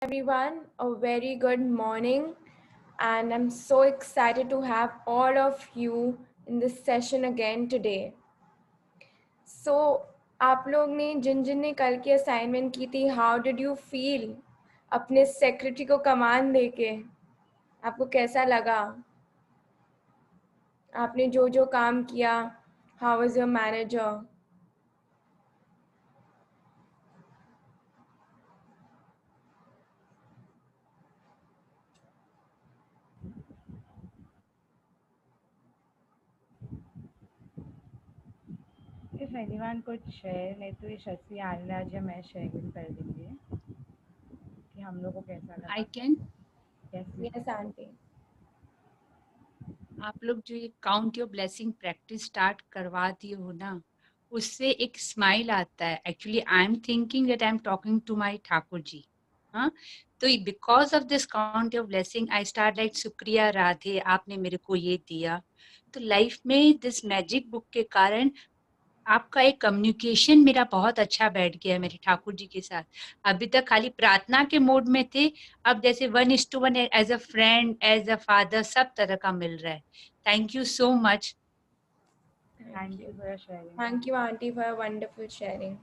everyone, a very good morning, and I'm so excited to have all of you in this session again today. So, आप लोग ने जिन ने कल की assignment की थी, हाउ डिड यू फील अपने सेक्रेटरी को कमान देके? आपको कैसा लगा? आपने जो काम किया, how was your manager? If anyone could share, नहीं तो ये शशि आनंद या मैं शेयर कर देंगे कि हम लोग को कैसा लगा. I can. Yes, aunty. आप लोग जो ये count your blessing practice start करवा दिए हो ना, उससे एक स्माइल आता है. Actually I am thinking that I am talking to my Thakur ji. हाँ, तो because of this count your blessing I start like शुक्रिया राधे, आपने मेरे को ये दिया. तो लाइफ में दिस मैजिक बुक के कारण आपका एक कम्युनिकेशन मेरा बहुत अच्छा बैठ गया है मेरे ठाकुर जी के साथ. अभी तक खाली प्रार्थना के मोड में थे, अब जैसे 1:1 as a friend, as a father, सब तरह का मिल रहा है. Thank you so much. Thank you for your sharing. Thank you, auntie, for a wonderful sharing.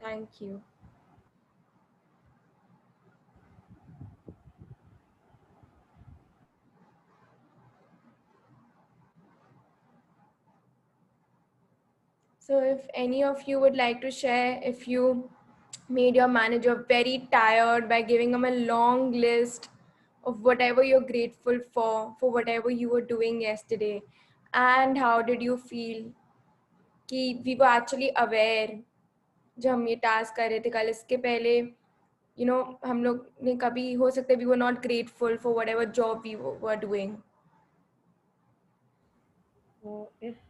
Thank you. So if any of you would like to share, if you made your manager very tired by giving him a long list of whatever you're grateful for whatever you were doing yesterday, and how did you feel कि we were actually aware जब हम ये task कर रहे थे कल, इसके पहले हम लोग ने कभी हो सकता है we were not grateful for whatever job we were doing. तो if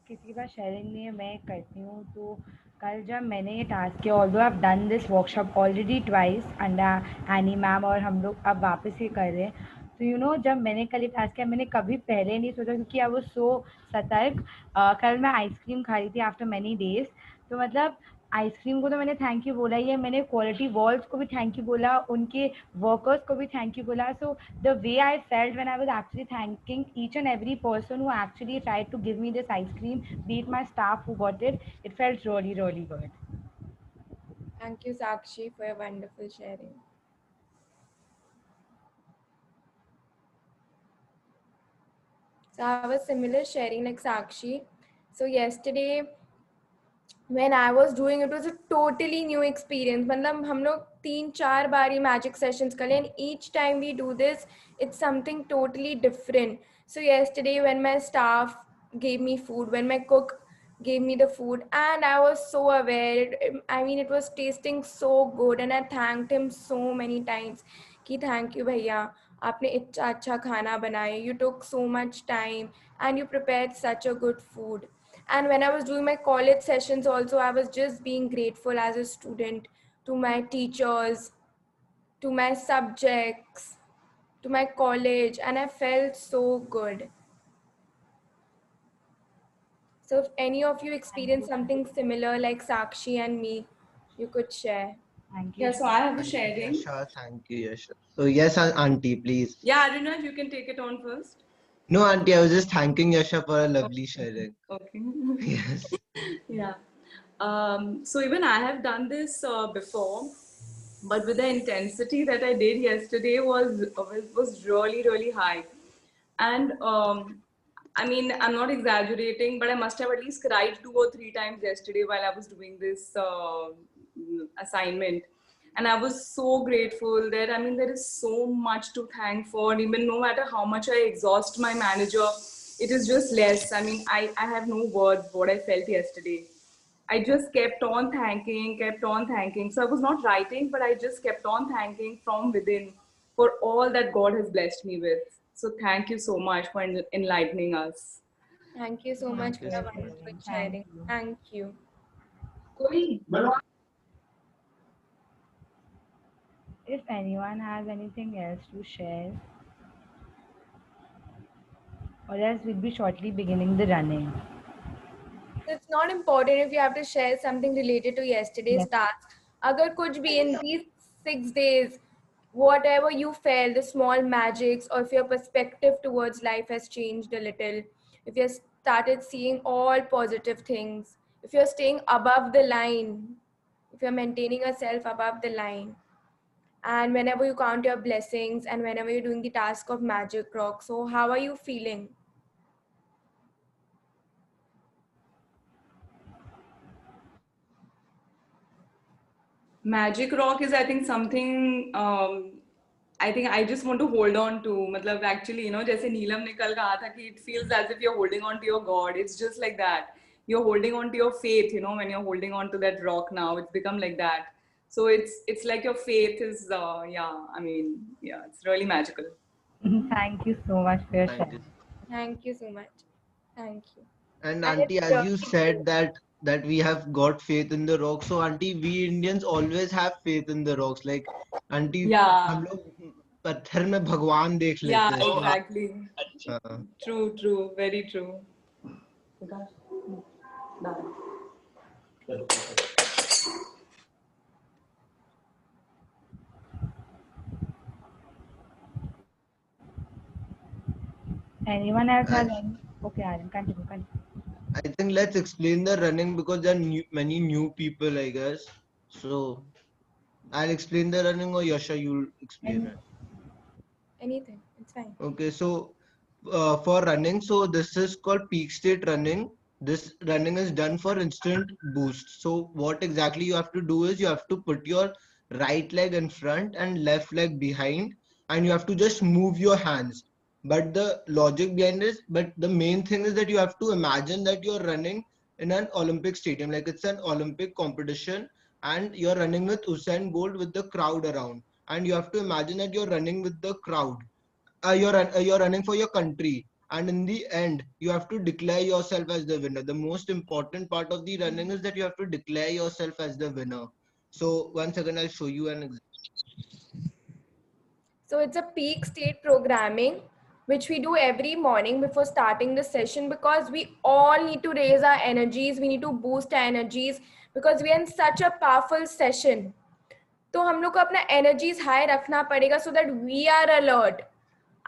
किसी के पास शेयरिंग नहीं है, मैं करती हूँ. तो कल जब मैंने ये टास्क किया, although I have done this workshop already twice under any ma'am और हम लोग अब वापस ये कर रहे हैं. तो जब मैंने कल ये टास्क किया, मैंने कभी पहले नहीं सोचा क्योंकि आई वाज सो सतर्क. कल मैं आइसक्रीम खा रही थी आफ्टर मैनी डेज. तो मतलब आइसक्रीम को तो मैंने थैंक यू बोला ही है, मैंने क्वालिटी वॉल्स को भी थैंक यू बोला, उनके वर्कर्स को भी थैंक यू बोला. So the way I felt when I was actually thanking each and every person who actually tried to give me this ice cream, be it my staff who got it felt really really good. Thank you, Sakshi, for your wonderful sharing. So I have a similar sharing like Sakshi. So yesterday when I was doing it was a totally new experience. मतलब हम लोग 3-4 बार ये magic sessions कर लें, and each time we do this, it's something totally different. So yesterday when my staff gave me food, when my cook gave me the food, and I was so aware. I mean, it was tasting so good, and I thanked him so many times. कि thank you भैया, आपने इतना अच्छा खाना बनाया. You took so much time, and you prepared such a good food. And when I was doing my college sessions also, I was just being grateful as a student to my teachers, to my subjects, to my college, and I felt so good. So if any of you experience something similar like Sakshi and me, you could share. Thank you. Yeah, so I have a sharing. Sure, thank you, Yasha. So yes, auntie, please. Yeah, Aruna, you can take it on first. No, auntie, I was just thanking Yasha for a lovely sharing. Okay. Yes. Yeah. So even I have done this before, but with the intensity that I did yesterday was really really high, and I mean I'm not exaggerating, but I must have at least cried 2 or 3 times yesterday while I was doing this assignment. And I was so grateful that, I mean, there is so much to thank for. And even no matter how much I exhaust my manager, it is just less. I mean, I have no words what I felt yesterday. I just kept on thanking, kept on thanking. So I was not writing, but I just kept on thanking from within for all that God has blessed me with. So thank you so much for enlightening us. Thank you so much for you. your wonderful Thank sharing. you. Thank you. If anyone has anything else to share, or else we'll be shortly beginning the running. So it's not important if you have to share something related to yesterday's Yes. task. अगर कुछ भी in these 6 days whatever you felt, the small magics, or if your perspective towards life has changed a little, if you started seeing all positive things, if you're staying above the line, if you're maintaining yourself above the line, and whenever you count your blessings and whenever you're doing the task of magic rock, so how are you feeling? Magic rock is, I think, something I think I just want to hold on to. Matlab, actually, जैसे नीलम ने कल कहा था कि it feels as if you're holding on to your God. It's just like that. You're holding on to your faith, when you're holding on to that rock now. It's become like that. So it's like your faith is, yeah, it's really magical. Thank you so much for your Thank you. sharing. Thank you so much. Thank you. And And auntie, it's as you really said true. that we have got faith in the rocks, so auntie, we Indians always have faith in the rocks. Like auntie, Yeah, हम लोग पत्थर में भगवान देख yeah, लेते हैं. So exactly. हाँ. True, true, very true. Done. Anyone else has I any? Okay, Aryan, continue. I think let's explain the running because there are many new people, I guess. So I'll explain the running, or Yasha, you'll explain And it. Anything, it's fine. Okay, so for running, so this is called peak state running. This running is done for instant boost. So what exactly you have to do is you have to put your right leg in front and left leg behind, and you have to just move your hands. But the logic behind this, but the main thing is that you have to imagine that you're running in an Olympic stadium, like it's an Olympic competition, and you're running with Usain Bolt with the crowd around, and you have to imagine that you're running with the crowd. You're running for your country, and in the end you have to declare yourself as the winner. The most important part of the running is that you have to declare yourself as the winner. So once again I'll show you an example. So it's a peak state programming, which we do every morning before starting the session, because we all need to raise our energies. We need to boost our energies because we are in such a powerful session. तो हम लोग को अपना energies high रखना पड़ेगा so that we are alert.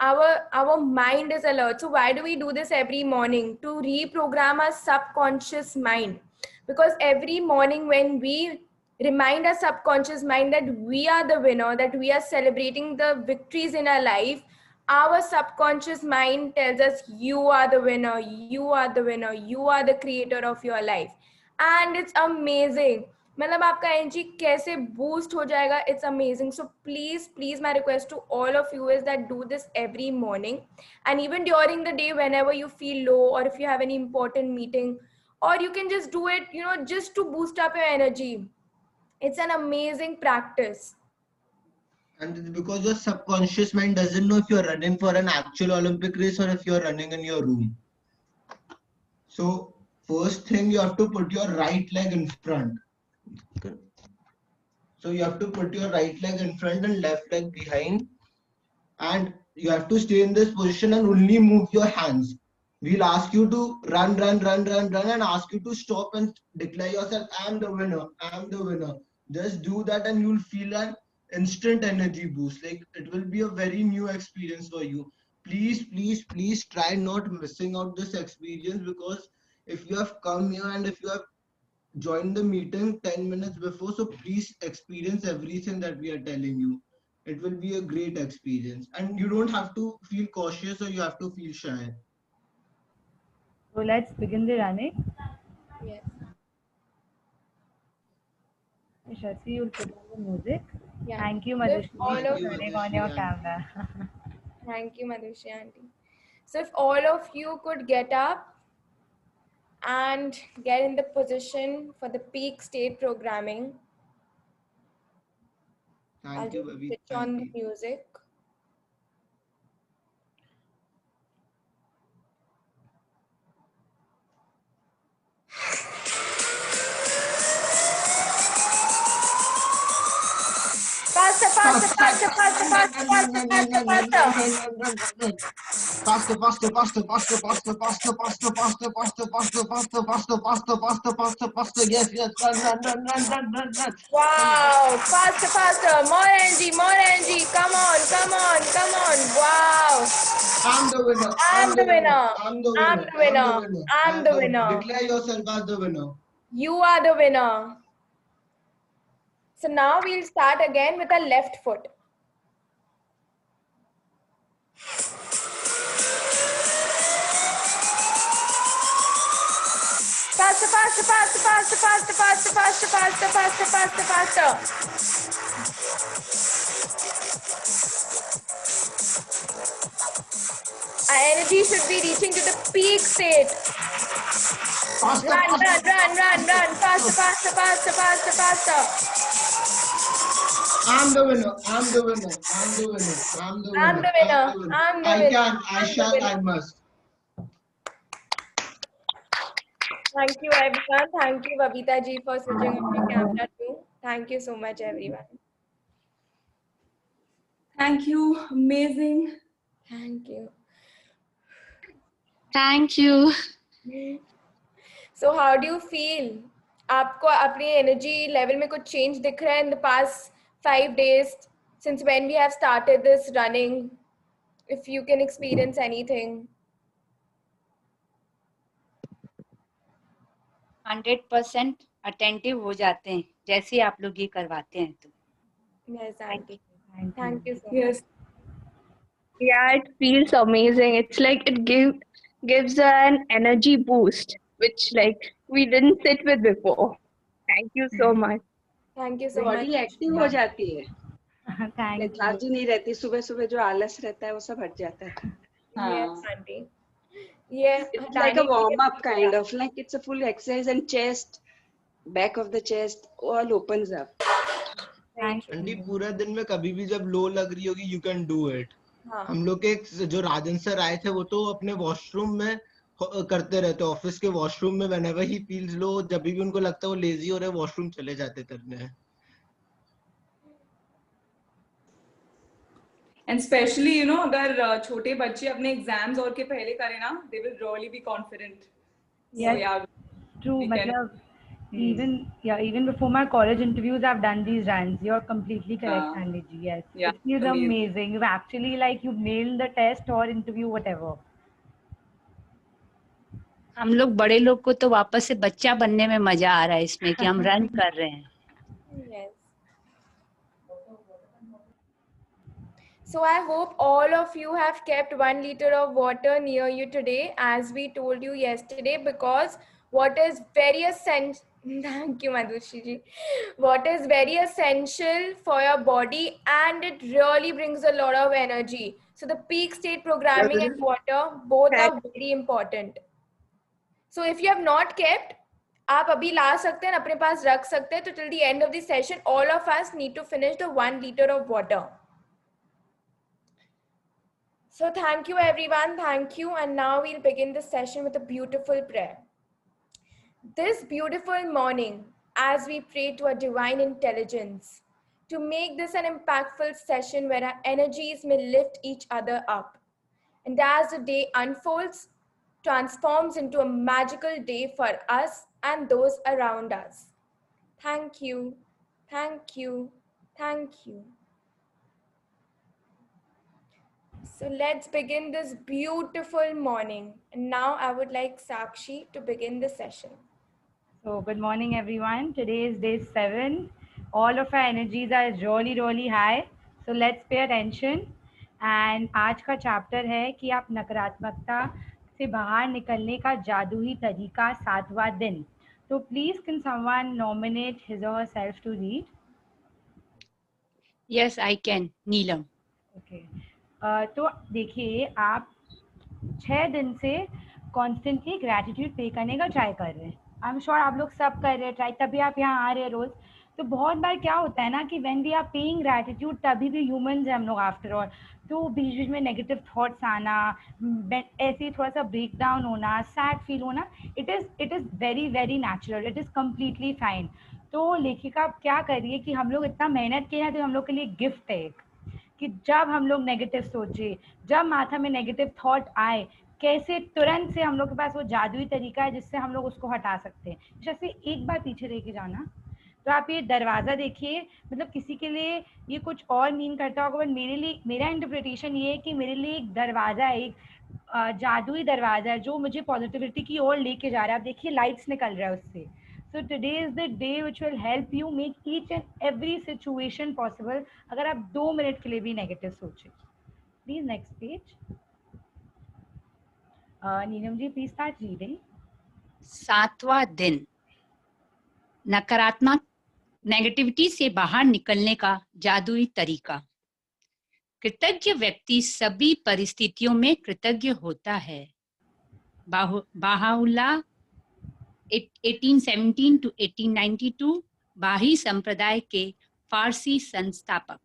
Our mind is alert. So why do we do this every morning? To reprogram our subconscious mind. Because every morning when we remind our subconscious mind that we are the winner, that we are celebrating the victories in our life, our subconscious mind tells us you are the winner, you are the winner, you are the creator of your life. And it's amazing. मतलब आपका energy कैसे boost हो जाएगा, it's amazing. So please my request to all of you is that do this every morning and even during the day whenever you feel low और if you have any important meeting, or you can just do it, just to boost up your energy. It's an amazing practice. And it's because your subconscious mind doesn't know if you're running for an actual Olympic race or if you're running in your room. So first thing, you have to put your right leg in front. Okay. So you have to put your right leg in front and left leg behind, and you have to stay in this position and only move your hands. We'll ask you to run, run, run, run, run, and ask you to stop and declare yourself, I'm the winner, I'm the winner. Just do that and you'll feel an instant energy boost. Like it will be a very new experience for you. Please, please, please try not missing out this experience, because if you have come here and if you have joined the meeting 10 minutes before, so please experience everything that we are telling you. It will be a great experience, and you don't have to feel cautious or you have to feel shy. So let's begin the running. Yes. Shasi, you'll put on the music. Yeah. Thank you, So if Madhushri, all for Thank of you, turning on Madhushri your and camera. Thank you, Madhushri aunty. So if all of you could get up and get in the position for the peak state programming, I'll thank you, just Baby. switch Thank on the you. music. Faster, faster, faster, faster, faster, faster, faster, faster. Faster, faster, faster, faster, faster, faster, faster, faster, faster, faster, faster, faster, faster, faster, faster, faster. Yes, yes, run, run, run, run, run, run, run. Wow, faster, faster, more energy, more energy. Come on, come on, come on. Wow. I'm the winner. I'm the winner. I'm the I'm winner. the I'm the winner. winner. I'm the winner. Declare yourself as the winner. You are the winner. So now we'll start again with our left foot. Faster, faster, faster, faster, faster, faster, faster, faster, faster, faster, faster. Our energy should be reaching to the peak state. Faster, Run, faster, run, run, run, run. Faster, faster, faster, faster, faster. I'm the winner. I'm the winner. I'm the winner. I'm the winner. I'm the winner. I'm the I winner. can. I I'm the shall. winner. I must. Thank you, everyone. Thank you, Babita ji, for switching on your camera too. Thank you so much, everyone. Thank you. Amazing. Thank you. Thank you. So, how do you feel? आपको अपनी energy level में कुछ change दिख रहा है in the past 5 days since when we have started this running? If you can experience anything. 100% attentive हो जाते हैं जैसे ही आप लोग ये करवाते हैं तो Yes, auntie. Thank you. Thank you so much. Yes. Yeah, it feels amazing. It's like it gives an energy boost, which like we didn't sit with before. Thank you so much. Thank you so much. Body active हो जाती है, Thank you. Lethargy नहीं रहती, सुबह सुबह जो आलस रहता है वो सब हट जाता है. Yes, auntie. Yeah. It's like a warm up kind of, like it's a full exercise, and chest, back of the chest all opens up. Thank aunty you. पूरा दिन में कभी भी जब लो लग रही होगी, you can do it. हाँ. हम लोग के जो राजन सर आए थे वो तो अपने वॉशरूम में करते रहते, ऑफिस के वॉशरूम में whenever he feels low, जब भी उनको लगता है वो लेजी हो रहे हैं, वॉशरूम चले जाते करने. And especially, you know, अगर छोटे बच्चे अपने एग्जाम्स और के पहले करें ना, they will really be confident. Yes. So yeah, True. we can- Matlab, even before my college interviews, I've done these runs. You're completely correct, Andy ji. Yes. Yeah, It is amazing. amazing. You've actually you've nailed the test or interview, whatever. हम लोग बड़े लोग को तो वापस से बच्चा बनने में मजा आ रहा है इसमें कि हम रन कर रहे हैं. Yes. So I hope all of you have kept 1 liter of water near you today, as we told you yesterday, because what is very essential, thank you Madhushi ji, what is very essential for your body, and it really brings a lot of energy. So the peak state programming and water, both are very important. So if you have not kept, आप अभी ला सकते हैं, अपने पास रख सकते हैं. तो till the end of the session, all of us need to finish the 1 liter of water. So thank you everyone, thank you. And now we'll begin the session with a beautiful prayer. This beautiful morning, as we pray to our divine intelligence, to make this an impactful session where our energies may lift each other up. And as the day unfolds, transforms into a magical day for us and those around us. Thank you, thank you, thank you. So let's begin this beautiful morning. And now I would like Sakshi to begin the session. So good morning, everyone. Today is day 7. All of our energies are really, really high. So let's pay attention. And आज का chapter है कि आप नकारात्मकता से बाहर निकलने का जादुई तरीका 7वां दिन. तो please can someone nominate his or herself to read? Yes, I can. Neelam. Okay. तो देखिए, आप 6 दिन से कॉन्स्टेंटली ग्रैटिट्यूड पे करने का ट्राई कर रहे हैं. आई एम श्योर आप लोग सब कर रहे हैं ट्राई, तभी आप यहाँ आ रहे हैं रोज. तो बहुत बार क्या होता है ना कि when we are paying gratitude, तभी भी ह्यूमंस हैं हम लोग आफ्टर ऑल. तो बीच बीच में नेगेटिव थॉट्स आना, ऐसे ही थोड़ा सा ब्रेक डाउन होना, सैड फील होना, it is very very natural, it is completely fine. तो लेखिका आप क्या करिए कि हम लोग इतना मेहनत किए हैं तो हम लोग के लिए गिफ्ट है एक, कि जब हम लोग नेगेटिव सोचे, जब माथा में नेगेटिव थॉट आए, कैसे तुरंत से हम लोग के पास वो जादुई तरीका है जिससे हम लोग उसको हटा सकते हैं। जैसे एक बार पीछे लेके जाना, तो आप ये दरवाज़ा देखिए, मतलब किसी के लिए ये कुछ और मीन करता होगा, बट मेरे लिए, मेरा इंटरप्रिटेशन ये है कि मेरे लिए एक दरवाज़ा है, एक जादुई दरवाज़ा है जो मुझे पॉजिटिविटी की ओर लेके जा रहा है। आप देखिए लाइट्स निकल रहा है उससे। So today is the day which will help you make each and every situation possible, अगर आप 2 मिनट के लिए भी नेगेटिव सोचें। Please next page. Neelam ji please start reading. 7वां दिन, नकारात्मक नेगेटिविटी से बाहर निकलने का जादुई तरीका। कृतज्ञ व्यक्ति सभी परिस्थितियों में कृतज्ञ होता है। बाहाउल्लाह 1817 to 1892 बाही संप्रदाय के फारसी संस्थापक।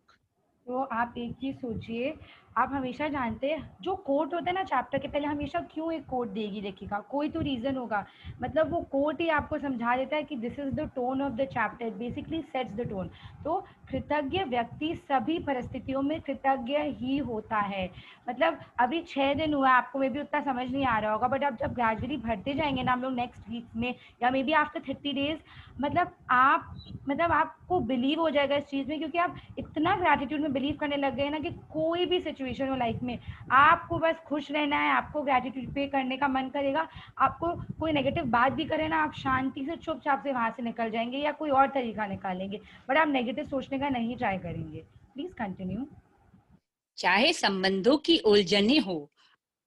तो आप एक चीज सोचिए, आप हमेशा जानते हैं जो कोट होता है ना चैप्टर के पहले, हमेशा क्यों एक कोट देगी लेखिका, कोई तो रीजन होगा। मतलब वो कोट ही आपको समझा देता है कि this is the tone of the chapter, basically sets the tone. तो कृतज्ञ व्यक्ति सभी परिस्थितियों में कृतज्ञ ही होता है। मतलब अभी 6 दिन हुआ, आपको मे भी उतना समझ नहीं आ रहा होगा, बट आप जब ग्रेजुअली भरते जाएंगे ना हम लोग नेक्स्ट वीक में, या मे बी आफ्टर 30 डेज, मतलब आपको बिलीव हो जाएगा इस चीज़ में, क्योंकि आप इतना ग्रैटिट्यूड में बिलीव करने लग गए ना कि कोई भी सिचुएशन हो लाइफ में, आपको बस खुश रहना है, आपको ग्रैटिट्यूड पे करने का मन करेगा। आपको कोई नेगेटिव बात भी करे ना, आप शांति से चुपचाप से वहाँ से निकल जाएंगे या कोई और तरीका निकालेंगे, बट आप नेगेटिव सोचने का नहीं ट्राई करेंगे। Please continue. चाहे संबंधों की उलझने हो,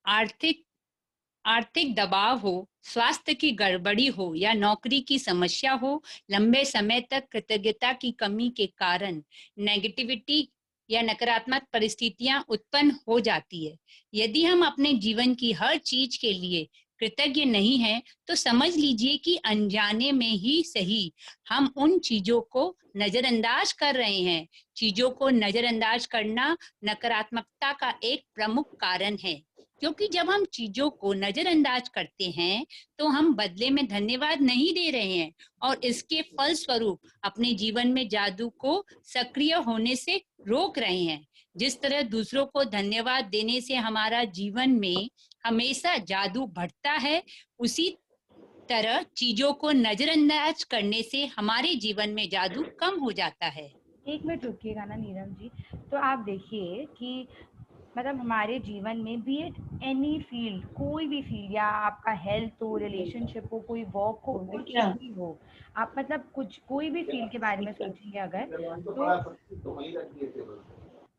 आर्थिक दबाव हो, स्वास्थ्य की गड़बड़ी हो या नौकरी की समस्या हो, लंबे समय तक कृतज्ञता की कमी के कारण नेगेटिविटी या नकारात्मक परिस्थितियां उत्पन्न हो जाती है। यदि हम अपने जीवन की हर चीज के लिए कृतज्ञ नहीं हैं, तो समझ लीजिए कि अनजाने में ही सही हम उन चीजों को नजरअंदाज कर रहे हैं। चीजों को नजरअंदाज करना नकारात्मकता का एक प्रमुख कारण है, क्योंकि जब हम चीजों को नजरअंदाज करते हैं तो हम बदले में धन्यवाद नहीं दे रहे हैं और इसके फलस्वरूप अपने जीवन में जादू को सक्रिय होने से रोक रहे हैं। जिस तरह दूसरों को धन्यवाद देने से हमारा जीवन में हमेशा जादू बढ़ता है, उसी तरह चीजों को नजरअंदाज करने से हमारे जीवन में जादू कम हो जाता है। एक मिनट रुकिएगा ना नीरम जी। तो आप देखिए कि मतलब हमारे जीवन में बी एट एनी फील्ड, कोई भी फील्ड, या आपका हेल्थ हो, रिलेशनशिप हो, कोई वर्क हो, कुछ भी हो, आप मतलब कुछ कोई भी फील्ड के बारे में सोचेंगे अगर,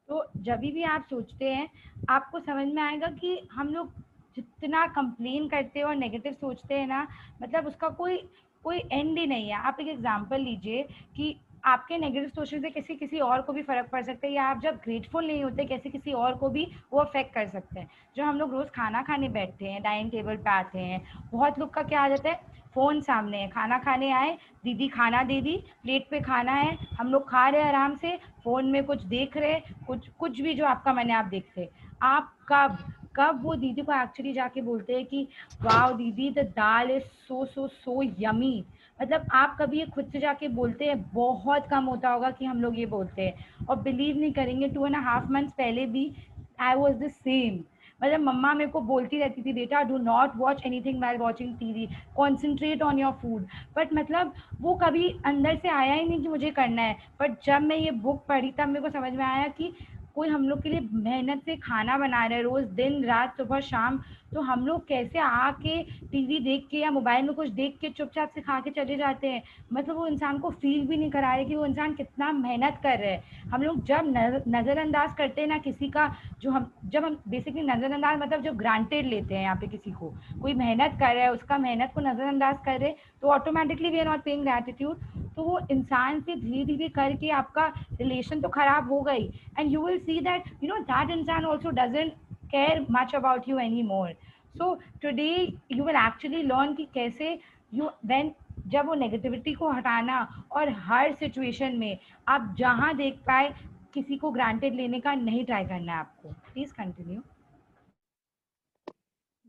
तो जब भी आप सोचते हैं आपको समझ में आएगा कि हम लोग जितना कंप्लेन करते हैं और नेगेटिव सोचते हैं ना, मतलब उसका कोई कोई एंड ही नहीं है। आप एक एग्जांपल लीजिए कि आपके नेगेटिव सोचने से किसी किसी और को भी फर्क पड़ सकता है, या आप जब ग्रेटफुल नहीं होते कैसे किसी और को भी वो अफेक्ट कर सकते हैं। जो हम लोग रोज खाना खाने बैठते हैं, डाइनिंग टेबल पे आते हैं, बहुत लोग का क्या आ जाता है, फ़ोन सामने है, खाना खाने आए, दीदी खाना दे दी, प्लेट पे खाना है, हम लोग खा रहे हैं आराम से, फ़ोन में कुछ देख रहे, कुछ भी जो आपका मन है आप देख रहे। आप कब कब वो दीदी को एक्चुअली जाके बोलते हैं कि वाओ दीदी the dal is so so so yummy. मतलब आप कभी ये खुद से जाके बोलते हैं? बहुत कम होता होगा कि हम लोग ये बोलते हैं। और बिलीव नहीं करेंगे, 2.5 months पहले भी आई वॉज द सेम। मतलब मम्मा मेरे को बोलती रहती थी, बेटा do not watch anything while watching TV, concentrate on your food. But मतलब वो कभी अंदर से आया ही नहीं कि मुझे करना है। बट जब मैं ये बुक पढ़ी तब मेरे को समझ में आया कि कोई हम लोग के लिए मेहनत से खाना बना रहा है रोज दिन रात सुबह शाम, तो हम लोग कैसे आके टीवी देख के या मोबाइल में कुछ देख के चुपचाप से खा के चले जाते हैं। मतलब वो इंसान को फील भी नहीं करा रहे कि वो इंसान कितना मेहनत कर रहे हैं। हम लोग जब नज़रअंदाज करते हैं ना किसी का, जब हम बेसिकली नज़रअंदाज मतलब जो ग्रांटेड लेते हैं, यहाँ पे किसी को कोई मेहनत कर रहा है उसका मेहनत को नज़रअंदाज कर रहे, तो automatically we are not paying gratitude. तो वो इंसान से धीरे धीरे करके आपका रिलेशन तो खराब हो गई, and you will see that that इंसान also doesn't care much about you anymore. So today you will actually learn कि कैसे जब वो नेगेटिविटी को हटाना, और हर सिचुएशन में आप जहाँ देख पाए किसी को ग्रांटेड लेने का नहीं ट्राई करना है आपको। Please continue.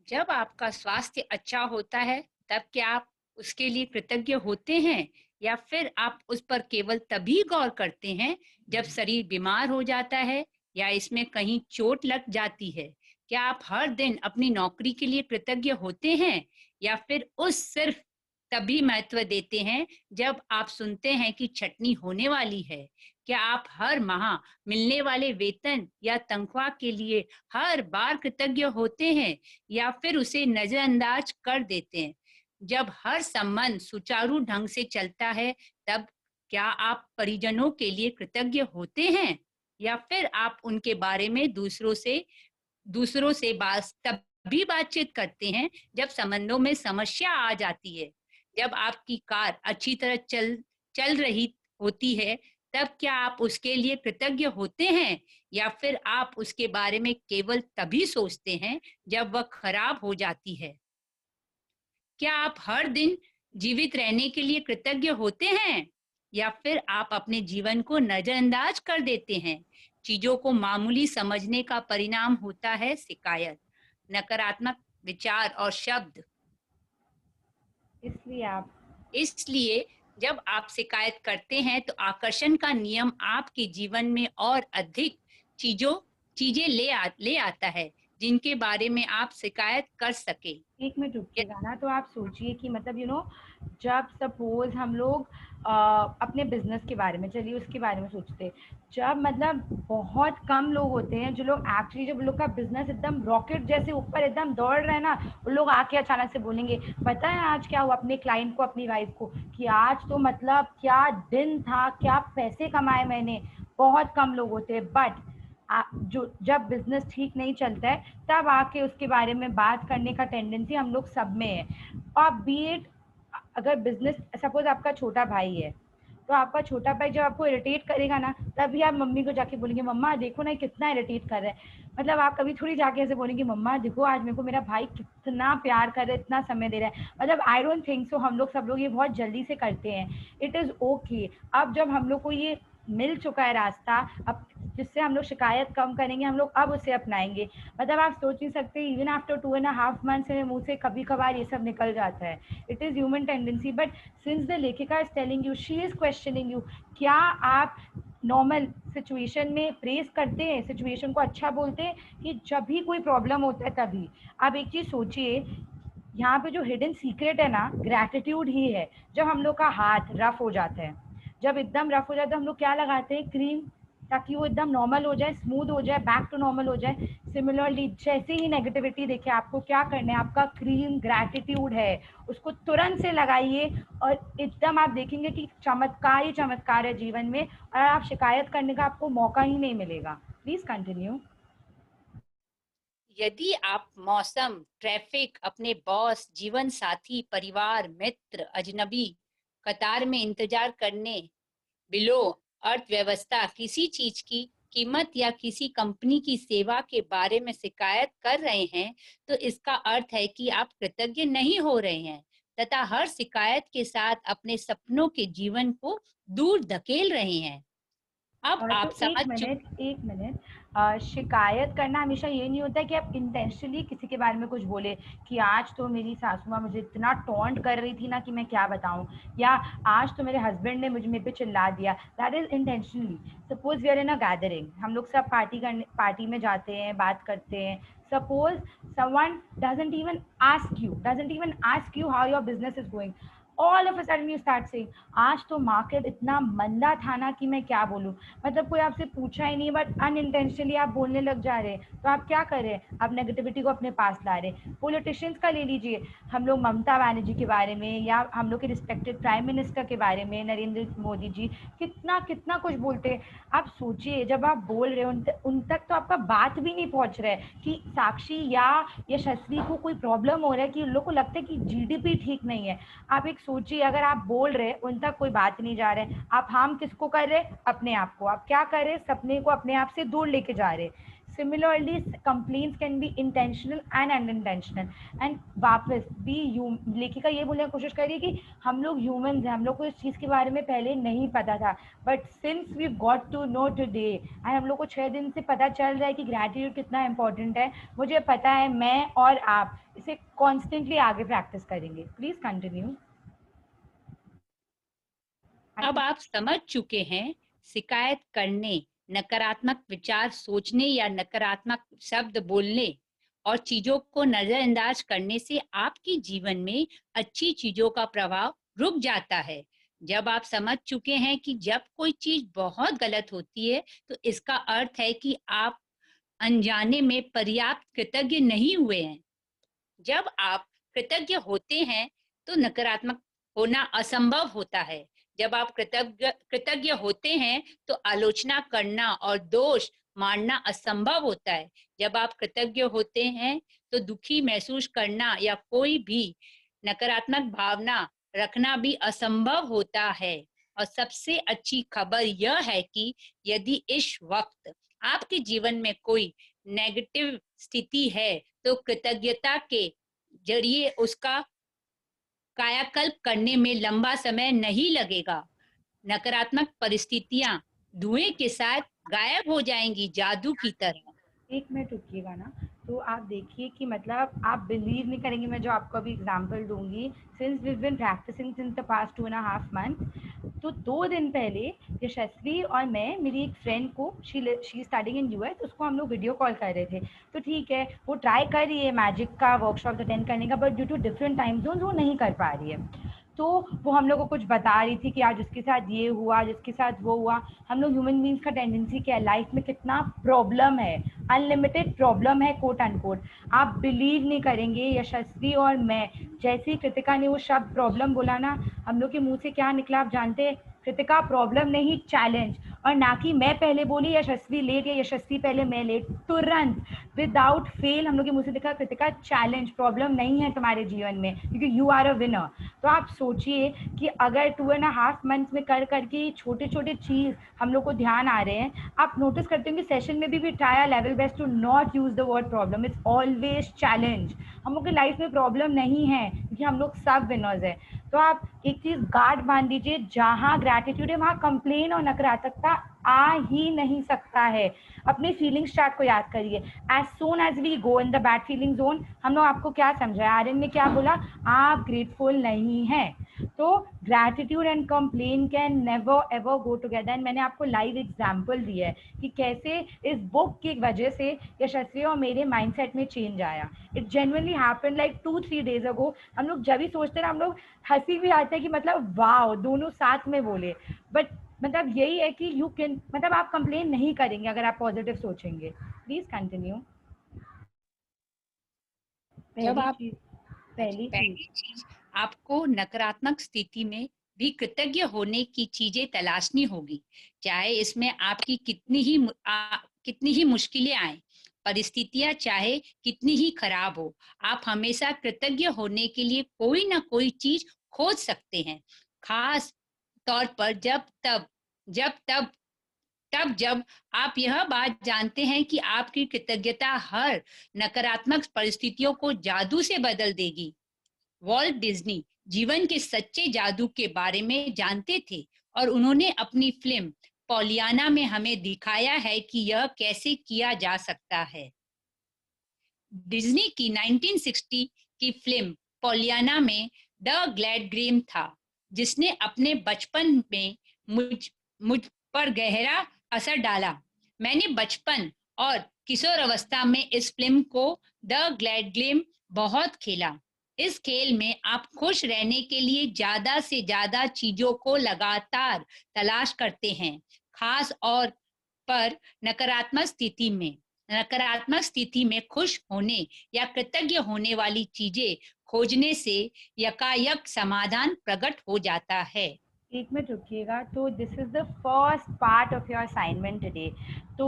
जब आपका स्वास्थ्य अच्छा होता है तब क्या आप उसके लिए कृतज्ञ होते हैं? या फिर आप उस पर केवल तभी गौर करते हैं जब शरीर बीमार हो जाता है या इसमें कहीं चोट लग जाती है? क्या आप हर दिन अपनी नौकरी के लिए कृतज्ञ होते हैं या फिर उस सिर्फ तभी महत्व देते हैं जब आप सुनते हैं कि छटनी होने वाली है? क्या आप हर माह मिलने वाले वेतन या तनख्वाह के लिए हर बार कृतज्ञ होते हैं या फिर उसे नजरअंदाज कर देते हैं? जब हर संबंध सुचारू ढंग से चलता है तब क्या आप परिजनों के लिए कृतज्ञ होते हैं या फिर आप उनके बारे में दूसरों से तभी बातचीत करते हैं जब संबंधों में समस्या आ जाती है? जब आपकी कार अच्छी तरह चल रही होती है तब क्या आप उसके लिए कृतज्ञ होते हैं या फिर आप उसके बारे में केवल तभी सोचते हैं जब वह खराब हो जाती है? क्या आप हर दिन जीवित रहने के लिए कृतज्ञ होते हैं या फिर आप अपने जीवन को नजरअंदाज कर देते हैं? चीजों को मामूली समझने का परिणाम होता है शिकायत, नकारात्मक विचार और शब्द। इसलिए जब आप शिकायत करते हैं तो आकर्षण का नियम आपके जीवन में और अधिक चीजें ले आता है जिनके बारे में आप शिकायत कर सके। एक मिनट रुकिएगा ना, तो आप सोचिए कि मतलब जब सपोज हम लोग अपने बिजनेस के बारे में, चलिए उसके बारे में सोचते हैं, जब मतलब बहुत कम लोग होते हैं जो लोग एक्चुअली, जब लोग का बिजनेस एकदम रॉकेट जैसे ऊपर एकदम दौड़ रहे हैं ना, वो लोग आके अचानक से बोलेंगे पता है आज क्या हुआ, अपने क्लाइंट को, अपनी वाइफ को, कि आज तो मतलब क्या दिन था, क्या पैसे कमाए मैंने। बहुत कम लोग होते हैं, बट जब बिजनेस ठीक नहीं चलता है तब आके उसके बारे में बात करने का टेंडेंसी हम लोग सब में है। आप बीट, अगर बिजनेस, सपोज आपका छोटा भाई है, तो आपका छोटा भाई जब आपको इरिटेट करेगा ना, तभी आप मम्मी को जाके बोलेंगे मम्मा देखो ना कितना इरिटेट कर रहा है। मतलब आप कभी थोड़ी जाके ऐसे बोलेंगे मम्मा देखो आज मेरे को मेरा भाई कितना प्यार कर रहा है, इतना समय दे रहा है। मतलब आई डोंट थिंक सो हम लोग सब लोग ये बहुत जल्दी से करते हैं। It is okay. अब जब हम लोग को ये मिल चुका है रास्ता, अब जिससे हम लोग शिकायत कम करेंगे, हम लोग अब उसे अपनाएंगे। मतलब आप सोच नहीं सकते, इवन आफ्टर 2.5 months मेरे मुंह से कभी कभार ये सब निकल जाता है। It is human tendency, but since the लेखिका is telling you, she is questioning you, क्या आप नॉर्मल सिचुएशन में प्रेस करते हैं, सिचुएशन को अच्छा बोलते हैं, कि जब भी कोई प्रॉब्लम होता है तभी? आप एक चीज़ सोचिए, यहाँ पे जो हिडन सीक्रेट है ना, ग्रैटिट्यूड ही है। जब हम लोग का हाथ रफ हो जाता है, जब एकदम रफ हो जाता है, हम लोग क्या लगाते हैं? क्रीम, ताकि वो एकदम नॉर्मल हो जाए, स्मूथ हो जाए, बैक टू नॉर्मल हो जाए। सिमिलरली जैसे ही नेगेटिविटी देखे, आपको क्या करना है? आपका क्रीम ग्रैटिट्यूड है, उसको तुरंत से लगाइए और एकदम आप देखेंगे कि चमत्कार ही चमत्कार है जीवन में, और आप शिकायत करने का आपको मौका ही नहीं मिलेगा। Please continue. यदि आप मौसम, ट्रैफिक, अपने बॉस, जीवन साथी, परिवार, मित्र, अजनबी, कतार में इंतजार करने, बिलों, अर्थव्यवस्था, किसी चीज की कीमत या किसी कंपनी की सेवा के बारे में शिकायत कर रहे हैं तो इसका अर्थ है कि आप कृतज्ञ नहीं हो रहे हैं तथा हर शिकायत के साथ अपने सपनों के जीवन को दूर धकेल रहे हैं। अब आप तो एक मिनट, शिकायत करना हमेशा ये नहीं होता है कि आप इंटेंशनली किसी के बारे में कुछ बोले कि आज तो मेरी सासू माँ मुझे इतना टॉन्ट कर रही थी ना कि मैं क्या बताऊँ, या आज तो मेरे हस्बैंड ने मेरे पे चिल्ला दिया। That is intentionally. Suppose we are in a gathering, हम लोग सब पार्टी में जाते हैं, बात करते हैं। Suppose someone doesn't even ask you how your business is going, all of a sudden you start saying आज तो मार्केट इतना मंदा था ना कि मैं क्या बोलूँ। मतलब कोई आपसे पूछा ही नहीं, बट अनइंटेंशनली आप बोलने लग जा रहे हैं। तो आप क्या कर रहे हैं? आप नेगेटिविटी को अपने पास ला रहे हैं। पॉलिटिशियंस का ले लीजिए, हम लोग ममता बनर्जी के बारे में या हम लोग के रिस्पेक्टेड प्राइम मिनिस्टर के बारे में, नरेंद्र मोदी जी, कितना कितना कुछ बोलते हैं। आप सोचिए, जब आप बोल रहे हो उन तक तो आपका बात भी नहीं पहुंच रहा है कि साक्षी या यशस्वी को कोई प्रॉब्लम हो रहा है, कि उन लोग को लगता है कि जीडीपी ठीक नहीं है। आप एक सोचिए, अगर आप बोल रहे उन तक कोई बात नहीं जा रहे, आप हार्म किसको कर रहे? अपने आप को। आप क्या कर रहे? सपने को अपने आप से दूर लेके जा रहे। Similarly complaints can be intentional and unintentional. And वापस भी लेखिका ये बोलने की कोशिश करिए कि हम लोग ह्यूमंस हैं, हम लोग को इस चीज़ के बारे में पहले नहीं पता था, but since we got to know today, and हम लोग को 6 दिन से पता चल रहा है कि ग्रैटिट्यूड कितना इंपॉर्टेंट है। मुझे पता है मैं और आप इसे कॉन्स्टेंटली आगे प्रैक्टिस करेंगे। Please continue. अब आप समझ चुके हैं शिकायत करने, नकारात्मक विचार सोचने या नकारात्मक शब्द बोलने और चीजों को नजरअंदाज करने से आपके जीवन में अच्छी चीजों का प्रभाव रुक जाता है। जब आप समझ चुके हैं कि जब कोई चीज बहुत गलत होती है तो इसका अर्थ है कि आप अनजाने में पर्याप्त कृतज्ञ नहीं हुए हैं। जब आप कृतज्ञ होते हैं तो नकारात्मक होना असंभव होता है। जब आप कृतज्ञ होते हैं तो आलोचना करना और दोष मानना असंभव होता है। जब आप कृतज्ञ होते हैं तो दुखी महसूस करना या कोई भी नकारात्मक भावना रखना भी असंभव होता है। और सबसे अच्छी खबर यह है कि यदि इस वक्त आपके जीवन में कोई नेगेटिव स्थिति है तो कृतज्ञता के जरिए उसका कायाकल्प करने में लंबा समय नहीं लगेगा। नकारात्मक परिस्थितियां धुएं के साथ गायब हो जाएंगी, जादू की तरह। 1 मिनट रुकिएगा ना, तो आप देखिए कि मतलब आप बिलीव नहीं करेंगे, मैं जो आपको अभी एग्जांपल दूंगी। Since we been practising since the past 2.5 month, तो 2 दिन पहले यशस्वी और मैं, मेरी एक फ्रेंड को, शी स्टडिंग इन यूएस, उसको हम लोग वीडियो कॉल कर रहे थे। तो ठीक है, वो ट्राई कर रही है मैजिक का वर्कशॉप अटेंड करने का, but due to different time zone वो नहीं कर पा रही है। तो वो हम लोग को कुछ बता रही थी कि आज उसके साथ ये हुआ, जिसके साथ वो हुआ। हम लोग ह्यूमन बींग्स का टेंडेंसी क्या है, लाइफ में कितना प्रॉब्लम है, अनलिमिटेड प्रॉब्लम है, कोट अनकोट। आप बिलीव नहीं करेंगे, यशस्वी और मैं, जैसे ही कृतिका ने वो शब्द प्रॉब्लम बोला ना, हम लोग के मुंह से क्या निकला आप जानते हैं? कृतिका प्रॉब्लम नहीं, चैलेंज। और ना कि मैं पहले बोली यशस्वी लेट या यशस्वी पहले मैं लेट, तुरंत विदाउट फेल हम लोग के मुंह से दिखा कृतिका चैलेंज, प्रॉब्लम नहीं है तुम्हारे जीवन में, क्योंकि यू आर अ विनर। तो आप सोचिए कि अगर 2.5 मंथ्स में कर करके छोटे छोटे चीज़ हम लोग को ध्यान आ रहे हैं। आप नोटिस करते होंगे सेशन में भी try our level best to not use the word problem, it's always challenge. हम लोग की लाइफ में प्रॉब्लम नहीं है, क्योंकि हम लोग सब विनर्स हैं। तो आप एक चीज़ गार्ड बांध दीजिए, जहाँ ग्रैटिट्यूड है वहाँ कंप्लेन और नकारात्मकता आ ही नहीं सकता है। अपने फीलिंग्स चार्ट को याद करिए। As soon as we go in the bad feeling zone, हम लोग आपको क्या समझाया, आर्यन ने क्या बोला, आप ग्रेटफुल नहीं हैं। तो gratitude and complain can never ever go together. And मैंने आपको लाइव एग्जाम्पल दिया है कि कैसे इस बुक की वजह से यशस्वी और मेरे माइंडसेट में चेंज आया। It genuinely happened like 2-3 days ago। हम लोग जब भी सोचते हैं, हम लोग हंसी भी आते हैं कि मतलब वाओ, दोनों साथ में बोले। बट मतलब यही है कि यू कैन, मतलब आप कंप्लेन नहीं करेंगे अगर आप पॉजिटिव सोचेंगे। Please continue. जब आप पहली पहली चीज आपको नकारात्मक स्थिति में भी कृतज्ञ होने की चीजें तलाशनी होगी, चाहे इसमें आपकी कितनी ही मुश्किलें आए, परिस्थितियां चाहे कितनी ही खराब हो। आप हमेशा कृतज्ञ होने के लिए कोई ना कोई चीज खोज सकते हैं, खास तौर पर जब आप यह बात जानते हैं कि आपकी कृतज्ञता हर नकारात्मक परिस्थितियों को जादू से बदल देगी। वॉल्ट डिज्नी जीवन के सच्चे जादू के बारे में जानते थे और उन्होंने अपनी फिल्म पॉलियाना में हमें दिखाया है कि यह कैसे किया जा सकता है। डिज्नी की 1960 की फिल्म पॉलियाना में द ग्लैड ग्रीम था, जिसने अपने बचपन में मुझ पर गहरा असर डाला। मैंने बचपन और किशोर अवस्था में इस फिल्म को द ग्लैड ग्लेम बहुत खेला। इस खेल में आप खुश रहने के लिए ज्यादा से ज्यादा चीजों को लगातार तलाश करते हैं, खास और पर नकारात्मक स्थिति में खुश होने या कृतज्ञ होने वाली चीजें खोजने से यकायक समाधान प्रकट हो जाता है। 1 मिनट रुकिएगा। तो this is the first part of your assignment today. तो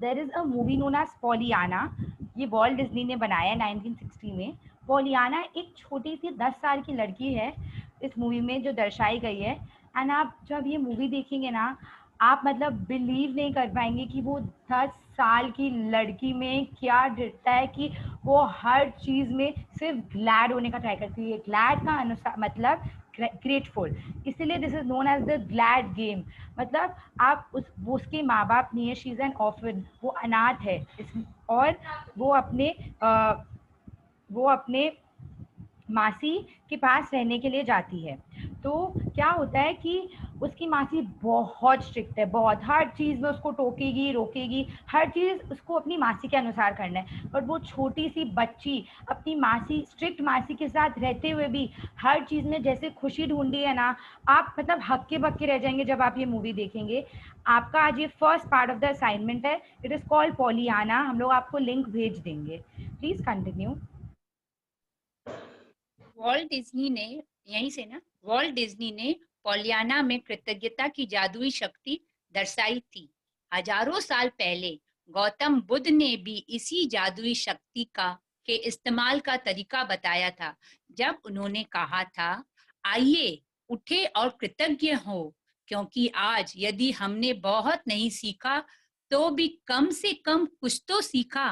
there is a movie known as Pollyanna. ये वॉल्ट डिज्नी ने बनाया 1960 में। पॉलियाना एक छोटी सी 10 साल की लड़की है इस मूवी में जो दर्शाई गई है। एंड आप जब ये मूवी देखेंगे ना, आप मतलब बिलीव नहीं कर पाएंगे कि वो 10 साल की लड़की में क्या दिखता है कि वो हर चीज़ में सिर्फ ग्लैड होने का ट्राई करती है। ग्लैड का अनुसार मतलब ग्रेटफुल, इसीलिए this is known as the glad game. मतलब आप वो उसके माँ बाप नहीं है, शी इज़ एन ऑर्फन, वो अनाथ है। और वो अपने मासी के पास रहने के लिए जाती है। तो क्या होता है कि उसकी मासी बहुत स्ट्रिक्ट है, बहुत, हर चीज़ में उसको टोकेगी, रोकेगी, हर चीज़ उसको अपनी मासी के अनुसार करना है। और वो छोटी सी बच्ची अपनी मासी, स्ट्रिक्ट मासी के साथ रहते हुए भी हर चीज़ में जैसे खुशी ढूंढी है ना, आप मतलब हक्के बक्के रह जाएंगे जब आप ये मूवी देखेंगे। आपका आज ये first part of the assignment है, इट इज़ कॉल्ड पॉलियाना। हम लोग आपको लिंक भेज देंगे, प्लीज़ कंटिन्यू। वॉल्ट डिज्नी ने, यहीं से ना, वॉल्ट डिज्नी ने पॉलियाना में कृतज्ञता की जादुई शक्ति दर्शाई थी। हजारों साल पहले गौतम बुद्ध ने भी इसी जादुई शक्ति के इस्तेमाल का तरीका बताया था, जब उन्होंने कहा था, आइए उठे और कृतज्ञ हो, क्योंकि आज यदि हमने बहुत नहीं सीखा तो भी कम से कम कुछ तो सीखा,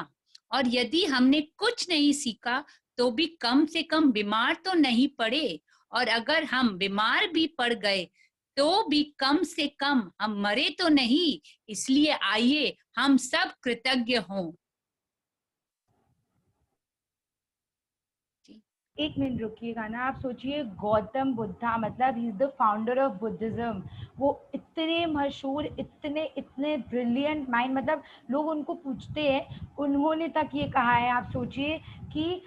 और यदि हमने कुछ नहीं सीखा तो भी कम से कम बीमार तो नहीं पड़े, और अगर हम बीमार भी पड़ गए तो भी कम से कम हम मरे तो नहीं। इसलिए आइए हम सब कृतज्ञ हों। एक मिनट रुकिएगा ना, आप सोचिए गौतम बुद्धा, मतलब he is the founder of Buddhism. वो इतने मशहूर, इतने इतने ब्रिलियंट माइंड, मतलब लोग उनको पूछते हैं, उन्होंने तक ये कहा है। आप सोचिए कि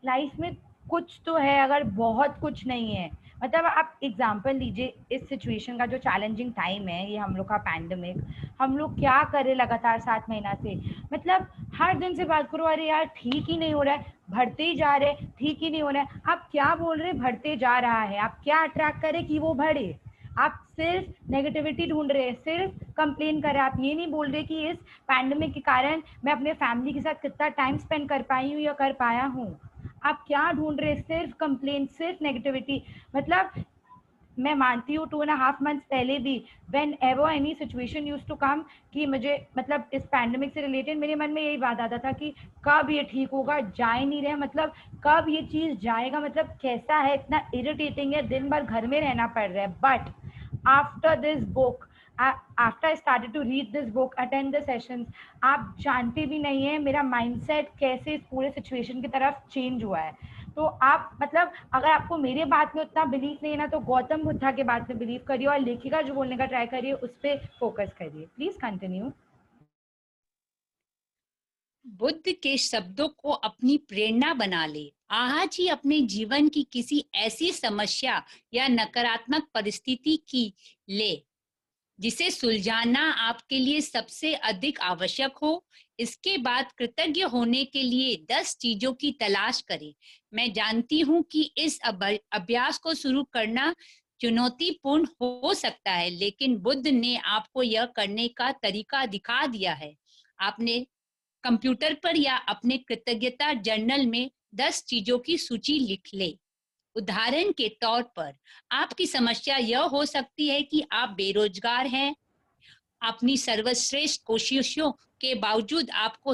लाइफ में कुछ तो है, अगर बहुत कुछ नहीं है। मतलब आप एग्जाम्पल लीजिए इस सिचुएशन का, जो चैलेंजिंग टाइम है ये हम लोग का पैंडमिक, हम लोग क्या करें लगातार 7 महीना से। मतलब हर दिन से बात करो, अरे यार ठीक ही नहीं हो रहा है, बढ़ते ही जा रहे, ठीक ही नहीं हो रहा है। आप क्या बोल रहे बढ़ते जा रहा है, आप क्या अट्रैक्ट करें कि वो बढ़े? आप सिर्फ नेगेटिविटी ढूंढ रहे हैं, सिर्फ कंप्लेन कर रहे हैं। आप ये नहीं बोल रहे कि इस पैंडमिक के कारण मैं अपने फैमिली के साथ कितना टाइम स्पेंड कर पाई हूँ या कर पाया हूँ। आप क्या ढूंढ रहे हैं? सिर्फ कंप्लेन, सिर्फ नेगेटिविटी। मतलब मैं मानती हूँ 2.5 months पहले भी, whenever any situation used to come, कि मुझे मतलब इस पैंडमिक से रिलेटेड मेरे मन में यही बात आता था कि कब ये ठीक होगा, जा ही नहीं रहे, मतलब कब ये चीज़ जाएगा, मतलब कैसा है, इतना इरिटेटिंग है, दिन भर घर में रहना पड़ रहा है। But after this book, after I started to read this book, attend the sessions, आप जानते भी नहीं है मेरा माइंडसेट कैसे इस पूरे सिचुएशन की तरफ चेंज हुआ है। तो आप मतलब अगर आपको मेरे बात में उतना बिलीव नहीं है ना, तो गौतम बुद्धा के बात में बिलीव करिए और लेखिका जो बोलने का ट्राई करिए उस पर फोकस करिए। Please continue. बुद्ध के शब्दों को अपनी प्रेरणा बना ले। आज ही अपने जीवन की किसी ऐसी समस्या या नकारात्मक परिस्थिति की ले जिसे सुलझाना आपके लिए सबसे अधिक आवश्यक हो। इसके बाद कृतज्ञ होने के लिए 10 चीजों की तलाश करें। मैं जानती हूँ कि इस अभ्यास को शुरू करना चुनौतीपूर्ण हो सकता है, लेकिन बुद्ध ने आपको यह करने का तरीका दिखा दिया है। आपने कंप्यूटर पर या अपने कृतज्ञता जर्नल में 10 चीजों की सूची लिख ले। उदाहरण के तौर पर, आपकी समस्या यह हो सकती है कि आप बेरोजगार हैं। अपनी सर्वश्रेष्ठ कोशिशों के बावजूद आपको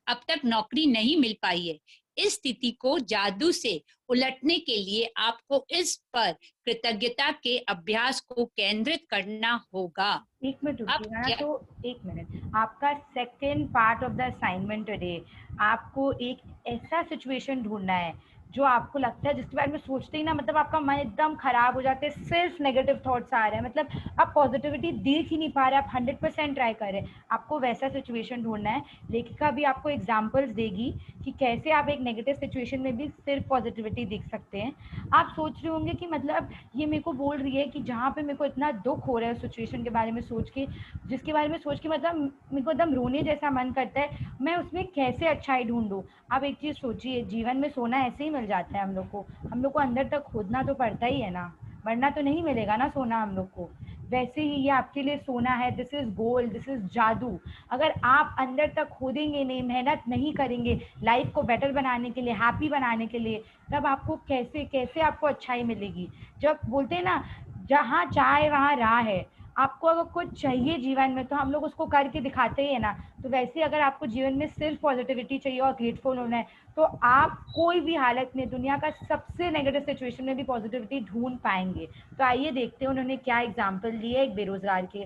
अब तक नौकरी नहीं मिल पाई है। इस स्थिति को जादू से उलटने के लिए आपको इस पर कृतज्ञता के अभ्यास को केंद्रित करना होगा। एक मिनट अब रुकिएगा ना, क्या तो एक मिनट, आपका second part of the assignment today, आपको एक ऐसा सिचुएशन ढूंढना है जो आपको लगता है, जिसके बारे में सोचते ही ना मतलब आपका मन एकदम खराब हो जाता है, सिर्फ नेगेटिव थॉट्स आ रहे हैं, मतलब आप पॉजिटिविटी देख ही नहीं पा रहे, आप 100% ट्राई कर रहे हैं। आपको वैसा सिचुएशन ढूंढना है। लेखिका भी आपको एग्जाम्पल्स देगी कि कैसे आप एक नेगेटिव सिचुएशन में भी सिर्फ पॉजिटिविटी देख सकते हैं। आप सोच रहे होंगे कि मतलब ये मेरे को बोल रही है कि जहाँ पे मेरे को इतना दुख हो रहा है सिचुएशन के बारे में सोच के, जिसके बारे में सोच के मतलब मेरे को एकदम रोने जैसा मन करता है, मैं उसमें कैसे अच्छाई ढूंढूं। आप एक चीज़ सोचिए, जीवन में सोना ऐसे ही मिल जाता है हम लोग को अंदर तक खोदना तो पड़ता ही है ना, वरना तो नहीं मिलेगा ना सोना हम लोग को। वैसे ही ये आपके लिए सोना है, this is gold, this is जादू। अगर आप अंदर तक खोदेंगे नहीं, मेहनत नहीं करेंगे लाइफ को बेटर बनाने के लिए, हैप्पी बनाने के लिए, तब आपको कैसे कैसे आपको अच्छाई मिलेगी। जब बोलते हैं ना, जहाँ चाहे वहाँ राह है। आपको अगर कुछ चाहिए जीवन में तो हम लोग उसको करके दिखाते ही है ना। तो वैसे अगर आपको जीवन में सिर्फ पॉजिटिविटी चाहिए और ग्रेटफुल होना है, तो आप कोई भी हालत में दुनिया का सबसे नेगेटिव सिचुएशन में भी पॉजिटिविटी ढूंढ पाएंगे। तो आइए देखते हैं उन्होंने क्या एग्जाम्पल दिए एक बेरोजगार के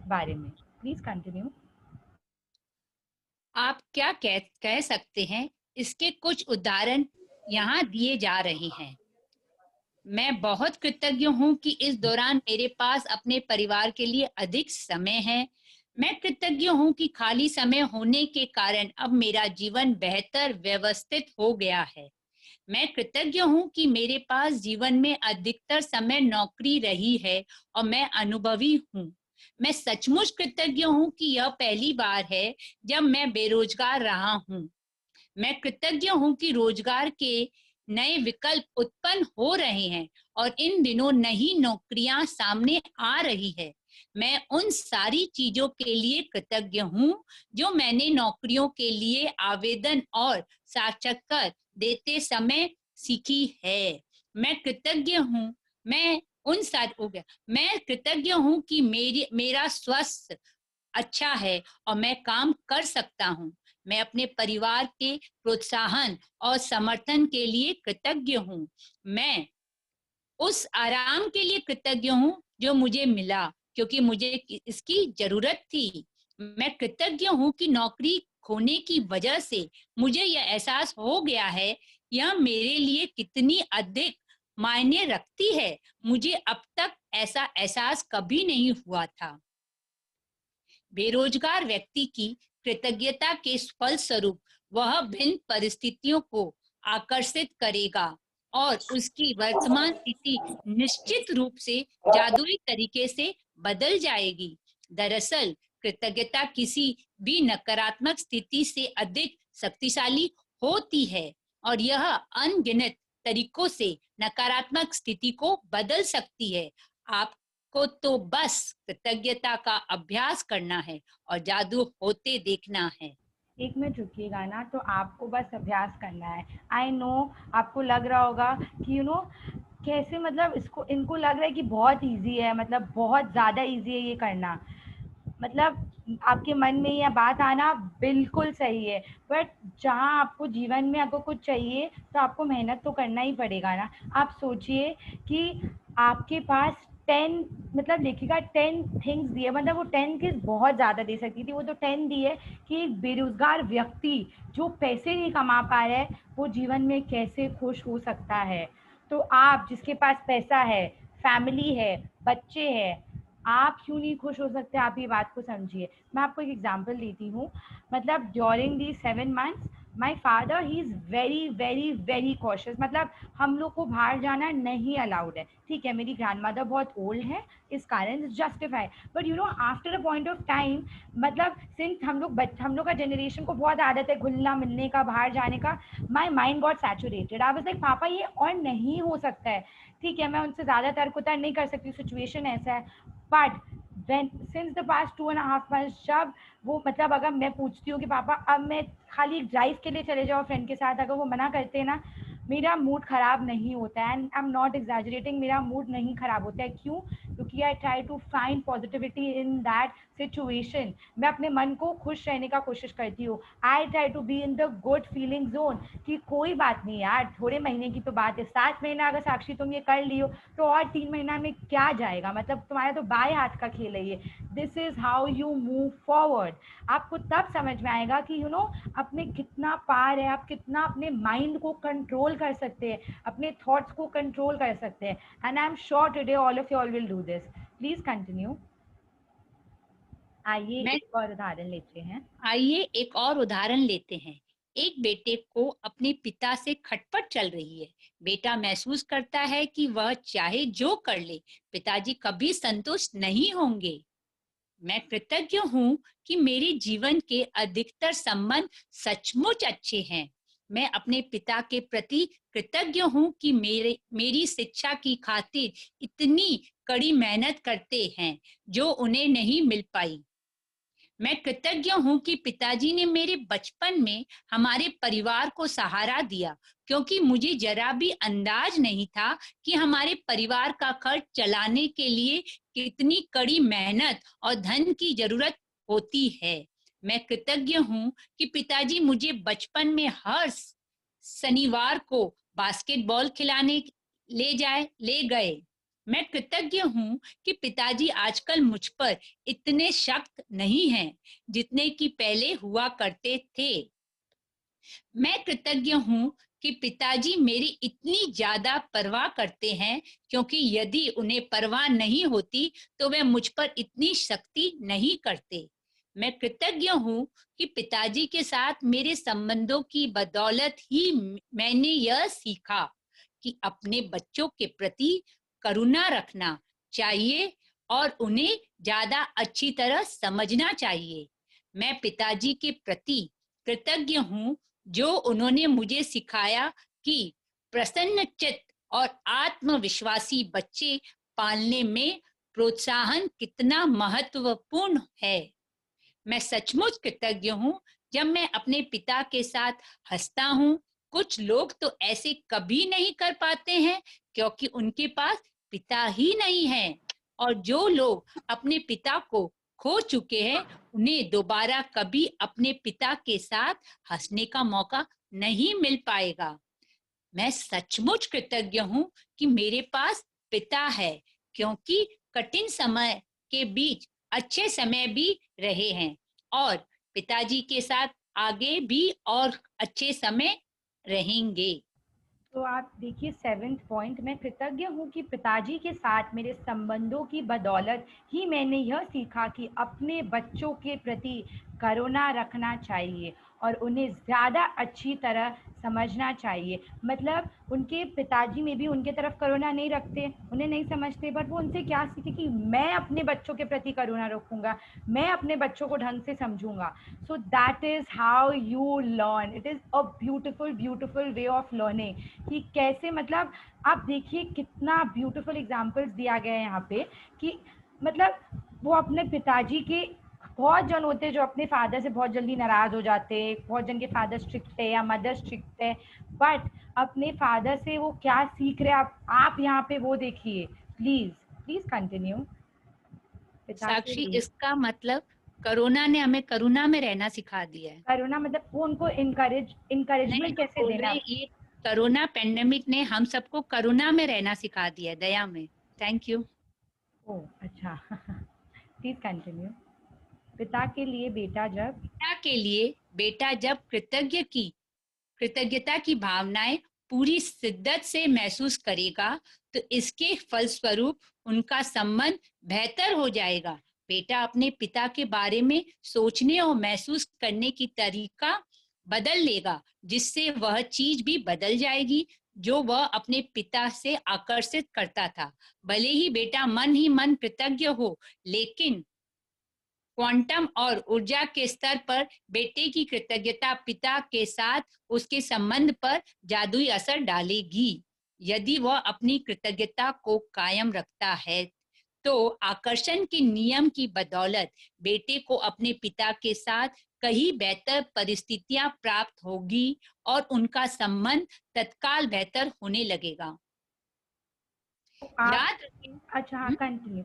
बारे में। Please continue. आप क्या कह सकते हैं, इसके कुछ उदाहरण यहाँ दिए जा रहे हैं। मैं बहुत कृतज्ञ हूँ कि इस दौरान मेरे पास अपने परिवार के लिए अधिक समय है। मैं कृतज्ञ हूँ कि खाली समय होने के कारण अब मेरा जीवन बेहतर व्यवस्थित हो गया है। मैं कृतज्ञ हूँ कि मेरे पास जीवन में अधिकतर समय नौकरी रही है और मैं अनुभवी हूँ। मैं सचमुच कृतज्ञ हूँ कि यह पहली बार है जब मैं बेरोजगार रहा हूँ। मैं कृतज्ञ हूँ कि रोजगार के नए विकल्प उत्पन्न हो रहे हैं और इन दिनों नई नौकरियां सामने आ रही है। मैं उन सारी चीजों के लिए कृतज्ञ हूँ जो मैंने नौकरियों के लिए आवेदन और साक्षात्कार देते समय सीखी है। मैं कृतज्ञ हूँ मैं उन सार हो गया मैं कृतज्ञ हूँ कि मेरा स्वास्थ्य अच्छा है और मैं काम कर सकता हूँ। मैं अपने परिवार के प्रोत्साहन और समर्थन के लिए कृतज्ञ हूँ। मैं उस आराम के लिए कृतज्ञ हूँ जो मुझे मिला क्योंकि मुझे इसकी जरूरत थी। मैं कृतज्ञ हूँ कि नौकरी खोने की वजह से मुझे यह एहसास हो गया है यह मेरे लिए कितनी अधिक मायने रखती है। मुझे अब तक ऐसा एहसास कभी नहीं हुआ था। बेरोजगार व्यक्ति की कृतज्ञता के फलस्वरूप वह भिन्न परिस्थितियों को आकर्षित करेगा और उसकी वर्तमान स्थिति निश्चित रूप से जादुई तरीके से बदल जाएगी। दरअसल कृतज्ञता किसी भी नकारात्मक स्थिति से अधिक शक्तिशाली होती है और यह अनगिनत तरीकों से नकारात्मक स्थिति को बदल सकती है। आप को तो बस कृतज्ञता का अभ्यास करना है और जादू होते देखना है। एक मिनट रुकिएगा ना, तो आपको बस अभ्यास करना है। आई नो आपको लग रहा होगा कि कैसे, मतलब इसको इनको लग रहा है कि बहुत इजी है, मतलब बहुत ज़्यादा इजी है ये करना। मतलब आपके मन में यह बात आना बिल्कुल सही है, बट जहाँ आपको जीवन में अगर कुछ चाहिए तो आपको मेहनत तो करना ही पड़ेगा ना। आप सोचिए कि आपके पास 10, मतलब देखिएगा 10 थिंग्स दिए, मतलब वो 10 किस बहुत ज़्यादा दे सकती थी, वो तो 10 दिए कि एक बेरोजगार व्यक्ति जो पैसे नहीं कमा पा रहा है वो जीवन में कैसे खुश हो सकता है। तो आप जिसके पास पैसा है, फैमिली है, बच्चे हैं, आप क्यों नहीं खुश हो सकते? आप ये बात को समझिए। मैं आपको एक एग्जांपल देती हूँ। मतलब during the 7 months my father he is very very very cautious. मतलब हम लोग को बाहर जाना नहीं अलाउड है। ठीक है, मेरी ग्रैंड मदर बहुत ओल्ड है, इस कारण justify, but after a point of time, मतलब सिंस हम लोग का जनरेशन को बहुत आदत है घुलना मिलने का, बाहर जाने का, my mind got saturated. I was like पापा ये और नहीं हो सकता है। ठीक है, मैं उनसे ज़्यादा तर्क नहीं कर सकती, सिचुएशन ऐसा है। But when since the past 2.5 months, जब वो, मतलब अगर मैं पूछती हूँ कि पापा अब मैं खाली ड्राइव के लिए चले जाओ फ्रेंड के साथ, अगर वो मना करते हैं ना, मेरा मूड ख़राब नहीं होता है। And I am not exaggerating, मेरा मूड नहीं ख़राब होता है। क्यों? क्योंकि I try to find positivity in that situation. मैं अपने मन को खुश रहने का कोशिश करती हूँ। I try to be in the good feeling zone कि कोई बात नहीं यार, थोड़े महीने की तो बात है, 7 महीना अगर साक्षी तुम ये कर ली हो तो और 3 महीना में क्या जाएगा, मतलब तुम्हारा तो बाएं हाथ का खेल है ये। This is how you move forward. आपको तब समझ में आएगा कि अपने कितना पार है, आप कितना अपने माइंड को कंट्रोल कर सकते हैं, अपने थॉट्स को कंट्रोल कर सकते हैं। And I am sure today all of you all will do this. Please continue. आइए मैं एक और उदाहरण लेते हैं। आइए एक और उदाहरण लेते हैं। एक बेटे को अपने पिता से खटपट चल रही है। बेटा महसूस करता है कि वह चाहे जो कर ले, पिताजी कभी संतुष्ट नहीं होंगे। मैं कृतज्ञ हूँ कि मेरे जीवन के अधिकतर संबंध सचमुच अच्छे हैं। मैं अपने पिता के प्रति कृतज्ञ हूँ कि मेरी शिक्षा की खातिर इतनी कड़ी मेहनत करते हैं जो उन्हें नहीं मिल पाई। मैं कृतज्ञ हूँ कि पिताजी ने मेरे बचपन में हमारे परिवार को सहारा दिया, क्योंकि मुझे जरा भी अंदाज नहीं था कि हमारे परिवार का खर्च चलाने के लिए कितनी कड़ी मेहनत और धन की जरूरत होती है। मैं कृतज्ञ हूँ कि पिताजी मुझे बचपन में हर शनिवार को बास्केटबॉल खिलाने ले गए। मैं कृतज्ञ हूँ कि पिताजी आजकल मुझ पर इतने सख्त नहीं हैं जितने कि पहले हुआ करते थे। मैं कृतज्ञ हूँ कि पिताजी मेरी इतनी ज्यादा परवाह करते हैं, क्योंकि यदि उन्हें परवाह नहीं होती तो वे मुझ पर इतनी सख्ती नहीं करते। मैं कृतज्ञ हूँ कि पिताजी के साथ मेरे संबंधों की बदौलत ही मैंने यह सीखा कि अपने बच्चों के प्रति करुणा रखना चाहिए और उन्हें ज्यादा अच्छी तरह समझना चाहिए। मैं पिताजी के प्रति कृतज्ञ हूँ जो उन्होंने मुझे सिखाया कि प्रसन्नचित्त और आत्मविश्वासी बच्चे पालने में प्रोत्साहन कितना महत्वपूर्ण है। मैं सचमुच कृतज्ञ हूँ जब मैं अपने पिता के साथ हंसता हूँ। कुछ लोग तो ऐसे कभी नहीं कर पाते हैं क्योंकि उनके पास पिता ही नहीं है, और जो लोग अपने पिता को खो चुके हैं उन्हें दोबारा कभी अपने पिता के साथ हंसने का मौका नहीं मिल पाएगा। मैं सचमुच कृतज्ञ हूँ कि मेरे पास पिता है, क्योंकि कठिन समय के बीच अच्छे समय भी रहे हैं और पिताजी के साथ आगे भी और अच्छे समय रहेंगे। तो आप देखिए 7th पॉइंट, मैं कृतज्ञ हूँ कि पिताजी के साथ मेरे संबंधों की बदौलत ही मैंने यह सीखा कि अपने बच्चों के प्रति करुणा रखना चाहिए और उन्हें ज़्यादा अच्छी तरह समझना चाहिए। मतलब उनके पिताजी में भी उनके तरफ करुणा नहीं रखते, उन्हें नहीं समझते, बट वो उनसे क्या सीखे कि मैं अपने बच्चों के प्रति करुणा रखूँगा, मैं अपने बच्चों को ढंग से समझूंगा। So that is how you learn. It is a beautiful way of learning कि कैसे, मतलब आप देखिए कितना ब्यूटीफुल एग्जाम्पल्स दिया गया है यहाँ पे कि मतलब वो अपने पिताजी के, बहुत जन होते हैं जो अपने फादर से बहुत जल्दी नाराज हो जाते हैं, बहुत जन के फादर स्ट्रिक्ट है या मदर स्ट्रिक्ट है, बट अपने फादर से वो क्या सीख रहे हैं आप यहाँ पे वो देखिए। Please continue. साक्षी, इसका मतलब कोरोना ने हमें करुणा में रहना सिखा दिया है। करुणा मतलब वो उनको इंकरेजमेंट कैसे देना। ये कोरोना पेंडेमिक ने हम सबको करुणा में रहना सिखा दिया, दया में। Thank you. ओह अच्छा प्लीज कंटिन्यू। पिता के लिए बेटा जब कृतज्ञता की भावनाएं पूरी शिद्दत से महसूस करेगा तो इसके फलस्वरूप उनका संबंध बेहतर हो जाएगा। बेटा अपने पिता के बारे में सोचने और महसूस करने की तरीका बदल लेगा, जिससे वह चीज भी बदल जाएगी जो वह अपने पिता से आकर्षित करता था। भले ही बेटा मन ही मन कृतज्ञ हो, लेकिन क्वांटम और ऊर्जा के स्तर पर बेटे की कृतज्ञता पिता के साथ उसके संबंध पर जादुई असर डालेगी। यदि वह अपनी कृतज्ञता को कायम रखता है तो आकर्षण के नियम की बदौलत बेटे को अपने पिता के साथ कहीं बेहतर परिस्थितियां प्राप्त होगी और उनका संबंध तत्काल बेहतर होने लगेगा। याद रखें, अच्छा कंटिन्यू।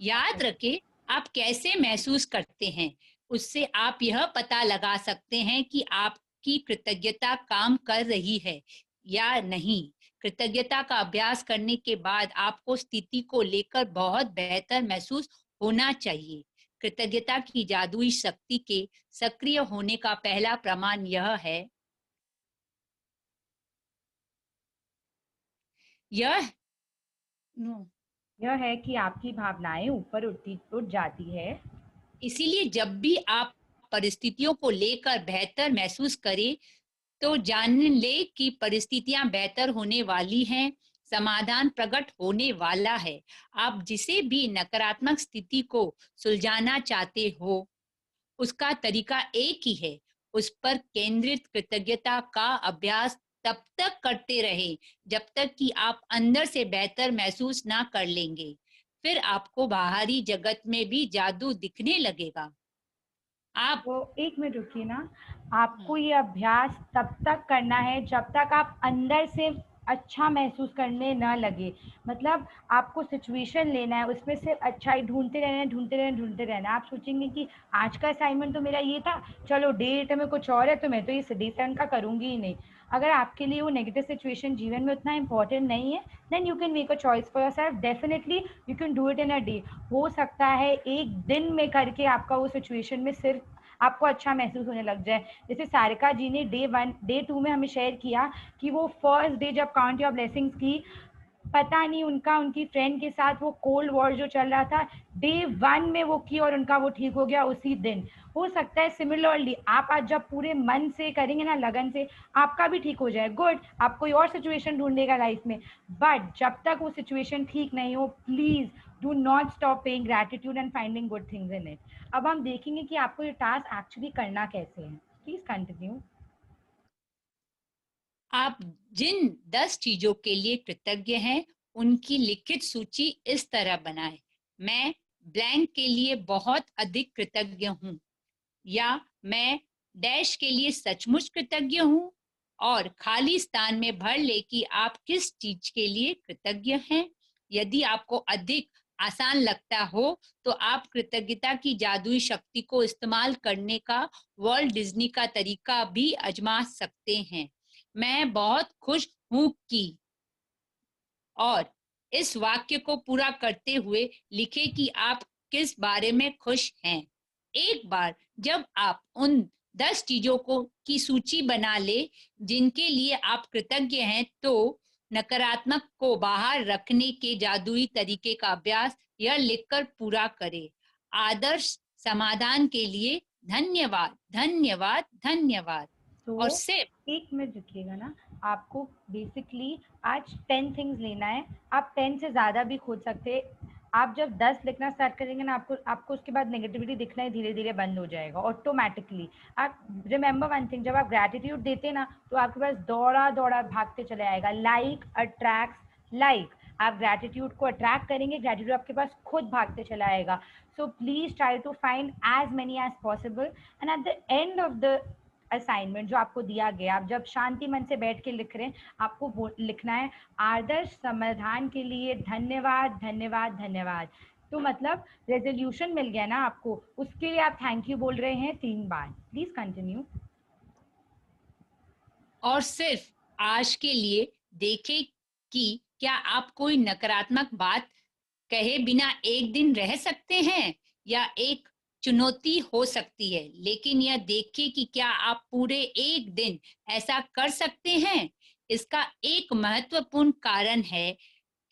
याद रखें, आप कैसे महसूस करते हैं उससे आप यह पता लगा सकते हैं कि आपकी कृतज्ञता काम कर रही है या नहीं। कृतज्ञता का अभ्यास करने के बाद आपको स्थिति को लेकर बहुत बेहतर महसूस होना चाहिए। कृतज्ञता की जादुई शक्ति के सक्रिय होने का पहला प्रमाण यह है कि आपकी भावनाएं ऊपर उठ जाती है। इसीलिए जब भी आप परिस्थितियों को लेकर बेहतर महसूस करें तो जान ले कि परिस्थितियां बेहतर होने वाली हैं, समाधान प्रकट होने वाला है। आप जिसे भी नकारात्मक स्थिति को सुलझाना चाहते हो उसका तरीका एक ही है, उस पर केंद्रित कृतज्ञता का अभ्यास तब तक करते रहे जब तक कि आप अंदर से बेहतर महसूस ना कर लेंगे। फिर आपको बाहरी जगत में भी जादू दिखने लगेगा। आप तो एक मिनट रुकिए ना, आपको ये अभ्यास तब तक करना है जब तक आप अंदर से अच्छा महसूस करने ना लगे। मतलब आपको सिचुएशन लेना है, उसमें सिर्फ अच्छाई ढूंढते रहना। आप सोचेंगे कि आज का असाइनमेंट तो मेरा ये था, चलो डे 8 में कुछ और है तो मैं तो ये डे 7 का करूंगी ही नहीं। अगर आपके लिए वो नेगेटिव सिचुएशन जीवन में उतना इंपॉर्टेंट नहीं है, then you can make a choice for yourself. Definitely you can do it in a day. हो सकता है एक दिन में करके आपका वो सिचुएशन में सिर्फ आपको अच्छा महसूस होने लग जाए। जैसे सारिका जी ने डे 1 डे 2 में हमें शेयर किया कि वो फर्स्ट डे जब काउंट योर ब्लेसिंग्स की, पता नहीं उनका उनकी फ्रेंड के साथ वो कोल्ड वॉर जो चल रहा था, डे 1 में वो की और उनका वो ठीक हो गया उसी दिन। हो सकता है सिमिलरली आप आज जब पूरे मन से करेंगे ना, लगन से, आपका भी ठीक हो जाए, गुड, आप कोई और सिचुएशन ढूंढेगा लाइफ में। बट जब तक वो सिचुएशन ठीक नहीं हो, please do not stop paying gratitude and finding good things in it. अब हम देखेंगे कि आपको ये टास्क एक्चुअली करना कैसे है। Please continue. आप जिन 10 चीजों के लिए कृतज्ञ हैं उनकी लिखित सूची इस तरह बनाएं। मैं ब्लैंक के लिए बहुत अधिक कृतज्ञ हूँ, या मैं डैश के लिए सचमुच कृतज्ञ हूँ, और खाली स्थान में भर ले कि आप किस चीज के लिए कृतज्ञ हैं। यदि आपको अधिक आसान लगता हो तो आप कृतज्ञता की जादुई शक्ति को इस्तेमाल करने का वॉल्ट डिज्नी का तरीका भी आजमा सकते हैं। मैं बहुत खुश हूँ कि, और इस वाक्य को पूरा करते हुए लिखे कि आप किस बारे में खुश हैं। एक बार जब आप उन 10 चीजों को की सूची बना ले जिनके लिए आप कृतज्ञ हैं, तो नकारात्मक को बाहर रखने के जादुई तरीके का अभ्यास यह लिखकर पूरा करें। आदर्श समाधान के लिए धन्यवाद, धन्यवाद, धन्यवाद। और सिर्फ एक मिनट रुकिएगा ना, आपको बेसिकली आज 10 थिंग्स लेना है। आप 10 से ज़्यादा भी खोज सकते हैं। आप जब 10 लिखना स्टार्ट करेंगे ना, आपको उसके बाद नेगेटिविटी दिखना ही धीरे धीरे बंद हो जाएगा ऑटोमेटिकली। आप रिमेंबर वन थिंग, जब आप ग्रैटिट्यूड देते ना तो आपके पास दौड़ा दौड़ा भागते चले आएगा। Like attracts like. आप ग्रैटिट्यूड को अट्रैक्ट करेंगे, ग्रैटिट्यूड आपके पास खुद भागते चला आएगा। So please try to find as many as possible, and at the end of the assignment जो आपको दिया गया, आप जब शांति मन से बैठ के लिख रहे हैं, आपको लिखना है आदर्श समाधान के लिए धन्यवाद, धन्यवाद, धन्यवाद। तो मतलब रेजोल्यूशन मिल गया ना आपको, उसके लिए आप थैंक यू बोल रहे हैं 3 बार। Please continue. और सिर्फ आज के लिए देखें कि क्या आप कोई नकारात्मक बात कहे बिना एक दिन रह सकते हैं, या एक चुनौती हो सकती है, लेकिन यह देखें कि क्या आप पूरे एक दिन ऐसा कर सकते हैं। इसका एक महत्वपूर्ण कारण है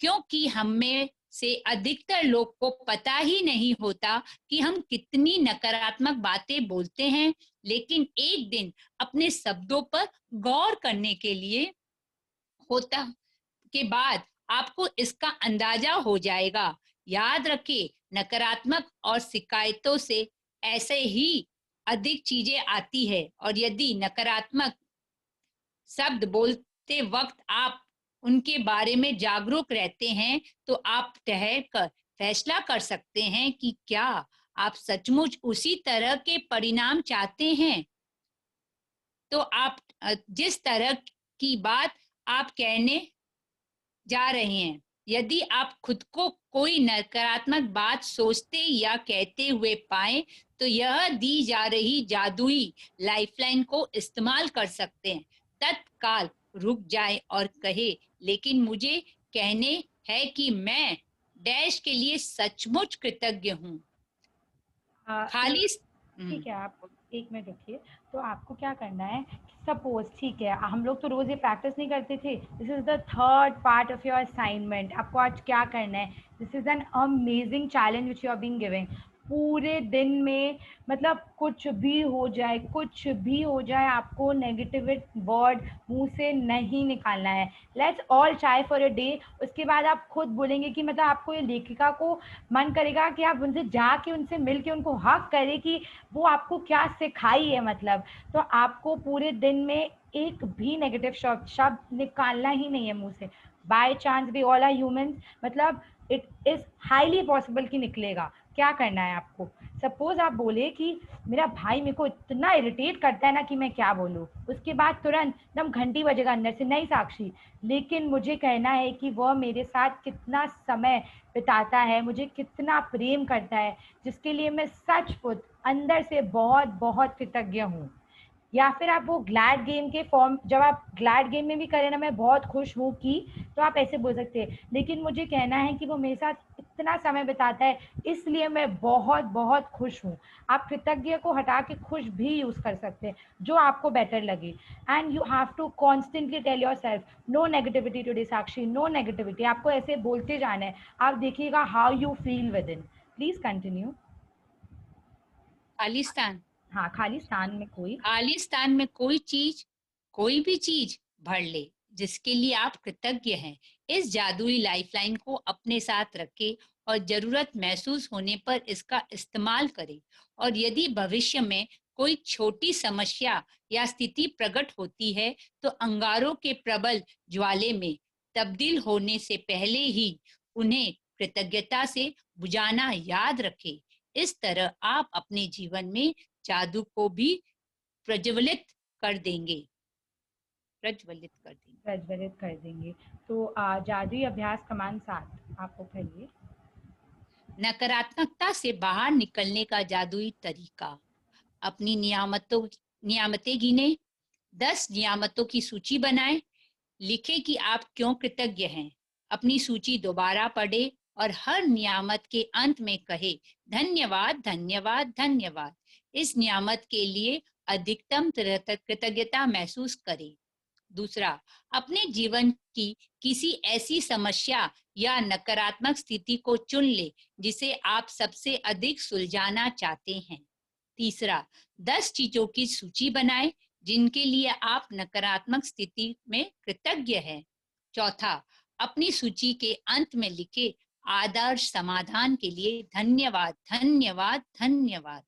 क्योंकि हम में से अधिकतर लोग को पता ही नहीं होता कि हम कितनी नकारात्मक बातें बोलते हैं, लेकिन एक दिन अपने शब्दों पर गौर करने के लिए होता के बाद आपको इसका अंदाजा हो जाएगा। याद रखें, नकारात्मक और शिकायतों से ऐसे ही अधिक चीजें आती है, और यदि नकारात्मक शब्द बोलते वक्त आप उनके बारे में जागरूक रहते हैं, तो आप ठहर कर फैसला कर सकते हैं कि क्या आप सचमुच उसी तरह के परिणाम चाहते हैं। तो आप जिस तरह की बात आप कहने जा रहे हैं, यदि आप खुद को कोई नकारात्मक बात सोचते या कहते हुए पाएं, तो यह दी जा रही जादुई लाइफलाइन को इस्तेमाल कर सकते हैं। तत्काल रुक जाए और कहे, लेकिन मुझे कहने है कि मैं डैश के लिए सचमुच कृतज्ञ हूँ। खाली ठीक है, आप एक मिनट रुकिए। तो आपको क्या करना है, सपोज ठीक है, हम लोग तो रोज ये प्रैक्टिस नहीं करते थे, this is the third part of your assignment. आपको आज क्या करना है, this is an amazing challenge which you are being given. पूरे दिन में मतलब कुछ भी हो जाए, कुछ भी हो जाए, आपको नेगेटिव वर्ड मुंह से नहीं निकालना है। Let's all try for a day. उसके बाद आप खुद बोलेंगे कि मतलब आपको ये लेखिका को मन करेगा कि आप उनसे जाके उनसे मिल के उनको हक करें कि वो आपको क्या सिखाई है। मतलब तो आपको पूरे दिन में एक भी नेगेटिव शब्द निकालना ही नहीं है मुंह से। By chance we all are humans, मतलब इट इज हाईली पॉसिबल कि निकलेगा। क्या करना है आपको, सपोज आप बोले कि मेरा भाई मेरे को इतना इरिटेट करता है ना कि मैं क्या बोलूँ, उसके बाद तुरंत एकदम घंटी बजेगा अंदर से, नहीं साक्षी, लेकिन मुझे कहना है कि वह मेरे साथ कितना समय बिताता है, मुझे कितना प्रेम करता है, जिसके लिए मैं सचमुच अंदर से बहुत बहुत कृतज्ञ हूँ। या फिर आप वो ग्लैड गेम के फॉर्म, जब आप ग्लैड गेम में भी करें ना मैं बहुत खुश हूँ कि, तो आप ऐसे बोल सकते हैं, लेकिन मुझे कहना है कि वो मेरे साथ इतना समय बिताता है, इसलिए मैं बहुत बहुत खुश हूँ। आप कृतज्ञ को हटा के खुश भी यूज कर सकते हैं, जो आपको बेटर लगे। And you have to constantly tell yourself no negativity today Sakshi, no negativity. आपको ऐसे बोलते जाना है, आप देखिएगा how you feel within. Please continue. Khalistan, हाँ, खालिस्तान में कोई भी चीज भर ले जिसके लिए आप कृतज्ञ हैं। इस जादुई लाइफलाइन को अपने साथ रखें और जरूरत महसूस होने पर इसका इस्तेमाल करें। और यदि भविष्य में कोई छोटी समस्या या स्थिति प्रकट होती है तो अंगारों के प्रबल ज्वाले में तब्दील होने से पहले ही उन्हें कृतज्ञता से बुझाना याद रखें। इस तरह आप अपने जीवन में जादू को भी प्रज्वलित कर देंगे। तो जादुई अभ्यास कमान 7 आपको करिए। नकारात्मकता से बाहर निकलने का जादुई तरीका। अपनी नियामतें गिने, 10 नियामतों की सूची बनाएं। लिखें कि आप क्यों कृतज्ञ हैं। अपनी सूची दोबारा पढ़े और हर नियामत के अंत में कहे धन्यवाद धन्यवाद धन्यवाद। इस नियामत के लिए अधिकतम कृतज्ञता महसूस करें। दूसरा, अपने जीवन की किसी ऐसी समस्या या नकारात्मक स्थिति को चुन ले जिसे आप सबसे अधिक सुलझाना चाहते हैं। तीसरा, 10 चीजों की सूची बनाएं जिनके लिए आप नकारात्मक स्थिति में कृतज्ञ हैं। चौथा, अपनी सूची के अंत में लिखे आदर्श समाधान के लिए धन्यवाद धन्यवाद धन्यवाद।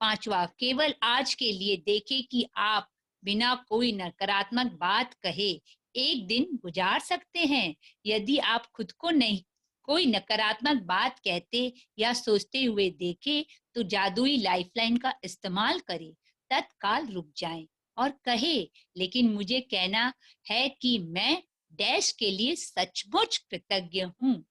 पांचवा, केवल आज के लिए देखें कि आप बिना कोई नकारात्मक बात कहे एक दिन गुजार सकते हैं। यदि आप खुद को नहीं कोई नकारात्मक बात कहते या सोचते हुए देखें तो जादुई लाइफलाइन का इस्तेमाल करें। तत्काल रुक जाएं और कहे लेकिन मुझे कहना है कि मैं डैश के लिए सचमुच कृतज्ञ हूँ।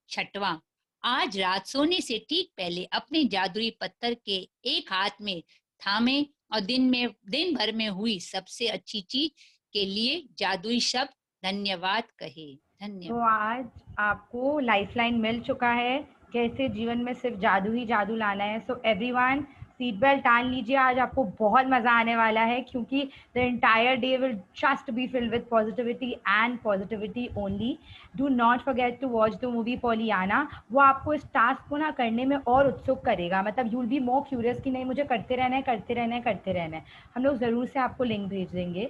छठवां, आज रात सोने से ठीक पहले अपने जादुई पत्थर के एक हाथ में थामे और दिन भर में हुई सबसे अच्छी चीज के लिए जादुई शब्द धन्यवाद कहे। धन्यवाद। तो आज आपको लाइफलाइन मिल चुका है, कैसे जीवन में सिर्फ जादू ही जादू लाना है। सो एवरीवन सीट बेल्ट टान लीजिए, आज आपको बहुत मजा आने वाला है क्योंकि the entire day will just be filled with positivity and positivity only. Do not forget to watch the movie Pollyanna. वो आपको इस टास्क को ना करने में और उत्सुक करेगा, मतलब you will be more curious कि नहीं मुझे करते रहना है करते रहना है करते रहना है। हम लोग ज़रूर से आपको लिंक भेज देंगे।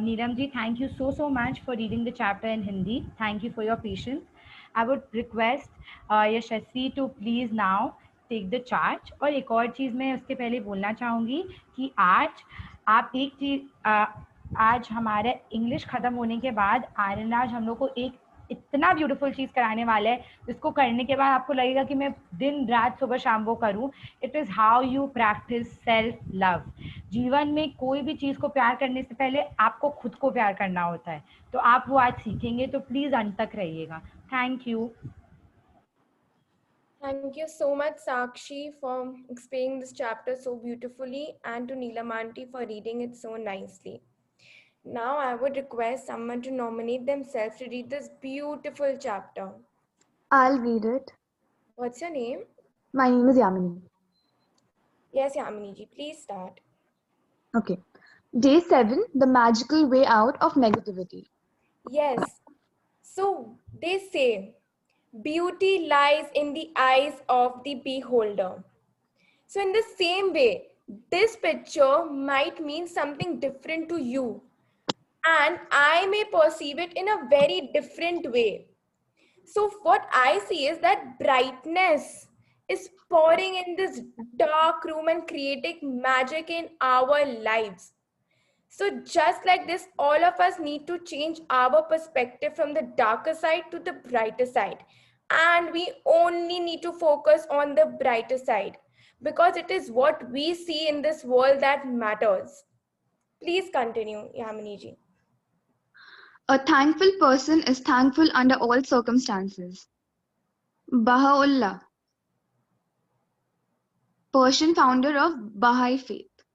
Neelam ji, thank you so much for reading the chapter in Hindi. Thank you for your patience. I would request Yashasvi to please now take the charge. और एक और चीज़ मैं उसके पहले बोलना चाहूँगी कि आज आप एक चीज़ आज हमारे इंग्लिश ख़त्म होने के बाद आनंद आज हम लोग को एक इतना ब्यूटीफुल चीज़ कराने वाला है जिसको करने के बाद आपको लगेगा कि मैं दिन रात सुबह शाम वो करूँ। It is how you practice self love. जीवन में कोई भी चीज़ को प्यार करने से पहले आपको खुद को प्यार करना होता है, तो आप वो आज सीखेंगे, तो प्लीज़ अंत तक रहिएगा। Thank you. Thank you so much, Sakshi, for explaining this chapter so beautifully, and to Neelam Aunty for reading it so nicely. Now I would request someone to nominate themselves to read this beautiful chapter. I'll read it. What's your name? My name is Yamini. Yes, Yamini ji, please start. Okay. Day 7, the magical way out of negativity. Yes. So they say, beauty lies in the eyes of the beholder. So in the same way, this picture might mean something different to you, and I may perceive it in a very different way. So what I see is that brightness is pouring in this dark room and creating magic in our lives. So just like this, all of us need to change our perspective from the darker side to the brighter side. And we only need to focus on the brighter side because it is what we see in this world that matters. Please continue, Yamini ji. A thankful person is thankful under all circumstances. Baha'u'llah, Persian founder of Baha'i faith.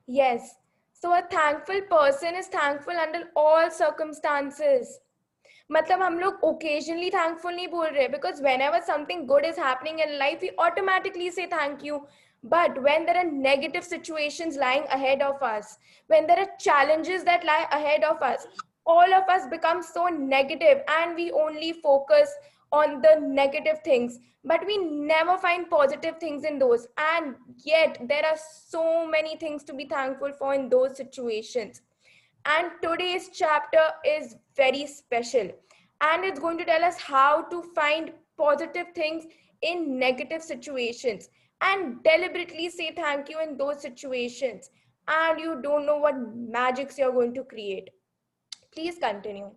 Yes. So a thankful person is thankful under all circumstances. मतलब हम लोग occasionally thankful नहीं बोल रहे, because whenever something good is happening in life, we automatically say thank you. But when there are negative situations lying ahead of us, when there are challenges that lie ahead of us, all of us become so negative and we only focus on the negative things, but we never find positive things in those. And yet there are so many things to be thankful for in those situations. And today's chapter is very special, and it's going to tell us how to find positive things in negative situations and deliberately say thank you in those situations. And you don't know what magics you're going to create. Please continue.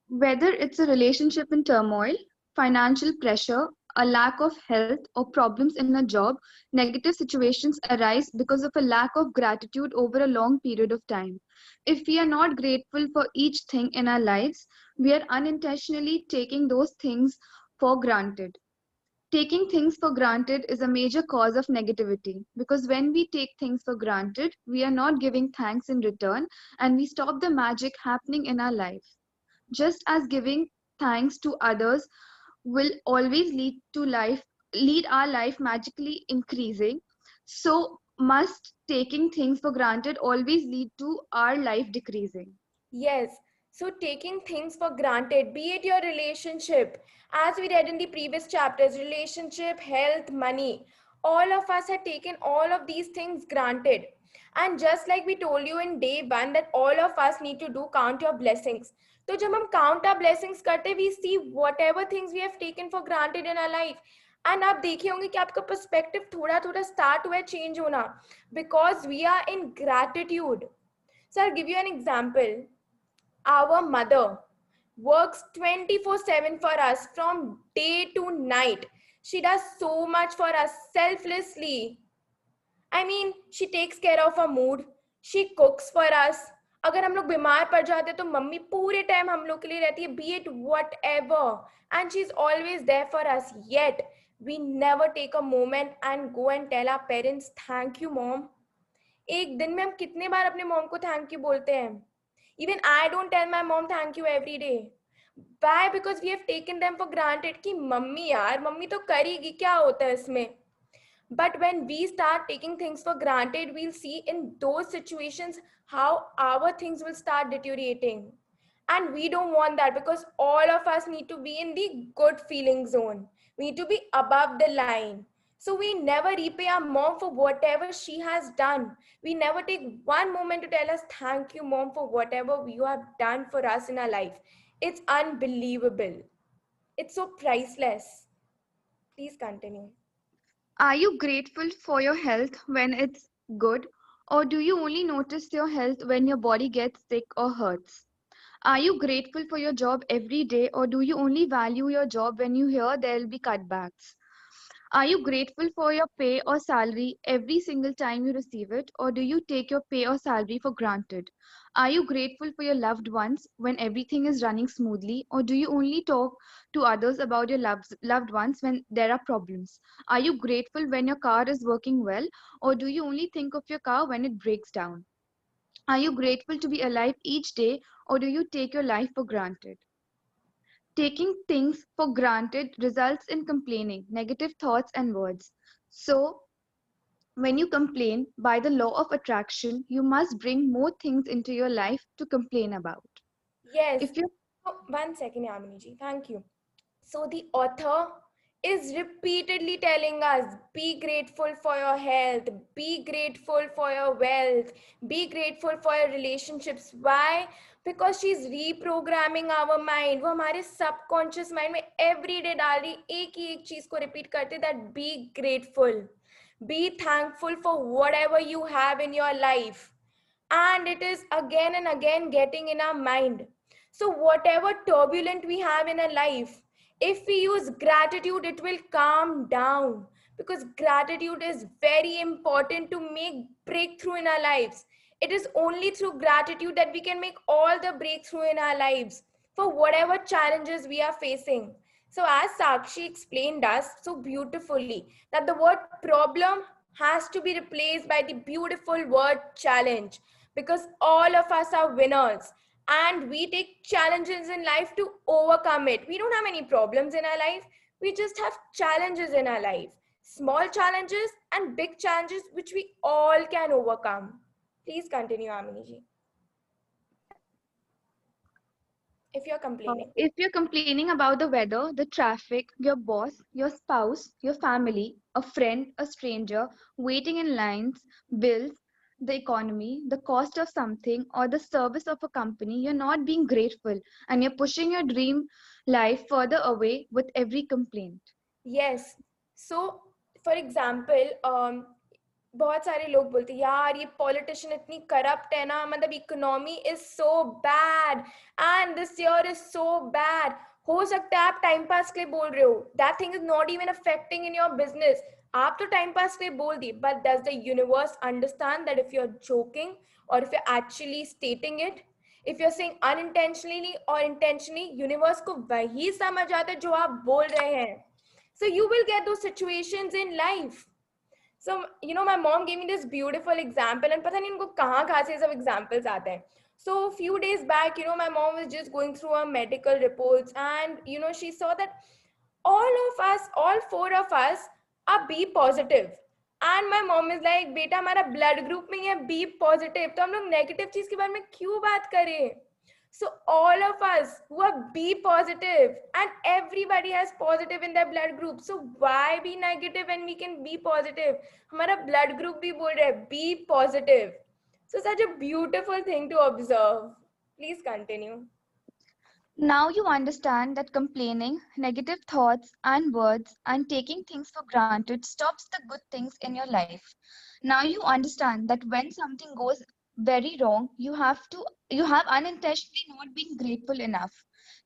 Whether it's a relationship in turmoil, financial pressure, a lack of health, or problems in a job, negative situations arise because of a lack of gratitude over a long period of time. If we are not grateful for each thing in our lives, we are unintentionally taking those things for granted. Taking things for granted is a major cause of negativity because when we take things for granted, we are not giving thanks in return and we stop the magic happening in our life. Just as giving thanks to others will always lead our life magically increasing, so must taking things for granted always lead to our life decreasing. Yes. So taking things for granted, be it your relationship, as we read in the previous chapters, relationship, health, money, all of us had taken all of these things granted. And just like we told you in day one that all of us need to do count your blessings. So जब हम count our blessings करते, we see whatever things we have taken for granted in our life. And आप देखे होंगे कि आपका perspective थोड़ा थोड़ा start हुआ है change होना, because we are in gratitude. So I'll give you an example. Our mother works 24/7 for us from day to night. She does so much for us selflessly. I mean, she takes care of our mood. She cooks for us. अगर हम लोग बीमार पड़ जाते हैं तो mummy पूरे time हम लोग के लिए रहती है, be it whatever, and she's always there for us. Yet we never take a moment and go and tell our parents thank you mom. एक दिन में हम कितने बार अपने मॉम को थैंक यू बोलते हैं? Even I don't tell my mom thank you every day. Why? Because we have taken them for granted कि मम्मी यार, मम्मी तो करेगी, क्या होता है इसमें? But when we start taking things for granted, we'll see in those situations how our things will start deteriorating. And we don't want that, because all of us need to be in the good feeling zone. We need to be above the line. So we never repay our mom for whatever she has done. We never take one moment to tell us thank you mom for whatever you have done for us in our life. It's unbelievable. It's so priceless. Please continue. Are you grateful for your health when it's good, or do you only notice your health when your body gets sick or hurts? Are you grateful for your job every day, or do you only value your job when you hear there will be cutbacks? Are you grateful for your pay or salary every single time you receive it, or do you take your pay or salary for granted? Are you grateful for your loved ones when everything is running smoothly, or do you only talk to others about your loved ones when there are problems? Are you grateful when your car is working well, or do you only think of your car when it breaks down? Are you grateful to be alive each day, or do you take your life for granted? Taking things for granted results in complaining, negative thoughts, and words. So, when you complain, by the law of attraction, you must bring more things into your life to complain about. Yes. If you Oh, 1 second, Yamini ji. Thank you. So the author is repeatedly telling us, be grateful for your health, be grateful for your wealth, be grateful for your relationships. Why? Because she's reprogramming our mind. वो हमारे subconscious mind में every day डाल रही एक ही एक चीज को repeat करते, that be grateful, be thankful for whatever you have in your life. And it is again and again getting in our mind. So whatever turbulent we have in our life, if we use gratitude, it will calm down, because gratitude is very important to make breakthrough in our lives. It is only through gratitude that we can make all the breakthrough in our lives for whatever challenges we are facing. So as Sakshi explained us so beautifully, that the word problem has to be replaced by the beautiful word challenge, because all of us are winners. and we take challenges in life to overcome it. We don't have any problems in our life. We just have challenges in our life. Small challenges and big challenges which we all can overcome. Please continue, Amini ji. If you're complaining. If you're complaining about the weather, the traffic, your boss, your spouse, your family, a friend, a stranger, waiting in lines, bills, the economy, the cost of something, or the service of a company, you're not being grateful and you're pushing your dream life further away with every complaint. Yes. So, for example, बहुत सारे लोग बोलते हैं यार ये politician इतनी corrupt है ना, मतलब economy is so bad and this year is so bad. हो सकता है आप टाइम पास के लिए बोल रहे हो, that thing is not even affecting in your business. आप तो टाइम पास के लिए बोल दी, but does the universe understand that if you are joking और if you are actually stating it, if you are saying unintentionally और intentionally, universe को वही समझ आता है जो आप बोल रहे हैं. So you will get those situations in life. So, you know, my mom gave me this beautiful example, and पता नहीं उनको कहाँ से सब examples आते हैं. So a few days back, you know, my mom was just going through her medical reports, and you know, she saw that all of us, all 4 of us are B positive. And my mom is like, बेटा हमारा blood group में ही है B positive, तो हम लोग negative चीज के बारे में क्यों बात करें? So all of us who are B positive, and everybody has positive in their blood group. So why be negative when we can be positive? हमारा blood group भी बोल रहा है B positive. So such a beautiful thing to observe. Please continue. Now you understand that complaining, negative thoughts and words, and taking things for granted stops the good things in your life. Now you understand that when something goes very wrong, you have unintentionally not been grateful enough.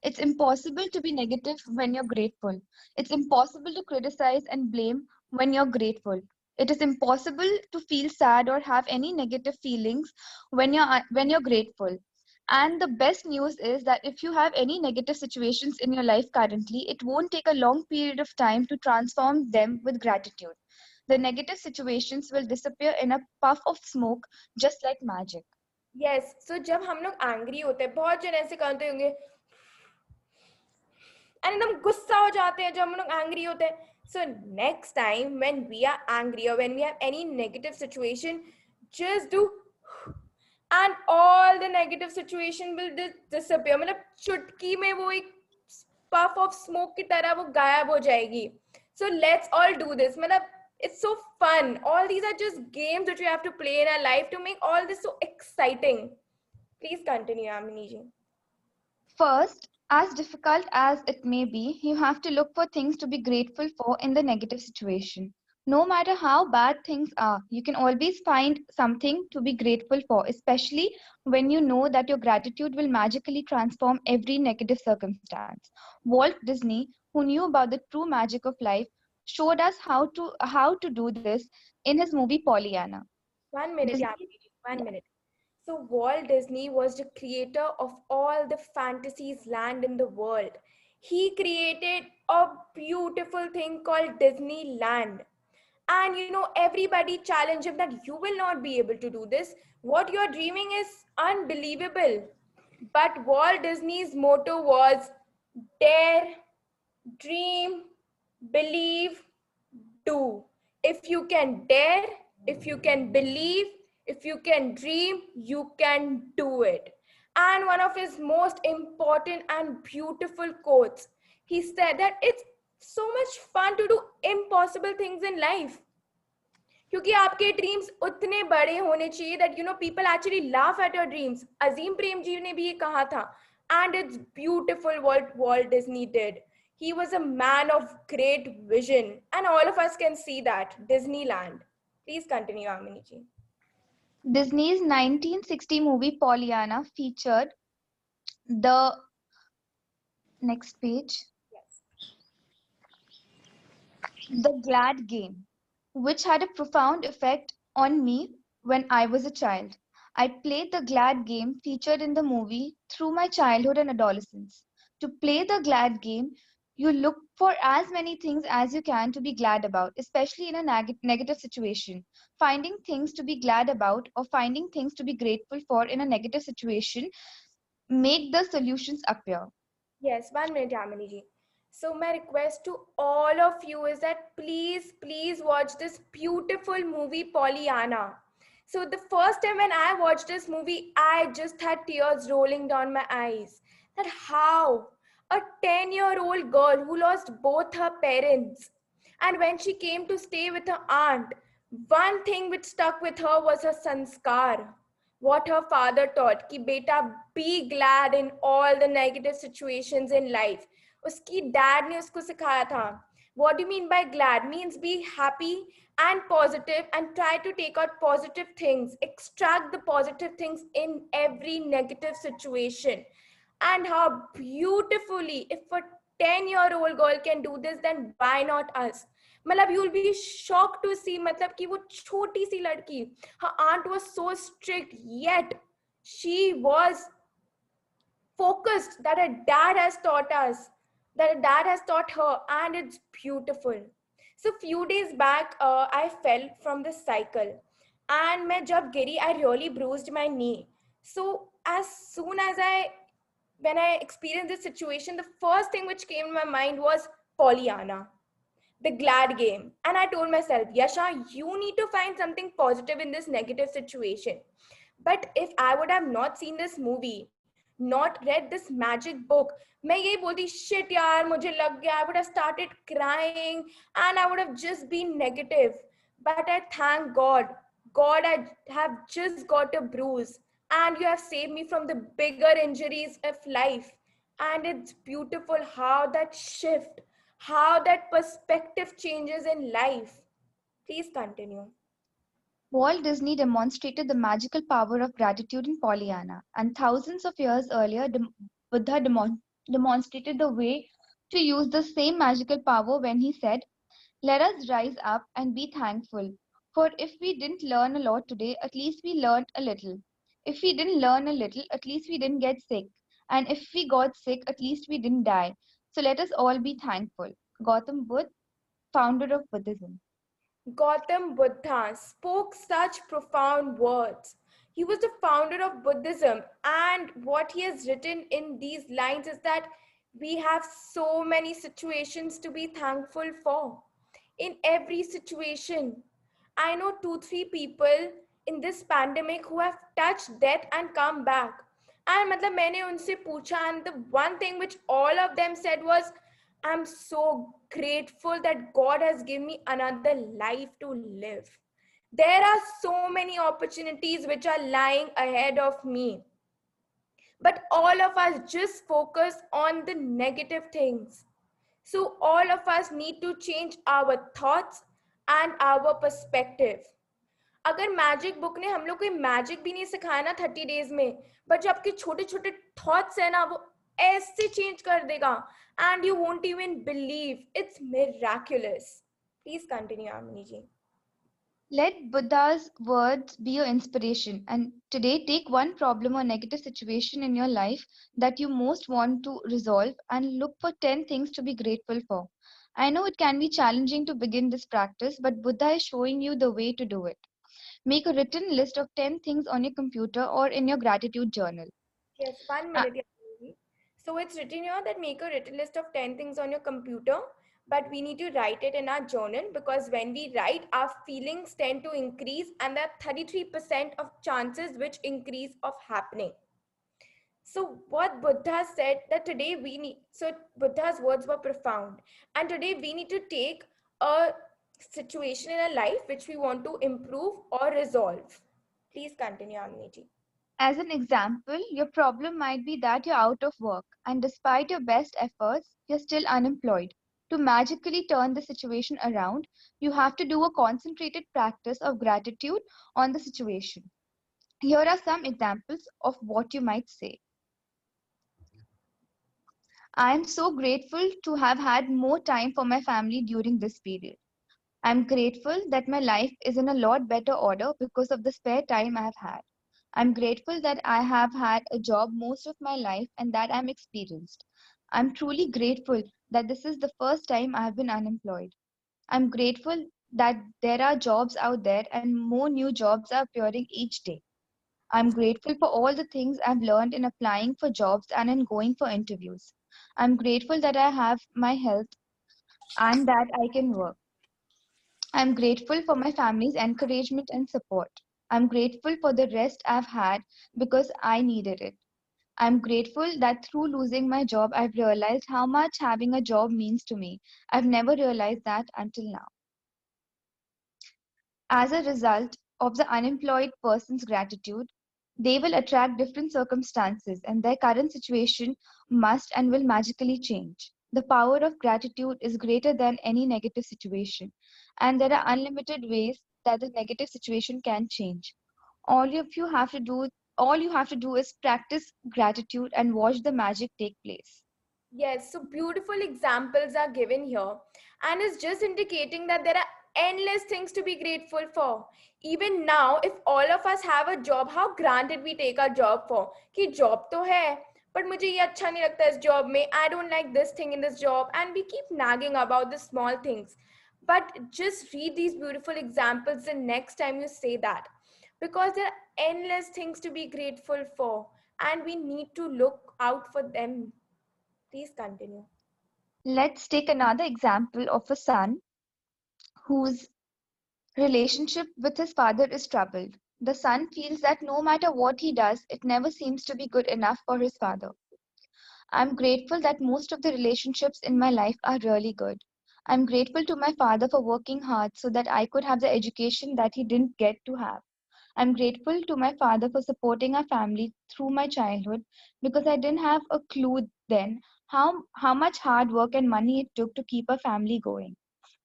It's impossible to be negative when you're grateful. It's impossible to criticize and blame when you're grateful. It is impossible to feel sad or have any negative feelings when you're grateful. And the best news is that if you have any negative situations in your life currently, it won't take a long period of time to transform them with gratitude. The negative situations will disappear in a puff of smoke, just like magic. Yes. So जब हम लोग angry होते हैं, बहुत जन ऐसे करते होंगे, and एकदम गुस्सा हो जाते हैं जब हम लोग angry होते हैं. So next time when we are angry or when we have any negative situation, just do, and all the negative situation will disappear. मतलब चुटकी में वो एक puff of smoke की तरह वो गायब हो जाएगी. So let's all do this. मतलब it's so fun. All these are just games that we have to play in our life to make all this so exciting. Please continue, Amini ji. First, as difficult as it may be, you have to look for things to be grateful for in the negative situation. No matter how bad things are, you can always find something to be grateful for, especially when you know that your gratitude will magically transform every negative circumstance. Walt Disney, who knew about the true magic of life, showed us how to do this in his movie Pollyanna. 1 minute, Disney- Amini ji. 1 minute. So Walt Disney was the creator of all the fantasies land in the world. He created a beautiful thing called Disneyland. And you know, everybody challenged him that you will not be able to do this. What you're dreaming is unbelievable. But Walt Disney's motto was dare, dream, believe, do. If you can dare, if you can believe, if you can dream, you can do it. And one of his most important and beautiful quotes, he said that it's so much fun to do impossible things in life. क्योंकि आपके dreams उतने बड़े होने चाहिए that you know people actually laugh at your dreams. अजीम प्रेम जी ने भी ये कहा था, and it's beautiful what Walt Disney did. He was a man of great vision, and all of us can see that. Disneyland. Please continue, Amini ji. Disney's 1960 movie Pollyanna featured the next page, The Glad Game, which had a profound effect on me when I was a child. I played the Glad Game featured in the movie through my childhood and adolescence. To play the Glad Game, you look for as many things as you can to be glad about, especially in a negative situation. Finding things to be glad about or finding things to be grateful for in a negative situation make the solutions appear. Yes, 1 minute, Yamini ji. So my request to all of you is that please watch this beautiful movie Pollyanna. So the first time when I watched this movie, I just had tears rolling down my eyes. That how a 10-year-old girl who lost both her parents, and when she came to stay with her aunt, one thing which stuck with her was her sanskar, what her father taught कि बेटा be glad in all the negative situations in life. उसकी dad ने उसको सिखाया था. What do you mean by glad? Means be happy and positive and try to take out positive things. Extract the positive things in every negative situation. And how beautifully, if a 10-year-old girl can do this, then why not us? मतलब you will be shocked to see मतलब कि वो छोटी सी लड़की, her aunt was so strict, yet she was focused that her dad has taught us, that her dad has taught her, and it's beautiful. So few days back, I fell from the cycle, and मैं जब गिरी, I really bruised my knee. So as soon as when I experienced this situation, the first thing which came to my mind was Pollyanna, the glad game. And I told myself, Yasha, you need to find something positive in this negative situation. But if I would have not seen this movie, not read this magic book, मैं यही बोलती shit यार मुझे लग गया, I would have started crying and I would have just been negative. But I thank God, I have just got a bruise and you have saved me from the bigger injuries of life. And it's beautiful how that shift, how that perspective changes in life. Please continue. Walt Disney demonstrated the magical power of gratitude in Pollyanna, and thousands of years earlier, Buddha demonstrated the way to use the same magical power when he said, "Let us rise up and be thankful. For if we didn't learn a lot today, at least we learned a little. If we didn't learn a little, at least we didn't get sick. And if we got sick, at least we didn't die. So let us all be thankful." Gautam Buddha, founder of Buddhism. Gautam Buddha spoke such profound words. He was the founder of Buddhism, and what he has written in these lines is that we have so many situations to be thankful for. In every situation, I know 2-3 people in this pandemic who have touched death and come back. And मतलब मैंने उनसे पूछा, and the one thing which all of them said was, I'm so grateful that God has given me another life to live. There are so many opportunities which are lying ahead of me. But all of us just focus on the negative things. So all of us need to change our thoughts and our perspective. अगर magic book ने हम लोग को magic भी नहीं सिखाया ना 30 days में, बट जो आपके छोटे छोटे थॉट्स है ना वो ऐसे चेंज कर देगा and you won't even believe, it's miraculous. Please continue, Amini ji. Let Buddha's words be your inspiration, and today take one problem or negative situation in your life that you most want to resolve and look for 10 things to be grateful for. I know it can be challenging to begin this practice, but Buddha is showing you the way to do it. Make a written list of 10 things on your computer or in your gratitude journal. Yes, 1 minute. So it's written here that make a written list of 10 things on your computer, but we need to write it in our journal, because when we write, our feelings tend to increase, and there are 33% of chances which increase of happening. So what Buddha said that today we need, so Buddha's words were profound, and today we need to take a situation in our life which we want to improve or resolve. Please continue, Amini ji. As an example, your problem might be that you're out of work, and despite your best efforts, you're still unemployed. To magically turn the situation around, you have to do a concentrated practice of gratitude on the situation. Here are some examples of what you might say. I am so grateful to have had more time for my family during this period. I'm grateful that my life is in a lot better order because of the spare time I have had. I'm grateful that I have had a job most of my life and that I'm experienced. I'm truly grateful that this is the first time I have been unemployed. I'm grateful that there are jobs out there and more new jobs are appearing each day. I'm grateful for all the things I've learned in applying for jobs and in going for interviews. I'm grateful that I have my health and that I can work. I'm grateful for my family's encouragement and support. I'm grateful for the rest I've had because I needed it. I'm grateful that through losing my job, I've realized how much having a job means to me. I've never realized that until now. As a result of the unemployed person's gratitude, they will attract different circumstances and their current situation must and will magically change. The power of gratitude is greater than any negative situation, and there are unlimited ways that the negative situation can change. All of you have to do all you have to do is practice gratitude and watch the magic take place. Yes, so beautiful examples are given here, and it's just indicating that there are endless things to be grateful for. Even now, if all of us have a job, how granted we take our job for. कि job तो है, but मुझे ये अच्छा नहीं लगता इस job में. I don't like this thing in this job, and we keep nagging about the small things. But just read these beautiful examples the next time you say that, because there are endless things to be grateful for, and we need to look out for them. Please continue. Let's take another example of a son whose relationship with his father is troubled. The son feels that no matter what he does, it never seems to be good enough for his father. I'm grateful that most of the relationships in my life are really good. I'm grateful to my father for working hard so that I could have the education that he didn't get to have. I'm grateful to my father for supporting our family through my childhood because I didn't have a clue then how much hard work and money it took to keep a family going.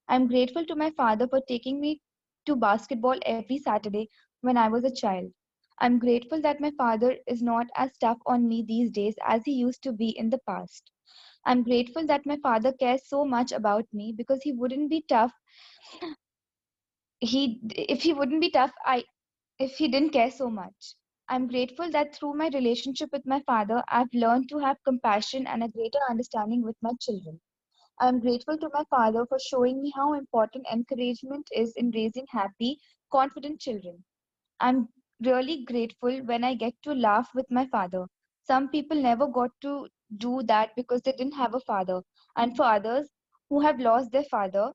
I'm grateful to my father for taking me to basketball every Saturday when I was a child. I'm grateful that my father is not as tough on me these days as he used to be in the past. I'm grateful that my father cares so much about me because he wouldn't be tough. If he wouldn't be tough, if he didn't care so much. I'm grateful that through my relationship with my father, I've learned to have compassion and a greater understanding with my children. I'm grateful to my father for showing me how important encouragement is in raising happy, confident children. I'm really grateful when I get to laugh with my father. Some people never got to do that because they didn't have a father. And for others who have lost their father,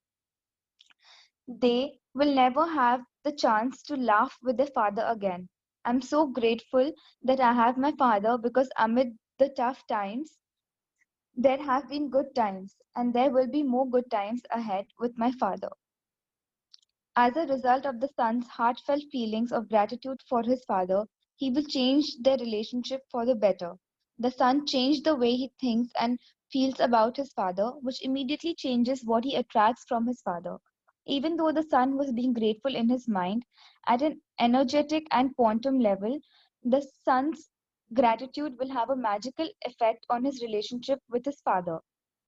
they will never have the chance to laugh with their father again. I'm so grateful that I have my father because amid the tough times, there have been good times, and there will be more good times ahead with my father. As a result of the son's heartfelt feelings of gratitude for his father, he will change their relationship for the better. The son changed the way he thinks and feels about his father, which immediately changes what he attracts from his father. Even though the son was being grateful in his mind, at an energetic and quantum level, the son's gratitude will have a magical effect on his relationship with his father.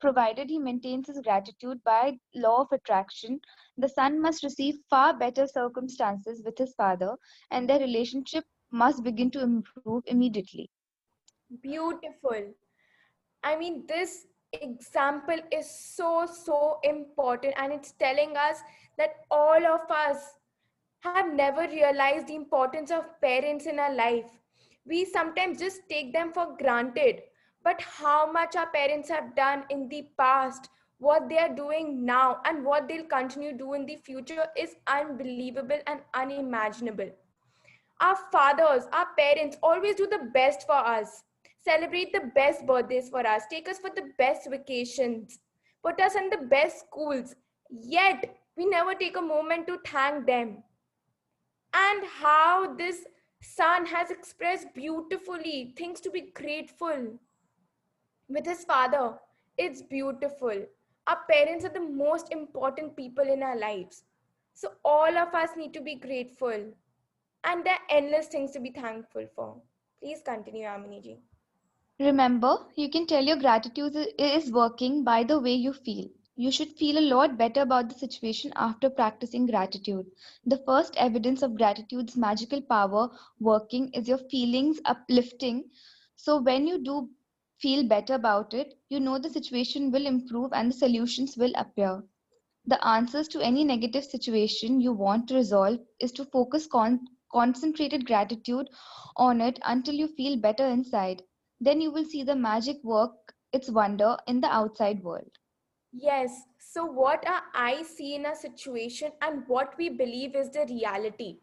Provided he maintains his gratitude by law of attraction, the son must receive far better circumstances with his father, and their relationship must begin to improve immediately. Beautiful. I mean, this example is so important, and it's telling us that all of us have never realized the importance of parents in our life. We sometimes just take them for granted, but how much our parents have done in the past, what they are doing now, and what they'll continue to do in the future is unbelievable and unimaginable. Our fathers, our parents always do the best for us, celebrate the best birthdays for us, take us for the best vacations, put us in the best schools. Yet, we never take a moment to thank them. And how this son has expressed beautifully things to be grateful with his father. It's beautiful. Our parents are the most important people in our lives. So, all of us need to be grateful. And there are endless things to be thankful for. Please continue, Amini ji. Remember, you can tell your gratitude is working by the way you feel. You should feel a lot better about the situation after practicing gratitude. The first evidence of gratitude's magical power working is your feelings uplifting. So when you do feel better about it, you know the situation will improve and the solutions will appear. The answers to any negative situation you want to resolve is to focus concentrated gratitude on it until you feel better inside. Then you will see the magic work its wonder in the outside world. Yes. So what our eyes see in a situation and what we believe is the reality.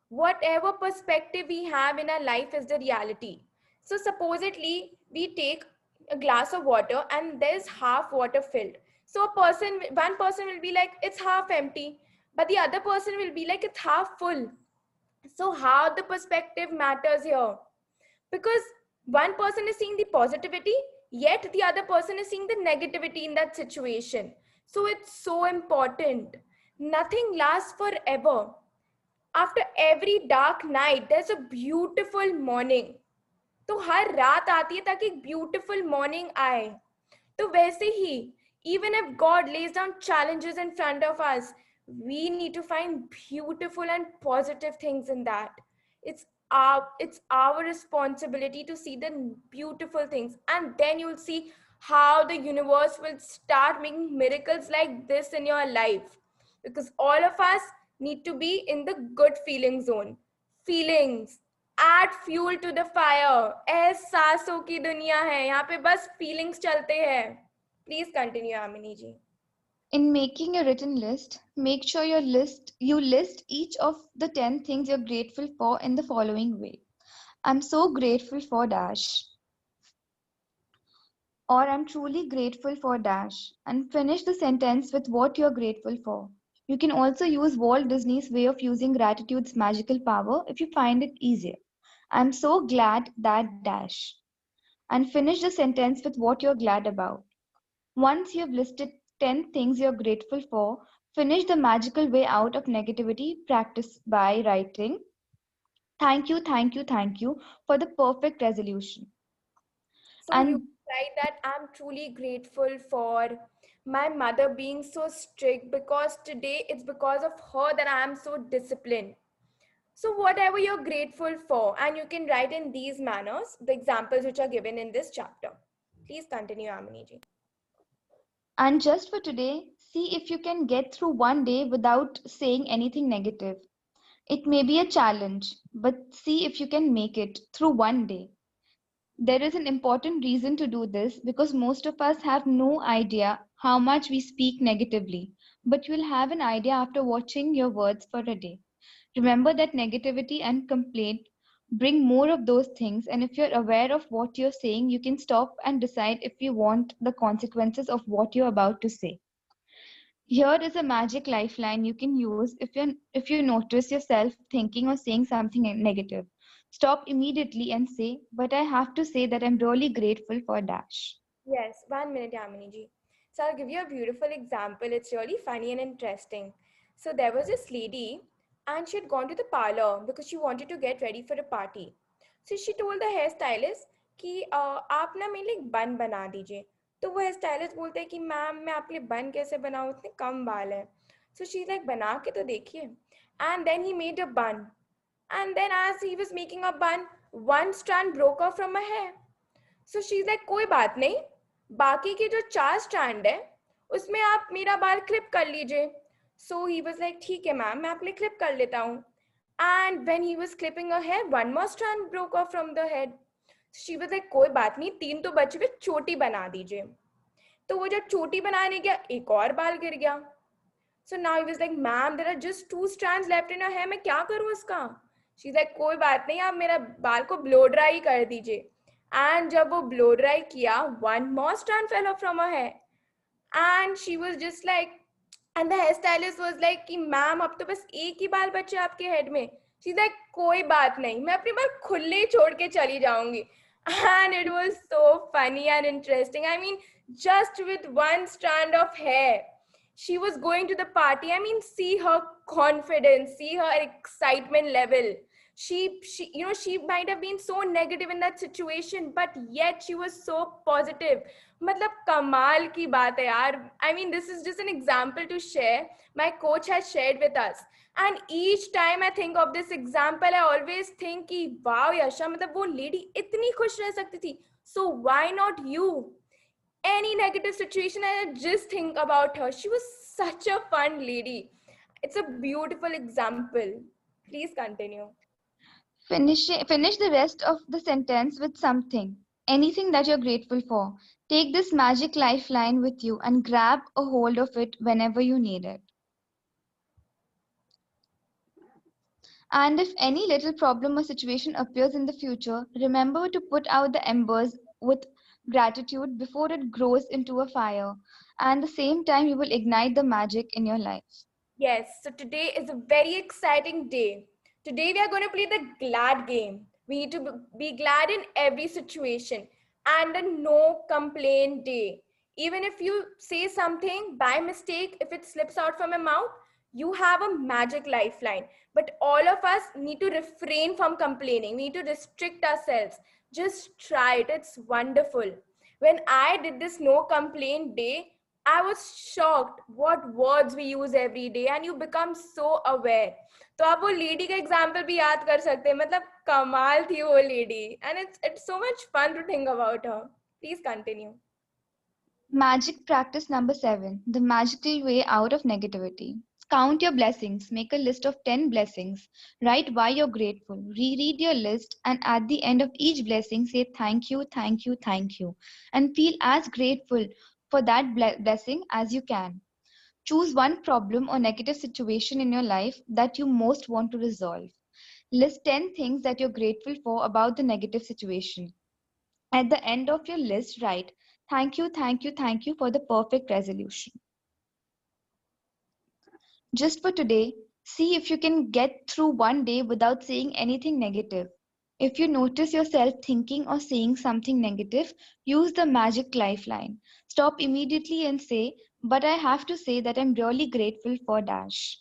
Whatever perspective we have in our life is the reality. So supposedly we take a glass of water and there's half water filled. So one person will be like, it's half empty, but the other person will be like, it's half full. So how the perspective matters here, because one person is seeing the positivity, yet the other person is seeing the negativity in that situation. So it's so important. Nothing lasts forever. After every dark night there's a beautiful morning. तो हर रात आती है ताकि एक beautiful morning आए. तो वैसे ही, even if God lays down challenges in front of us, we need to find beautiful and positive things in that. It's our responsibility to see the beautiful things, and then you'll see how the universe will start making miracles like this in your life, because all of us need to be in the good feeling zone. Feelings add fuel to the fire. एहसासों की दुनिया है, यहाँ पे बस feelings चलते हैं. Please continue, Amini ji. In making a written list, make sure you list each of the 10 things you're grateful for in the following way. I'm so grateful for dash. Or I'm truly grateful for dash. And finish the sentence with what you're grateful for. You can also use Walt Disney's way of using gratitude's magical power if you find it easier. I'm so glad that dash. And finish the sentence with what you're glad about. Once you've listed 10 things you're grateful for, finish the magical way out of negativity practice by writing, thank you, thank you, thank you for the perfect resolution. So you write that I'm truly grateful for my mother being so strict, because today it's because of her that I am so disciplined. So whatever you're grateful for, and you can write in these manners, the examples which are given in this chapter. Please continue, Amini ji. And just for today, see if you can get through one day without saying anything negative. It may be a challenge, but see if you can make it through one day. There is an important reason to do this, because most of us have no idea how much we speak negatively, but you'll have an idea after watching your words for a day. Remember that negativity and complaint bring more of those things, and if you're aware of what you're saying, you can stop and decide if you want the consequences of what you're about to say. Here is a magic lifeline you can use if you notice yourself thinking or saying something negative. Stop immediately and say, but I have to say that I'm really grateful for dash. Yes, 1 minute, Yamini ji. So I'll give you a beautiful example. It's really funny and interesting. So there was this lady, and she had gone to the parlor because she wanted to get ready for a party. So she told the hairstylist कि आप ना मेरे लिए एक बन बना दीजिए. तो वो हेयर स्टाइलिस्ट बोलते हैं कि मैम मैं आपके लिए बन कैसे बनाऊँ, इतने कम बाल है. So she's like, बना के तो देखिए. And then he made a bun. And then as he was making a bun, one strand broke off from her hair. So she's like, कोई बात नहीं, बाकी के जो 4 स्ट्रैंड है उसमें आप मेरा बाल क्लिप कर लीजिए. So he was like, ठीक है मैम, मैं आपके लिए क्लिप कर लेता हूँ. And when he was clipping her hair, one more strand broke off from the head. She was like, कोई बात नहीं, 3 तो बचे हुए, चोटी बना दीजिए. तो वो जब चोटी बनाने गया, एक और बाल गिर गया. So now he was like, ma'am, there are just 2 strands left in her hair, मैं क्या करूँ इसका? She's like, कोई बात नहीं, आप मेरा बाल को blow dry कर दीजिए. And जब वो blow dry किया, one more strand fell off from her hair. And she was just like, and the hairstylist was like कि मैम अब तो बस एक ही बाल बचे आपके हेड में. She's like, कोई बात नहीं, मैं अपने बाल खुले ही छोड़ के चली जाऊंगी. And it was so funny and interesting. I mean, just with one strand of hair, she was going to the party. I mean, see her confidence, see her excitement level. She might have been so negative in that situation, but yet she was so positive. मतलब कमाल की बात है यार. I mean, this is just an example to share. My coach has shared with us. And each time I think of this example, I always think कि wow यशा, मतलब वो lady इतनी खुश रह सकती थी. So why not you? Any negative situation, I just think about her. She was such a fun lady. It's a beautiful example. Please continue. Finish the rest of the sentence with something, anything that you're grateful for. Take this magic lifeline with you and grab a hold of it whenever you need it. And if any little problem or situation appears in the future, remember to put out the embers with gratitude before it grows into a fire. And at the same time, you will ignite the magic in your life. Yes, so today is a very exciting day. Today we are going to play the glad game. We need to be glad in every situation and a no complaint day. Even if you say something by mistake, if it slips out from your mouth, you have a magic lifeline. But all of us need to refrain from complaining. We need to restrict ourselves. Just try it. It's wonderful. When I did this no complaint day, I was shocked what words we use every day and you become so aware. तो आप वो lady का example भी याद कर सकते हैं, मतलब कमाल थी वो lady and it's so much fun to think about her. Please continue. Magic practice number 7, the magical way out of negativity. Count your blessings. Make a list of 10 blessings. Write why you're grateful. Reread your list and at the end of each blessing say thank you, thank you, thank you. And feel as grateful for that blessing as you can. Choose one problem or negative situation in your life that you most want to resolve. List 10 things that you're grateful for about the negative situation. At the end of your list, write thank you, thank you, thank you for the perfect resolution. Just for today, see if you can get through one day without saying anything negative. If you notice yourself thinking or saying something negative, use the magic lifeline. Stop immediately and say, but I have to say that I'm really grateful for dash.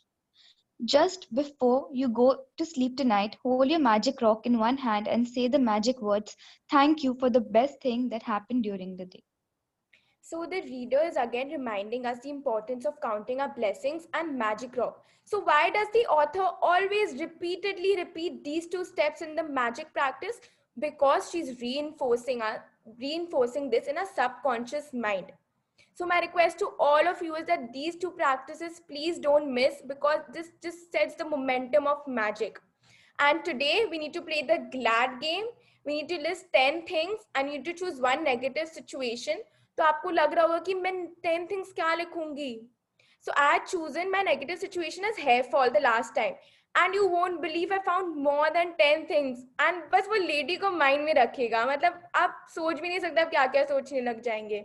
Just before you go to sleep tonight, hold your magic rock in one hand and say the magic words, thank you for the best thing that happened during the day. So the reader is again reminding us the importance of counting our blessings and magic rock. So why does the author always repeatedly repeat these two steps in the magic practice? Because she's reinforcing this in a subconscious mind. So my request to all of you is that these two practices, please don't miss, because this just sets the momentum of magic. And today we need to play the glad game. We need to list 10 things and you need to choose one negative situation. तो आपको लग रहा होगा कि मैं 10 things क्या लिखूंगी. So I had chosen my negative situation as hair fall the last time. And you won't believe I found more than 10 things. And बस वो lady को mind में रखेगा. मतलब आप सोच भी नहीं सकते आप क्या क्या सोचने लग जाएंगे.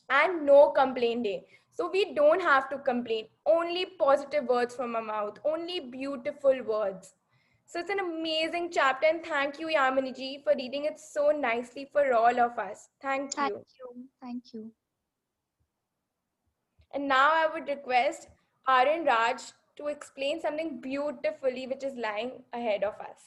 And no complaint day. So we don't have to complain. Only positive words from our mouth. Only beautiful words. So it's an amazing chapter and thank you Yamini ji for reading it so nicely for all of us. Thank you. Thank you. And now I would request Arun Raj to explain something beautifully which is lying ahead of us.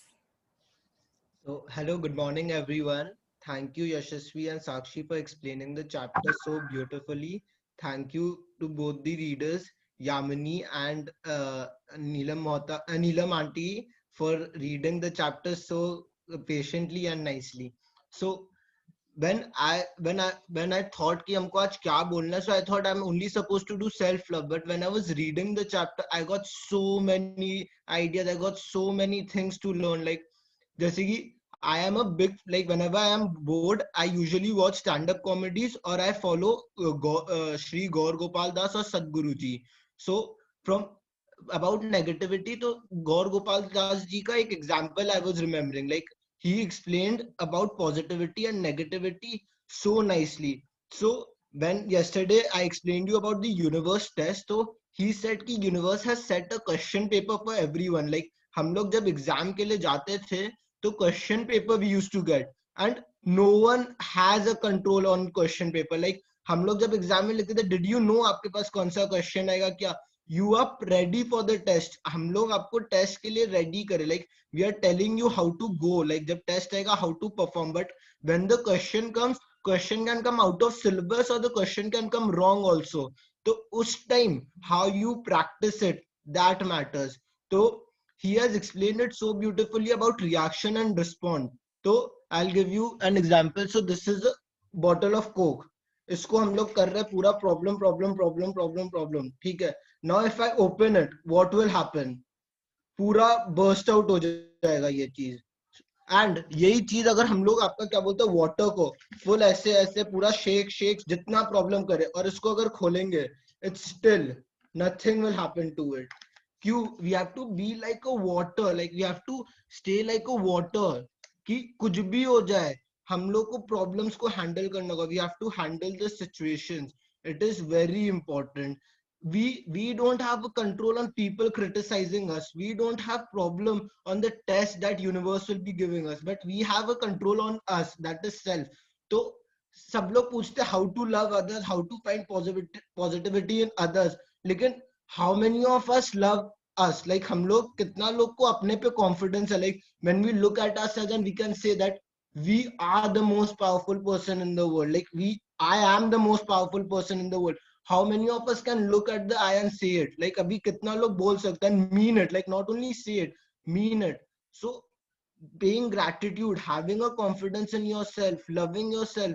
So hello, good morning everyone. Thank you Yashasvi and Sakshi for explaining the chapter so beautifully. Thank you to both the readers, Yamini and Neelam auntie, for reading the chapter so patiently and nicely. So when I thought कि हमको आज क्या बोलना, so I thought I'm only supposed to do self-love. But when I was reading the chapter, I got so many ideas. I got so many things to learn. Like, जैसे कि I am a big, like whenever I am bored, I usually watch stand-up comedies or I follow Shri Gaur Gopal Das or Sadhguru ji. So from about negativity, to Gaur Gopal Das ji ka ek example I was remembering. Like he explained about positivity and negativity so nicely. So when yesterday I explained you about the universe test, so he said कि universe has set a question paper for everyone. Like हम लोग जब exam के लिए जाते थे, तो question paper we used to get and no one has a control on question paper. Like हम लोग जब exam में लिखते थे, did you know आपके पास कौन सा question आएगा क्या? You are ready for the test. हम लोग आपको test के लिए ready करें. Like we are telling you how to go. Like जब test आएगा how to perform. But when the question comes, question can come out of syllabus or the question can come wrong also. तो उस time how you practice it, that matters. तो he has explained it so beautifully about reaction and response. So I'll give you an example. So this is a bottle of Coke. इसको हम लोग कर रहे हैं पूरा problem. ठीक है. Now if I open it, what will happen? पूरा burst out हो जाएगा ये चीज। एंड यही चीज अगर हम लोग आपका क्या बोलते हैं वाटर को फुल ऐसे ऐसे पूरा शेक जितना प्रॉब्लम करे और इसको अगर खोलेंगे, it's still nothing will happen to it. क्यों? We have to be like a water, like we have to stay like a water, कि कुछ भी हो जाए हम लोग को प्रॉब्लम्स को हैंडल करना होगा। We have to handle the situations, it is very important. we don't have a control on people criticizing us, we don't have problem on the test that universe will be giving us, but we have a control on us, that is self. तो सब लोग पूछते हैं how to love others, how to find positivity in others, लेकिन how many of us love us? Like हम लोग कितना लोग को अपने पे confidence है? Like when we look at ourselves and we can say that we are the most powerful person in the world, like I am the most powerful person in the world. How many of us can look at the eye and say it? Like अभी कितना लोग बोल सकते हैं mean it, like not only say it, mean it. So paying gratitude, having a confidence in yourself, loving yourself,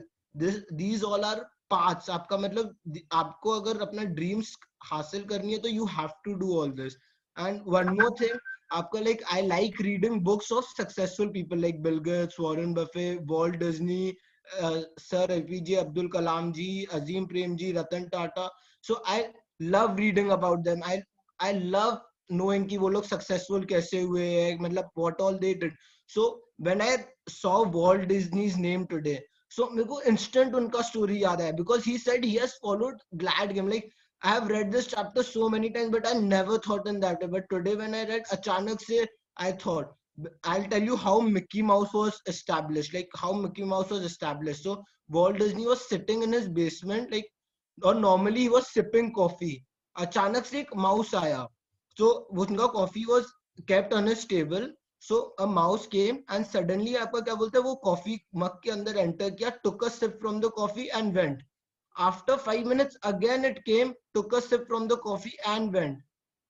these all are paths. आपका मतलब आपको अगर अपना dreams हासिल करनी है तो you have to do all this. And one more thing, आपका like I like reading books of successful people like Bill Gates, Warren Buffett, Walt Disney, Sir APJ Abdul Kalam ji, Azim Prem ji, Ratan Tata. So I love reading about them. I love knowing कि वो लोग successful कैसे हुए हैं, मतलब what all they did. So when I saw Walt Disney's name today, so मेरे को instant उनका story याद आया, because he said he has followed Glad Game. Like I have read this chapter so many times, but I never thought in that way. But today when I read अचानक से I thought, I'll tell you how Mickey Mouse was established, like how Mickey Mouse was established. So Walt Disney was sitting in his basement, like, or normally he was sipping coffee. अचानक से एक mouse आया. So उनका coffee was kept on his table. So a mouse came and suddenly आपका क्या बोलते हैं वो coffee mug के अंदर enter किया, took a sip from the coffee and went. After 5 minutes again it came, took a sip from the coffee and went.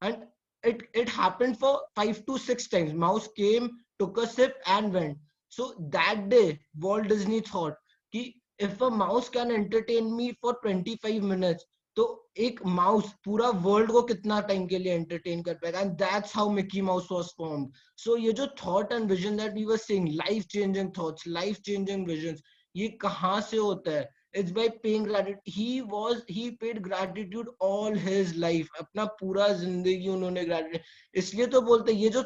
And it happened for 5 to 6 times. Mouse came, took a sip and went. So that day Walt Disney thought कि if a mouse can entertain me for 25 minutes, तो एक mouse पूरा world को कितना time के लिए entertain कर पाएगा. And that's how Mickey Mouse was formed. So ये जो thought and vision that we were saying, life changing thoughts, life changing visions, ये कहाँ से होता है? It's by paying gratitude. He paid gratitude all his life. अपना पूरा जिंदगी उन्होंने gratitude. इसलिए तो बोलते ये जो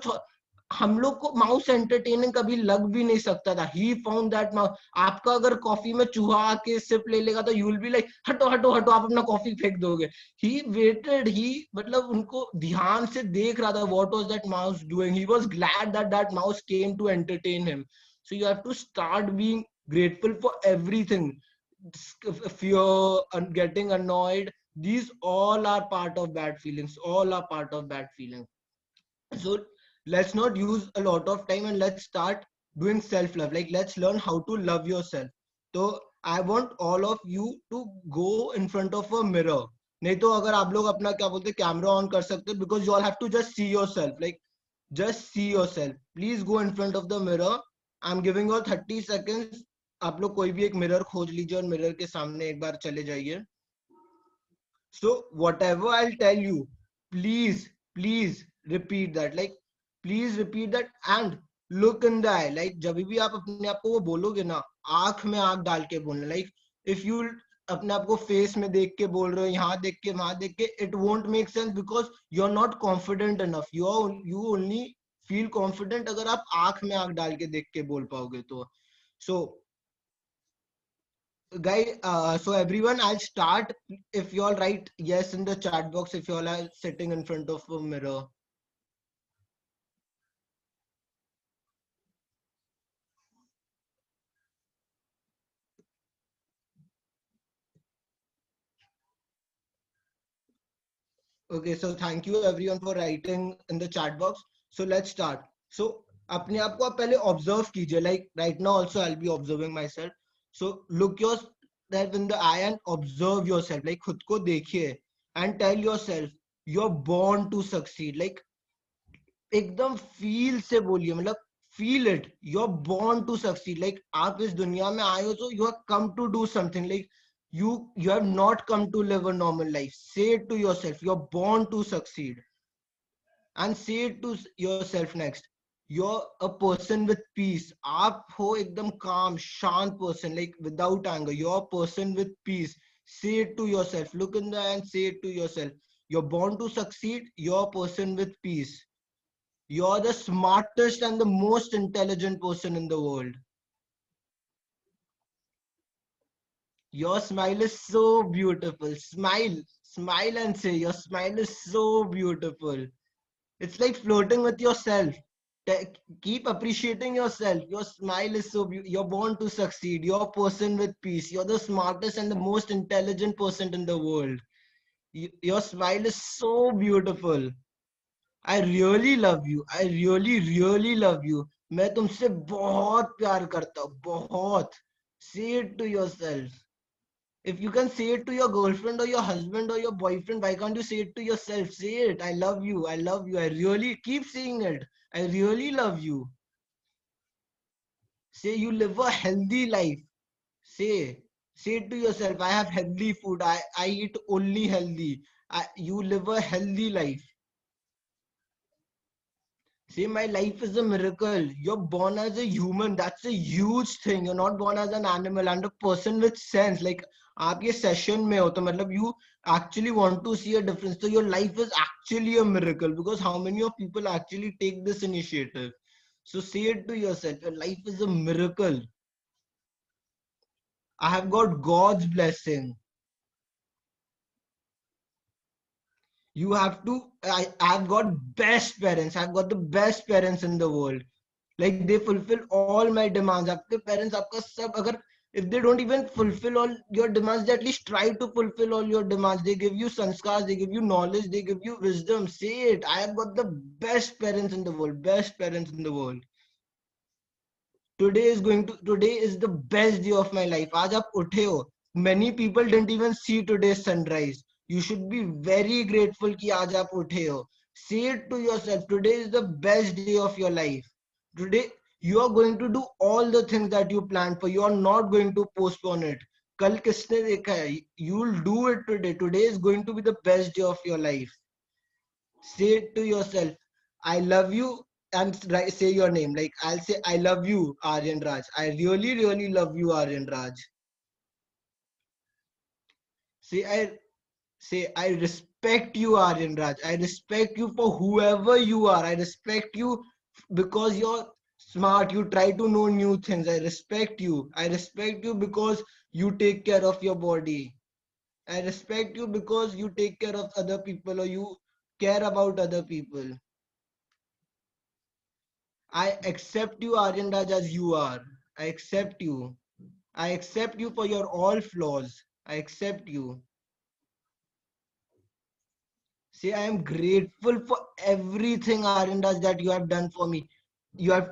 हम लोग को माउस एंटरटेनिंग कभी लग भी नहीं सकता था. He found that mouse. आपका अगर कॉफी में चूहा आके सिप ले लेगा तो you will be like हटो हटो हटो, आप अपना कॉफी फेंक दोगे. He waited. He मतलब उनको ध्यान से देख रहा था. What was that mouse doing? He was glad that that mouse came to entertain him. So you have to start being grateful for everything. Fear and getting annoyed, these all are part of bad feelings, all are part of bad feelings. So let's not use a lot of time and let's start doing self love. Like let's learn how to love yourself. So I want all of you to go in front of a mirror. नहीं तो अगर आप लोग अपना क्या बोलते camera on कर सकते हो, because you all have to just see yourself. Like just see yourself. Please go in front of the mirror. I'm giving you 30 seconds. आप लोग कोई भी एक मिरर खोज लीजिए और मिरर के सामने एक बार चले जाइए. So whatever I'll tell you, please repeat that. Like please repeat that and look in the eye. Like जब भी आप अपने आप को वो बोलोगे ना, आंख में आंख डाल के बोलना. Like if you अपने आप को फेस में देख के बोल रहे हो, यहाँ देख के वहां देख के, it won't make sense because you're not confident enough. You only feel confident अगर आप आंख में आंख डाल के देख के बोल पाओगे तो. So guys, so everyone, I'll start. If you all write yes in the chat box, if you all are sitting in front of a mirror. Okay, so thank you everyone for writing in the chat box. So let's start. So अपने आप को आप पहले observe कीजिए. Like right now also I'll be observing myself. So look yourself in the eye and observe yourself. Like खुद को देखिए and tell yourself you're born to succeed. Like एकदम feel से बोलिए, मतलब feel it. You're born to succeed. Like आप इस दुनिया में आए हो तो you have come to do something. Like you have not come to live a normal life. Say it to yourself. You're born to succeed. And say it to yourself next. you're a person with peace. आप हो एकदम calm, शांत person, like without anger. You're a person with peace. Say it to yourself. Look in the eye and say it to yourself. You're born to succeed. You're a person with peace. You're the smartest and the most intelligent person in the world. Your smile is so beautiful. Smile, smile and say, your smile is so beautiful. It's like flirting with yourself. Keep appreciating yourself. Your smile is so beautiful. You're born to succeed. You're a person with peace. You're the smartest and the most intelligent person in the world. Your smile is so beautiful. I really love you. I really, really love you. मैं तुमसे बहुत प्यार करता हूँ. बहुत. Say it to yourself. If you can say it to your girlfriend or your husband or your boyfriend, why can't you say it to yourself? Say it. I love you. I love you. I really keep saying it. I really love you. Say you live a healthy life. Say it to yourself. I have healthy food. I eat only healthy. You live a healthy life. Say my life is a miracle. You're born as a human. That's a huge thing. You're not born as an animal and a person with sense. Like आप ये session में हो तो मतलब you actually want to see a difference. So your life is actually a miracle because how many of people actually take this initiative? So say it to yourself. Your life is a miracle. I have got God's blessing. You have to. I've got best parents. I've got the best parents in the world. Like they fulfill all my demands. आपके parents आपका सब अगर if they don't even fulfill all your demands, they at least try to fulfill all your demands. They give you sanskars, they give you knowledge, they give you wisdom. Say it. I have got the best parents in the world. Best parents in the world. Today is the best day of my life. आज आप उठे हो. Many people didn't even see today's sunrise. You should be very grateful कि आज आप उठे हो. Say it to yourself. Today is the best day of your life. Today you are going to do all the things that you planned for. You are not going to postpone it. कल किसने देखा है? You will do it today. Today is going to be the best day of your life. Say it to yourself. I love you. And say your name. Like I'll say, I love you, Aryan Raj. I really, really love you, Aryan Raj. Say I respect you, Aryan Raj. I respect you for whoever you are. I respect you because you're smart. You try to know new things. I respect you. I respect you because you take care of your body. I respect you because you take care of other people or you care about other people. I accept you, Aryan Raj, as you are. I accept you. I accept you for your all flaws. I accept you. Say, I am grateful for everything, Aryan Raj, that you have done for me. You have,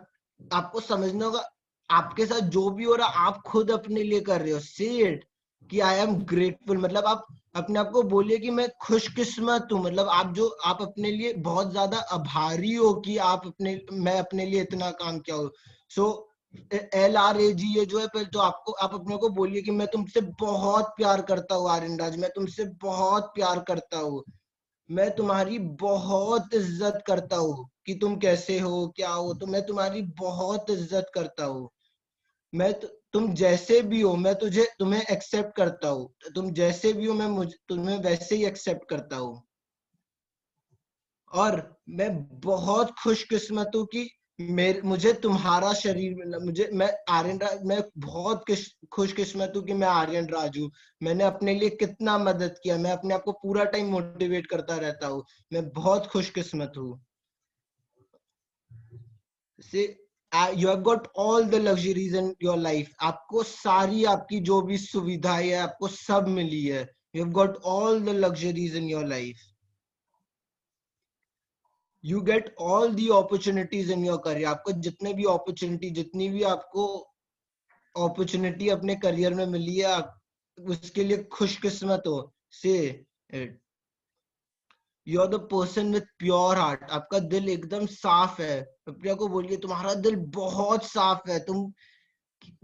आपको समझना होगा, आपके साथ जो भी हो रहा आप खुद अपने लिए कर रहे हो. Say it कि I am grateful. मतलब आप अपने आप को बोलिए कि मैं खुशकिस्मत हूँ. मतलब आप अपने लिए बहुत ज्यादा आभारी हो कि मैं अपने लिए इतना काम किया हूँ. सो LRAG ये जो है पहले तो आप अपने को बोलिए कि मैं तुमसे बहुत प्यार करता हूँ आर्यन राज. मैं तुमसे बहुत प्यार करता हूँ. मैं तुम्हारी बहुत इज्जत करता हूँ कि तुम कैसे हो क्या हो. तो मैं तुम्हारी बहुत इज्जत करता हूँ. तुम जैसे भी हो मैं तुम्हें एक्सेप्ट करता हूँ. तुम जैसे भी हो मैं तुम्हें वैसे ही एक्सेप्ट करता हूँ. और मैं बहुत खुशकिस्मत हूँ कि मुझे तुम्हारा शरीर मिला. मैं बहुत खुशकिस्मत हूँ कि मैं आर्यन राज हूँ. मैंने अपने लिए कितना मदद किया. मैं अपने आप को पूरा टाइम मोटिवेट करता रहता हूँ. मैं बहुत खुशकिस्मत हूँ. You have got all the luxuries in your life. आपको सारी आपकी जो भी सुविधाएं है आपको सब मिली है. You have got all the luxuries in your life. You get all the opportunities in your career. आपको जितनी भी आपको opportunity अपने करियर में मिली है उसके लिए खुशकिस्मत हो. Say it. You're the person with pure heart. आपका दिल एकदम साफ है. अपने को बोलिए तुम्हारा दिल बहुत साफ है.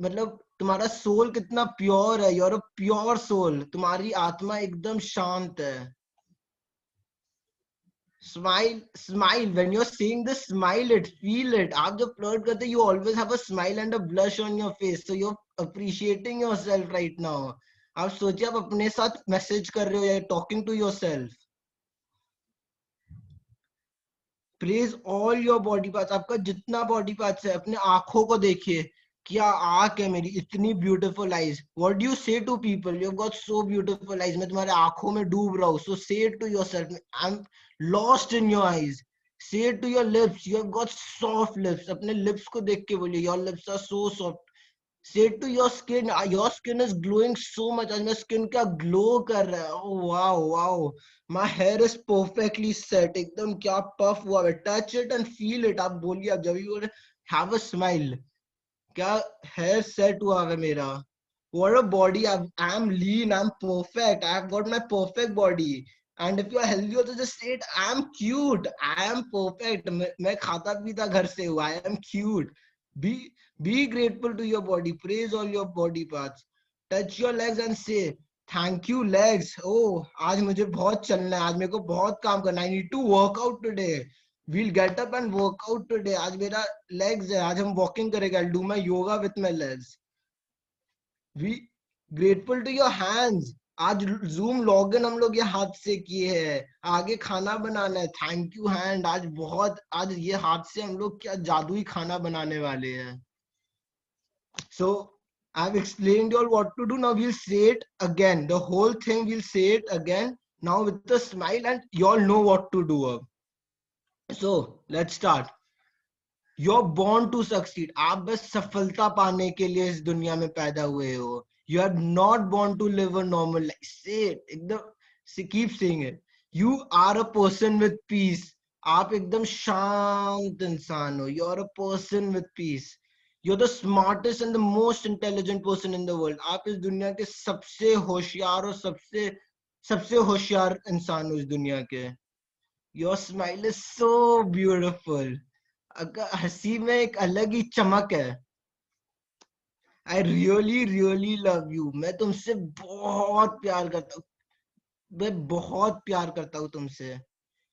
मतलब तुम्हारा सोल कितना प्योर है. You're a pure soul. तुम्हारी आत्मा एकदम शांत है. Smile. When you're saying this, smile it, feel it. आप जब flirt करते, you always have a smile and a blush on your face. So you're appreciating yourself right now. आप सोचिए, आप अपने साथ मैसेज कर रहे हो या talking to yourself. Praise all your body parts. आपका जितना body parts है, अपने आंखों को देखिए. क्या आंख है मेरी, इतनी beautiful eyes. What do you say to people? You've got so beautiful eyes. मैं तुम्हारे आंखों में डूब रहा हूँ. So say it to yourself. I'm lost in your eyes. Say it to your lips. You have got soft lips. अपने lips को देख के बोलिए. Your lips are so soft. Say it to your skin. Your skin is glowing so much. आज मेरा skin क्या glow कर रहा है. Oh wow, wow. My hair is perfectly set. एकदम क्या puff हुआ है. Touch it and feel it. आप बोलिए, आप जब भी have a smile. क्या hair set हुआ है मेरा. What a body. I'm lean. I'm perfect. I've got my perfect body. And if you are healthy also, just say it. I'm cute. I am perfect. मैं खाता पीता घर से हूँ. I am cute. Be grateful to your body. Praise all your body parts. Touch your legs and say, thank you legs. Oh, आज मुझे बहुत चलना है. आज मेरे को बहुत काम करना है. I need to work out today. We'll get up and work out today. आज मेरा legs है. आज हम walking करेंगे. I'll do my yoga with my legs. Be grateful to your hands. आज Zoom login हम लोग ये हाथ से किए हैं. आगे खाना बनाना है. Thank you hand. आज ये हाथ से हम लोग क्या जादुई खाना बनाने वाले हैं. So I've explained you all what to do. Now we'll say it again. The whole thing we'll say it again. Now with a smile, and you all know what to do. So let's start. You're born to succeed. आप बस सफलता पाने के लिए इस दुनिया में पैदा हुए हो. You are not born to live a normal life. Say it. एकदम keep saying it. You are a person with peace. आप एकदम शांत इंसान हो. You're a person with peace. You're the smartest and the most intelligent person in the world. आप इस दुनिया के सबसे होशियार और सबसे होशियार इंसान हो इस दुनिया के. Your smile is so beautiful. हंसी में एक अलग ही चमक है. I really, really love you. मैं तुमसे बहुत प्यार करता हूँ. मैं बहुत प्यार करता हूँ तुमसे.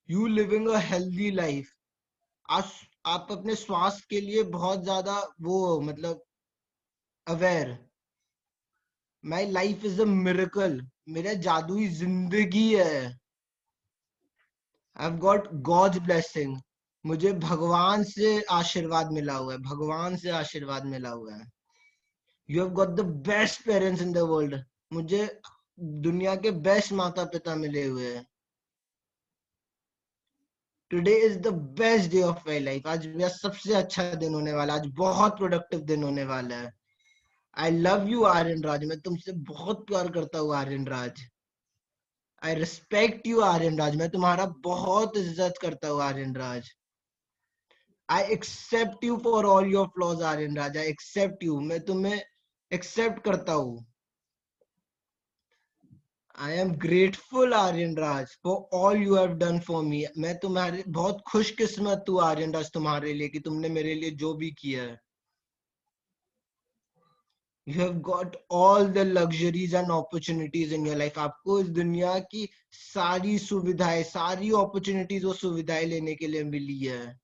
You living a healthy life. आप अपने स्वास्थ्य के लिए बहुत ज्यादा वो मतलब aware. My life is a miracle. मेरा जादुई जिंदगी है. I've got God's blessing. मुझे भगवान से आशीर्वाद मिला हुआ है. भगवान से आशीर्वाद मिला हुआ है. You have got the best parents in the world. मुझे दुनिया के बेस्ट माता पिता मिले हुए हैं. Today is the best day of my life. आज मेरा सबसे अच्छा दिन होने वाला है. आज बहुत प्रोडक्टिव दिन होने वाला है. I love you आर्यन राज. मैं तुमसे बहुत प्यार करता हूँ आर्यन राज. I respect you आर्यन राज. मैं तुम्हारा बहुत इज्जत करता हूँ आर्यन राज. I accept you for all your flaws Aryan Raj. I accept you. मैं तुम्हें accept करता हूँ. I am grateful Aryan Raj for all you have done for me. मैं तुम्हारे बहुत खुशकिस्मत हूँ आर्यन राज तुम्हारे लिए कि तुमने मेरे लिए जो भी किया है. You have got all the luxuries and opportunities in your life. आपको इस दुनिया की सारी सुविधाएं, सारी opportunities और सुविधाएं लेने के लिए मिली है.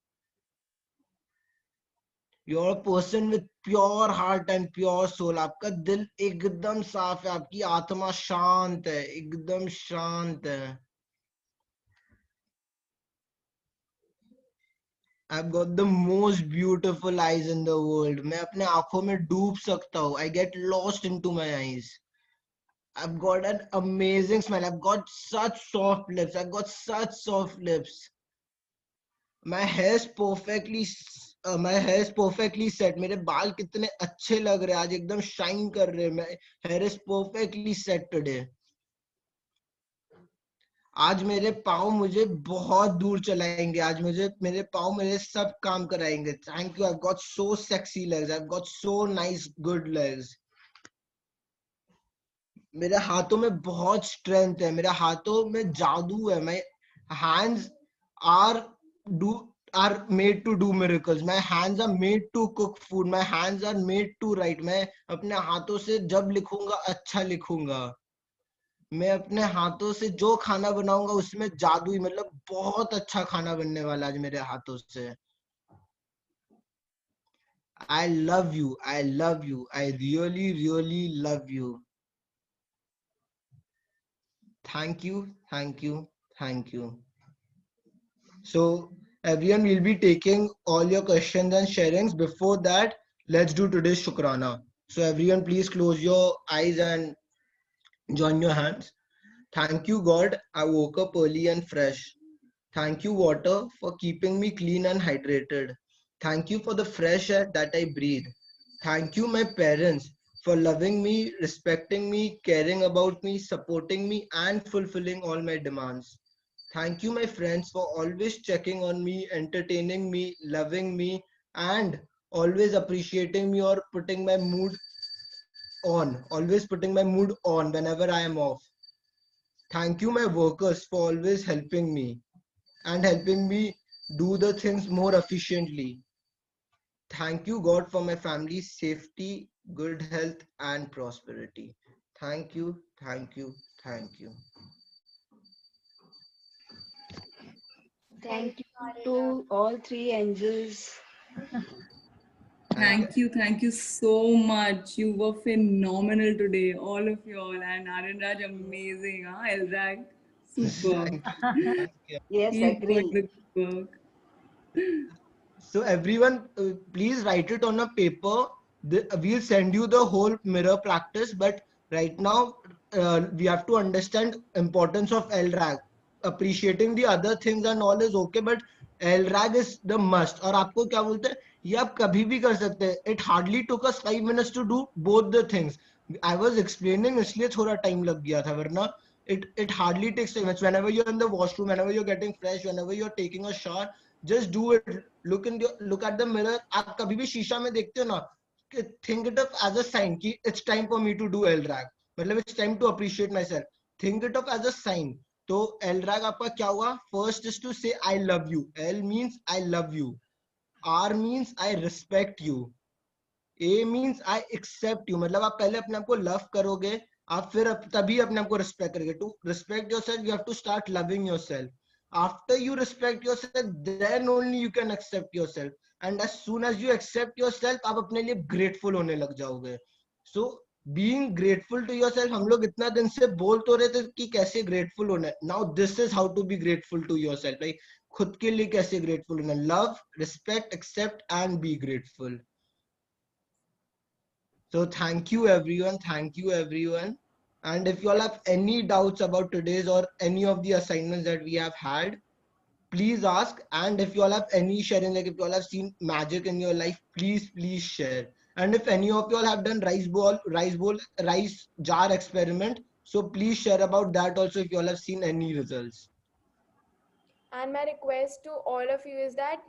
You're a person with pure heart and pure soul. आपका दिल एकदम साफ है. आपकी आत्मा शांत है. एकदम शांत है. I've got the most beautiful eyes in the world. मैं अपने आंखों में डूब सकता हूँ. I get lost into my eyes. I've got an amazing smile. I've got such soft lips. I've got such soft lips. My hair is perfectly set. मेरे बाल कितने अच्छे लग रहे हैं. आज एकदम शाइन कर रहे हैं. My hair is perfectly set today. आज मेरे पाँव मुझे बहुत दूर चलाएंगे. आज मेरे पाँव मेरे सब काम कराएंगे. Thank you. I've got so sexy legs. I've got so nice good legs. मेरे हाथों में बहुत स्ट्रेंथ है. मेरे हाथों में जादू है. My hands are made to do miracles. My hands are made to cook food. My hands are made to write. मैं अपने हाथों से जब लिखूंगा अच्छा लिखूंगा. मैं अपने हाथों से जो खाना बनाऊंगा उसमें जादू ही, मतलब बहुत अच्छा खाना बनने वाला आज मेरे हाथों से. I love you. I love you. I really, really love you. Thank you. Thank you. Thank you. So everyone will be taking all your questions and sharings. Before that, let's do today's Shukrana. So everyone, please close your eyes and join your hands. Thank you, God. I woke up early and fresh. Thank you, water, for keeping me clean and hydrated. Thank you for the fresh air that I breathe. Thank you, my parents, for loving me, respecting me, caring about me, supporting me, and fulfilling all my demands. Thank you, my friends, for always checking on me, entertaining me, loving me, and always appreciating me or putting my mood always putting my mood on whenever I am off. Thank you, my workers, for always helping me and helping me do the things more efficiently. Thank you, God, for my family's safety, good health, and prosperity. Thank you, thank you, thank you. Thank you to all three angels. Thank you so much. You were phenomenal today, all of you all. And Aryan Raj, amazing, huh? Elrag, super. Thank you, thank you. Yes, Keep doing agree. the good work. So everyone, please write it on a paper. We'll send you the whole mirror practice, but right now we have to understand importance of LRAG. Appreciating the other things and all is okay, but LRAG is the must. और आपको क्या बोलते हैं, ये आप कभी भी कर सकते हैं. It hardly took us 5 minutes to do both the things. I was explaining, इसलिए थोड़ा time लग गया था, वरना it hardly takes 5 minutes. Whenever you're in the washroom, whenever you're getting fresh, whenever you're taking a shower, just do it. Look at the mirror. आप कभी भी शीशा में देखते हो ना, think it of as a sign कि it's time for me to do LRAG. मतलब it's time to appreciate myself. Think it of as a sign. तो LRAG आपका क्या हुआ? First is to say I love you. L means I love you. R means I respect you. A means I accept you. मतलब आप पहले अपने आप को love करोगे, आप फिर तभी अपने आप को respect करोगे. To respect yourself, you have to start loving yourself. After you respect yourself, then only you can accept yourself. And as soon as you accept yourself, आप अपने लिए grateful होने लग जाओगे. So being grateful to yourself, हम लोग इतना दिन से बोल तो रहे थे कि कैसे grateful होना है. Now this is how to be grateful to yourself. Like खुद के लिए कैसे grateful होना. Love, respect, accept, and be grateful. So thank you everyone. Thank you everyone. And if you all have any doubts about today's or any of the assignments that we have had, please ask. And if you all have any sharing, like if you all have seen magic in your life, please share. And if any of you all have done rice jar experiment, so please share about that also if you all have seen any results. And my request to all of you is that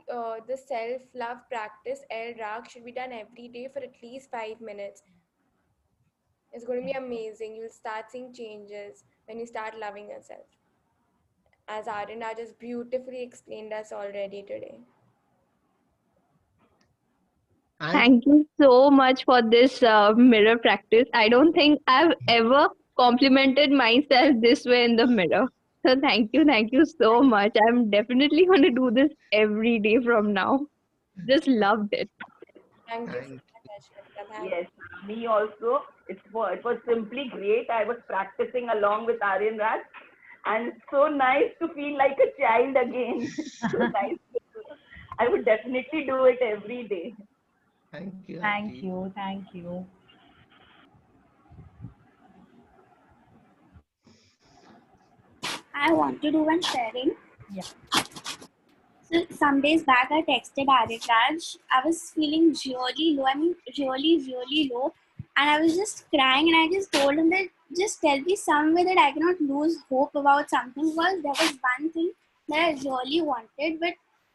the self-love practice, LRAG, should be done every day for at least 5 minutes. It's going to be amazing. You'll start seeing changes when you start loving yourself. As Arina just beautifully explained us already today. And Thank you so much for this mirror practice. I don't think I've ever complimented myself this way in the mirror. So thank you so much. I'm definitely going to do this every day from now. Just loved it. Thank you so thank much, Ashwita. Thank Yes, me also. It was simply great. I was practicing along with Aryan Raj, and so nice to feel like a child again. So nice. I would definitely do it every day. thank you. Thank Auntie. you. Thank you. I want to do one sharing. Yeah. So some days back, I texted Aryan Raj. I was feeling really low. I mean, really low. And I was just crying. And I just told him that just tell me some way that I cannot lose hope about something. Because there was one thing that I really wanted, but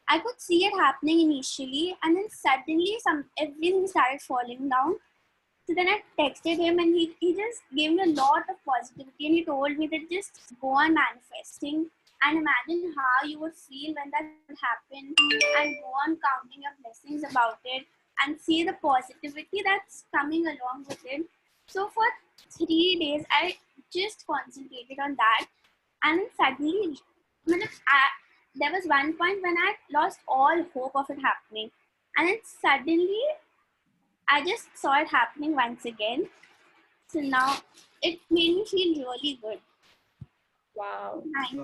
I could see it happening initially. And then suddenly, everything started falling down. So then I texted him and he just gave me a lot of positivity and he told me that just go on manifesting and imagine how you would feel when that would happen and go on counting your blessings about it and see the positivity that's coming along with it. So for 3 days, I just concentrated on that, and then suddenly, there was one point when I lost all hope of it happening, and then suddenly I just saw it happening once again. So now it made me feel really good. Wow. Thank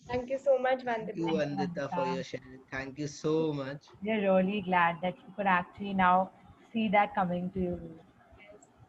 Thank you so much, Thank you, Vandita. Vandita, for your sharing. Thank you so much. We're really glad that you could actually now see that coming to you.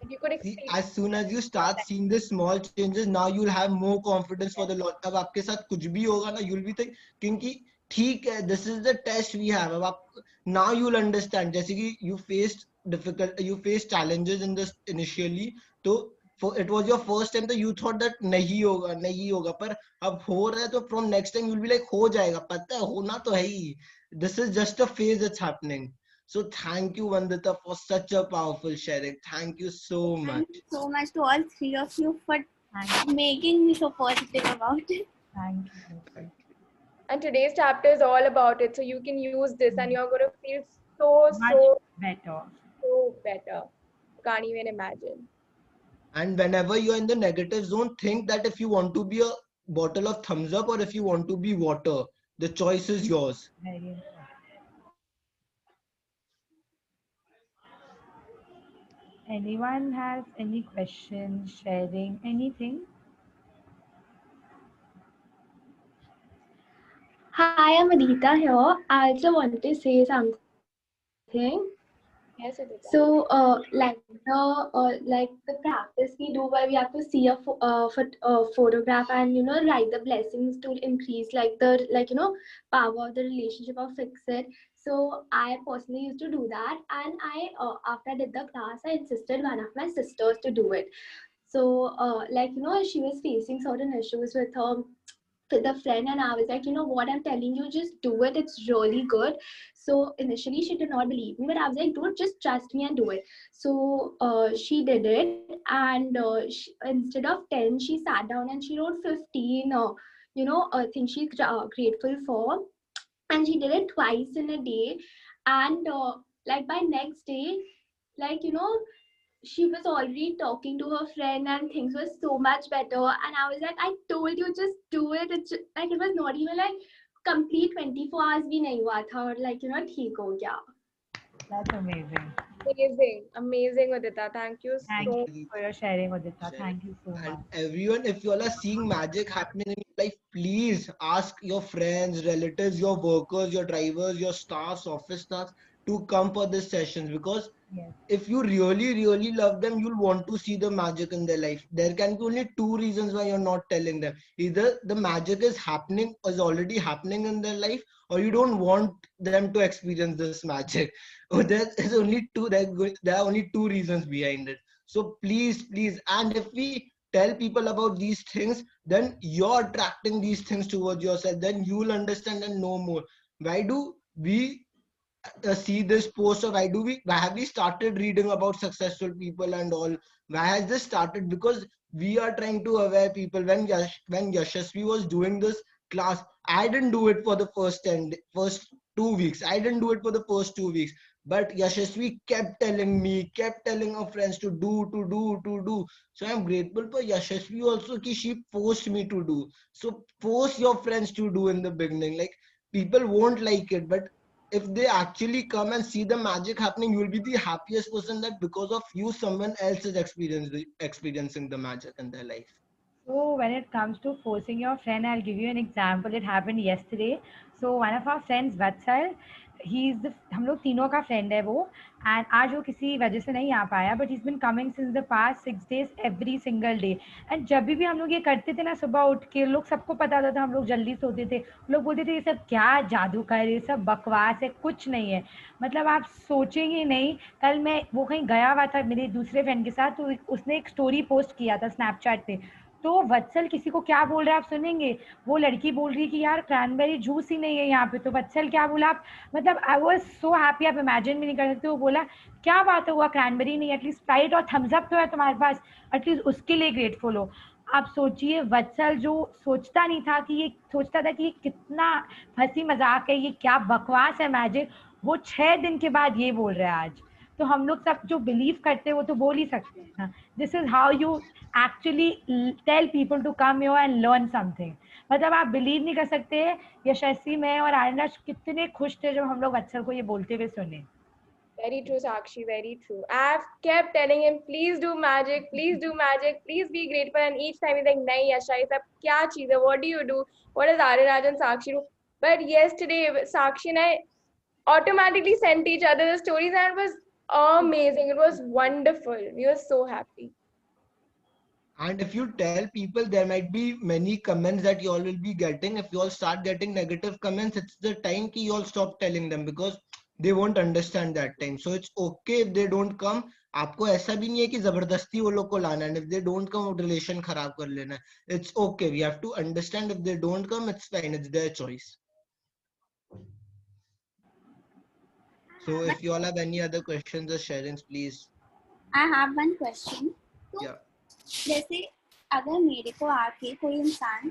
If you could See, experience as soon as you start seeing the small changes, now you'll have more confidence for the lot. अब आपके साथ कुछ भी होगा ना, you'll be think क्योंकि ठीक है, this is the test we have. अब आप now you'll understand. जैसे कि you faced challenges in this initially, तो it was your first time, तो you thought that नहीं होगा, पर अब हो रहा है, तो from next time you'll be like हो जाएगा, पता है होना तो है ही. This is just a phase that's happening. So thank you, Vandita, for such a powerful sharing. Thank you so much. Thank you so much to all three of you for making me so positive about it. Thank you. And today's chapter is all about it. So you can use this and you're going to feel better. So better. Can't even imagine. And whenever you're in the negative zone, think that if you want to be a bottle of thumbs up or if you want to be water, the choice is yours. Very important. Anyone has any questions, sharing, anything? Hi, I'm Adita here. I also wanted to say something. Yes, it is. So, like the practice we do where we have to see a photograph and write the blessings to increase power of the relationship or fix it. So I personally used to do that, and I after I did the class, I insisted one of my sisters to do it. So she was facing certain issues with a friend, and I was like, what, I'm telling you, just do it, it's really good. So initially she did not believe me, but I was like, dude, just trust me and do it. So she did it, and instead of 10 she sat down and she wrote 15 things she's grateful for, and she did it twice in a day. And by next day, she was already talking to her friend and things were so much better. And I was like, I told you, just do it. It's just, it was not even complete 24 hours bhi nahi hua tha, or theek ho gaya. That's amazing. Amazing, Udita. Thank you Thank so you for your sharing, Udita. Thank you so much. And everyone, if you all are seeing magic happening in your life, please ask your friends, relatives, your workers, your drivers, your staffs, office staffs to come for these sessions, because if you really, really love them, you'll want to see the magic in their life. There can be only two reasons why you're not telling them. Either the magic is already happening in their life, or you don't want them to experience this magic. There are only two reasons behind it. So please, and if we tell people about these things, then you're attracting these things towards yourself. Then you'll understand and know more. Why do we see this post, or why have we started reading about successful people and all? Why has this started? Because we are trying to aware people. When Yashasvi was doing this class, I didn't do it for the first 2 weeks. I didn't do it for the first 2 weeks. But Yashasvi kept telling her friends to do. So I'm grateful for Yashasvi also, ki she forced me to do. So force your friends to do in the beginning. Like, people won't like it, but if they actually come and see the magic happening, you will be the happiest person that because of you, someone else is experiencing the magic in their life. So when it comes to forcing your friend, I'll give you an example. It happened yesterday. So one of our friends, Vatsal, हम लोग तीनों का friend है वो, and आज वो किसी वजह से नहीं आ पाया, but he's been coming since the past 6 days every single day. And जब भी हम लोग ये करते थे ना, सुबह उठ के लोग, सबको पता था हम लोग जल्दी सोते थे, लोग बोलते थे ये सब क्या जादू कर, ये सब बकवास है, कुछ नहीं है. मतलब आप सोचेंगे नहीं. कल मैं वो कहीं गया हुआ था मेरे दूसरे फ्रेंड के साथ, तो उसने एक स्टोरी पोस्ट किया था स्नैपचैट पे. तो वत्सल किसी को क्या बोल रहा है आप सुनेंगे. वो लड़की बोल रही है कि यार क्रैनबेरी जूस ही नहीं है यहाँ पे. तो वत्सल क्या बोला, आप मतलब आई वाज सो हैप्पी, आप इमेजिन भी नहीं कर सकते. वो बोला क्या बात हुआ, क्रैनबेरी नहीं, एटलीस्ट स्प्राइट और थम्स अप तो है तुम्हारे पास, एटलीस्ट उसके लिए ग्रेटफुल हो. आप सोचिए, वत्सल जो सोचता नहीं था कि ये सोचता था कि ये कितना हंसी मजाक है, ये क्या बकवास है मैजिक, वो 6 दिन के बाद ये बोल रहा है आज. तो हम लोग सब जो बिलीव करते हैं वो तो बोल ही सकते हैं. This is how you actually tell people to come here and learn something. मतलब आप बिलीव नहीं कर सकते, यशस्वी, मैं और आनंद कितने खुश थे जब हम लोग अक्षर को ये बोलते हुए सुने. Very true, Sakshi, very true. I've kept telling him, please do magic, please do magic, please be grateful. And each time he's like, nahi, Yasha, ये सब क्या चीज़ है? What do you do? What does Ariraj and Sakshi do? But yesterday, Sakshi and I automatically sent each other the stories and it was amazing. It was wonderful. We were so happy. And if you tell people, there might be many comments that you all will be getting. If you all start getting negative comments, it's the time ki you all stop telling them, because they won't understand that time. So it's okay if they don't come. आपको ऐसा भी नहीं है कि जबरदस्ती वो लोग को लाना है. If they don't come, relation खराब कर लेना है. It's okay. We have to understand if they don't come, it's fine. It's their choice. So if you all have any other questions or sharings, please. I have one question. तो Yeah. जैसे अगर मेरे को आके कोई इंसान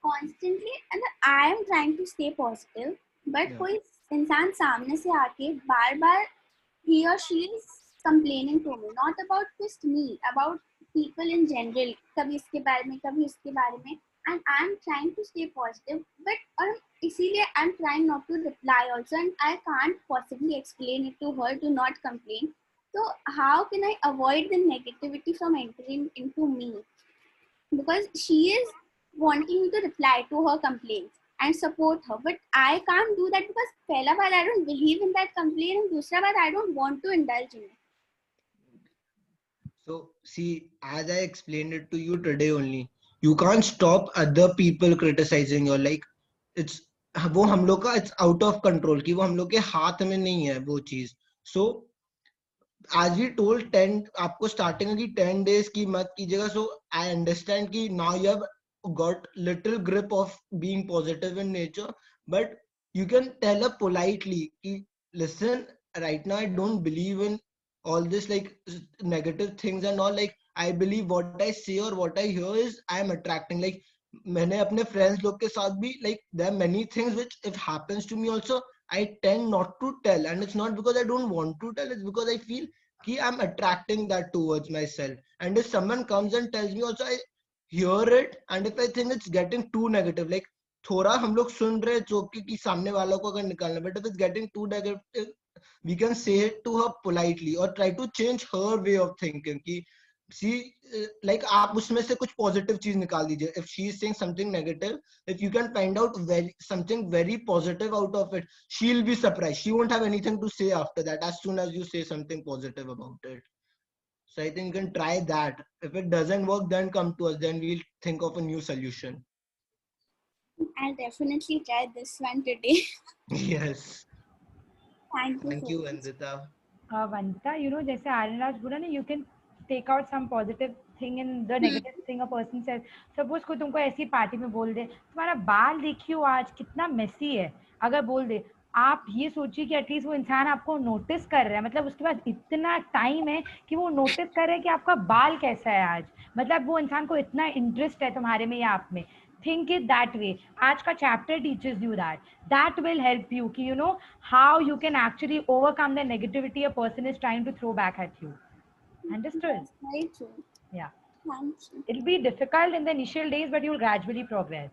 constantly, अगर I am trying to stay positive, but Yeah. कोई इंसान सामने से आके बार बार he or she is complaining to me, not about just me, about people in general, कभी इसके बारे में कभी उसके बारे में, and I am trying to stay positive, but और इसीलिए I am trying not to reply also, and I can't possibly explain it to her to not complain. So how can I avoid the negativity from entering into me? Because she is wanting me to reply to her complaints and support her, but I can't do that because पहला बार I don't believe in that complaint, and दूसरा बार I don't want to indulge in it. So see, as I explained it to you today only, you can't stop other people criticizing you. Like it's वो हम लोग का it's out of control कि वो हम लोग के हाथ में नहीं है वो चीज. So as we told 10 आपको starting की 10 days की मत कीजिएगा. So I understand कि now you have got little grip of being positive in nature, but you can tell her politely कि listen, right now I don't believe in all this like negative things and all. Like I believe what I say or what I hear is I am attracting. Like मैंने अपने friends लोग के साथ भी like there are many things which if happens to me also I tend not to tell, and it's not because I don't want to tell, it's because I feel कि I'm attracting that towards myself. And if someone comes and tells me also, I hear it, and if I think it's getting too negative, like थोड़ा हम लोग सुन रहे चौकी कि सामने वालों को अगर निकालना, but if it's getting too negative, we can say it to her politely or try to change her way of thinking कि see like आप उसमें से कुछ positive चीज निकाल दीजिए. If she is saying something negative, if you can find out something very positive out of it, she'll be surprised. She won't have anything to say after that as soon as you say something positive about it. So I think you can try that. If it doesn't work, then come to us, then we'll think of a new solution. I'll definitely try this one today. Yes. Thank You, so much. Vandita. Vandita, you know, जैसे आर्यराज बोला ना, you can take out some positive thing in the negative thing a person says. Suppose कोई तुमको ऐसी party में बोल दे, तुम्हारा बाल देखियो आज कितना मेसी है, अगर बोल दे, आप ये सोचिए कि एटलीस्ट वो इंसान आपको नोटिस कर रहा है, मतलब उसके पास इतना टाइम है कि वो नोटिस कर रहा है कि आपका बाल कैसा है आज, मतलब वो इंसान को इतना इंटरेस्ट है तुम्हारे में या आप में. Think it that way. आज का chapter teaches you that. That will help you कि you know how you can actually overcome the negativity a person is trying to throw back at you. Understood? That's very true. Yeah. Thank you. It'll be difficult in the initial days, but you'll gradually progress.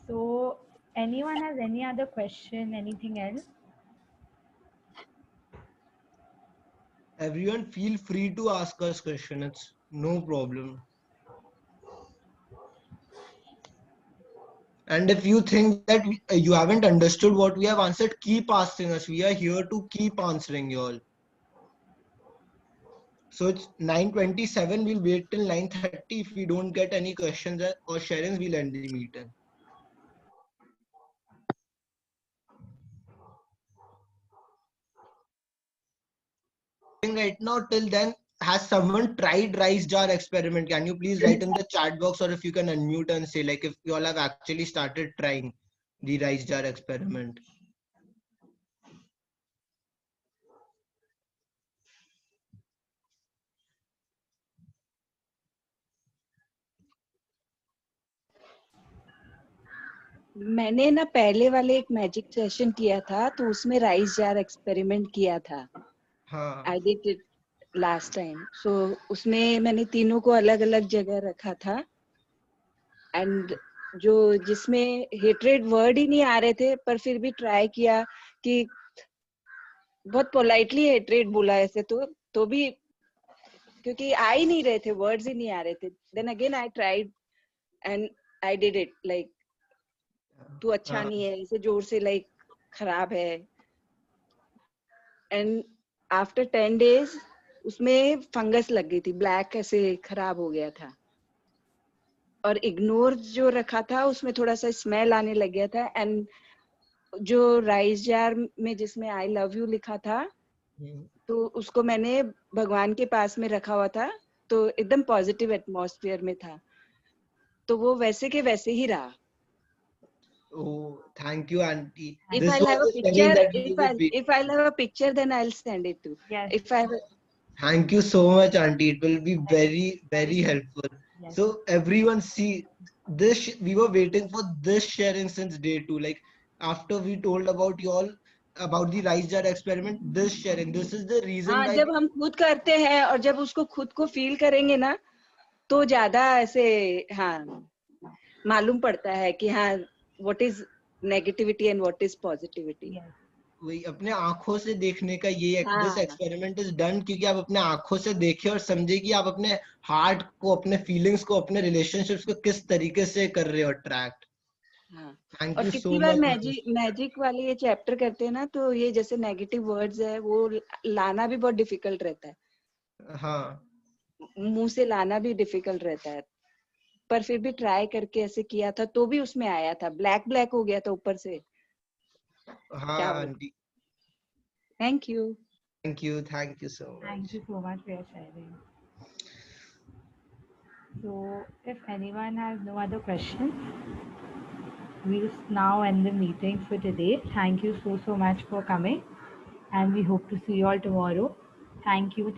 So, anyone has any other question, anything else? Everyone feel free to ask us question. It's no problem. And if you think that you haven't understood what we have answered, keep asking us. We are here to keep answering you all. So it's 9:27. We'll wait till 9:30. If we don't get any questions or sharings, we'll end the meeting. Right now, till then, has someone tried rice jar experiment? Can you please write in the chat box, or if you can unmute and say like if you all have actually started trying the rice jar experiment? मैंने ना पहले वाले एक magic session किया था, तो उसमें rice jar experiment किया था. हाँ. I did it last time. So उसमें मैंने तीनों को अलग अलग जगह रखा था. एंड जो जिसमें हेट्रेड वर्ड ही नहीं आ रहे थे, पर फिर भी ट्राई किया कि बहुत पोलाइटली हेट्रेड बोला ऐसे, तो भी क्योंकि आ ही नहीं रहे थे, वर्ड्स ही नहीं आ रहे थे. Then again I tried and I did it like तू अच्छा नहीं है, ऐसे जोर से लाइक खराब है. एंड आफ्टर 10 days उसमें फंगस लग गई थी, ब्लैक ऐसे खराब हो गया था. और इग्नोर जो रखा था उसमें थोड़ा सा स्मेल आने लग गया था. एंड जो राइस जार में जिसमें आई लव यू लिखा था, तो उसको मैंने भगवान के पास में रखा हुआ था, तो एकदम पॉजिटिव एटमॉस्फेयर में था, तो वो वैसे के वैसे ही रहा. Oh, thank you, auntie. If This I'll was have a the sharing picture, that we were waiting. if I'll have a picture, then I'll send it to. Yes. If I have Thank you so much, auntie. It will be very, very helpful. Yes. So everyone see this. We were waiting for this sharing since day 2. Like after we told about you all about the rice jar experiment, this sharing. This is the reason हाँ, why. जब हम खुद करते हैं और जब उसको खुद को फील करेंगे ना, तो ज्यादा ऐसे हाँ मालूम पड़ता है कि हाँ what is negativity and what is positivity. Yes. वही अपने आंखों से देखने का ये हाँ. दिस एक्सपेरिमेंट इज डन क्योंकि आप अपने आंखों से देखें और समझे कि आप अपने हार्ट को, अपने फीलिंग्स को, अपने रिलेशनशिप्स को किस तरीके से कर रहे हो अट्रैक्ट. हाँ. थैंक और यू कितनी सो बार मच. मैजिक वाले ये चैप्टर करते हैं ना, तो ये जैसे नेगेटिव वर्ड्स है वो लाना भी बहुत डिफिकल्ट रहता है. हाँ. मुंह से लाना भी डिफिकल्ट रहता है, पर फिर भी ट्राई करके ऐसे किया था, तो भी उसमें आया था. ब्लैक हो गया था ऊपर से. हाँ क्या aunty. Thank you. Thank you so much. Thank you so much for your sharing. So, if anyone has no other questions, we'll now end the meeting for today. Thank you so much for coming, and we hope to see you all tomorrow. Thank you.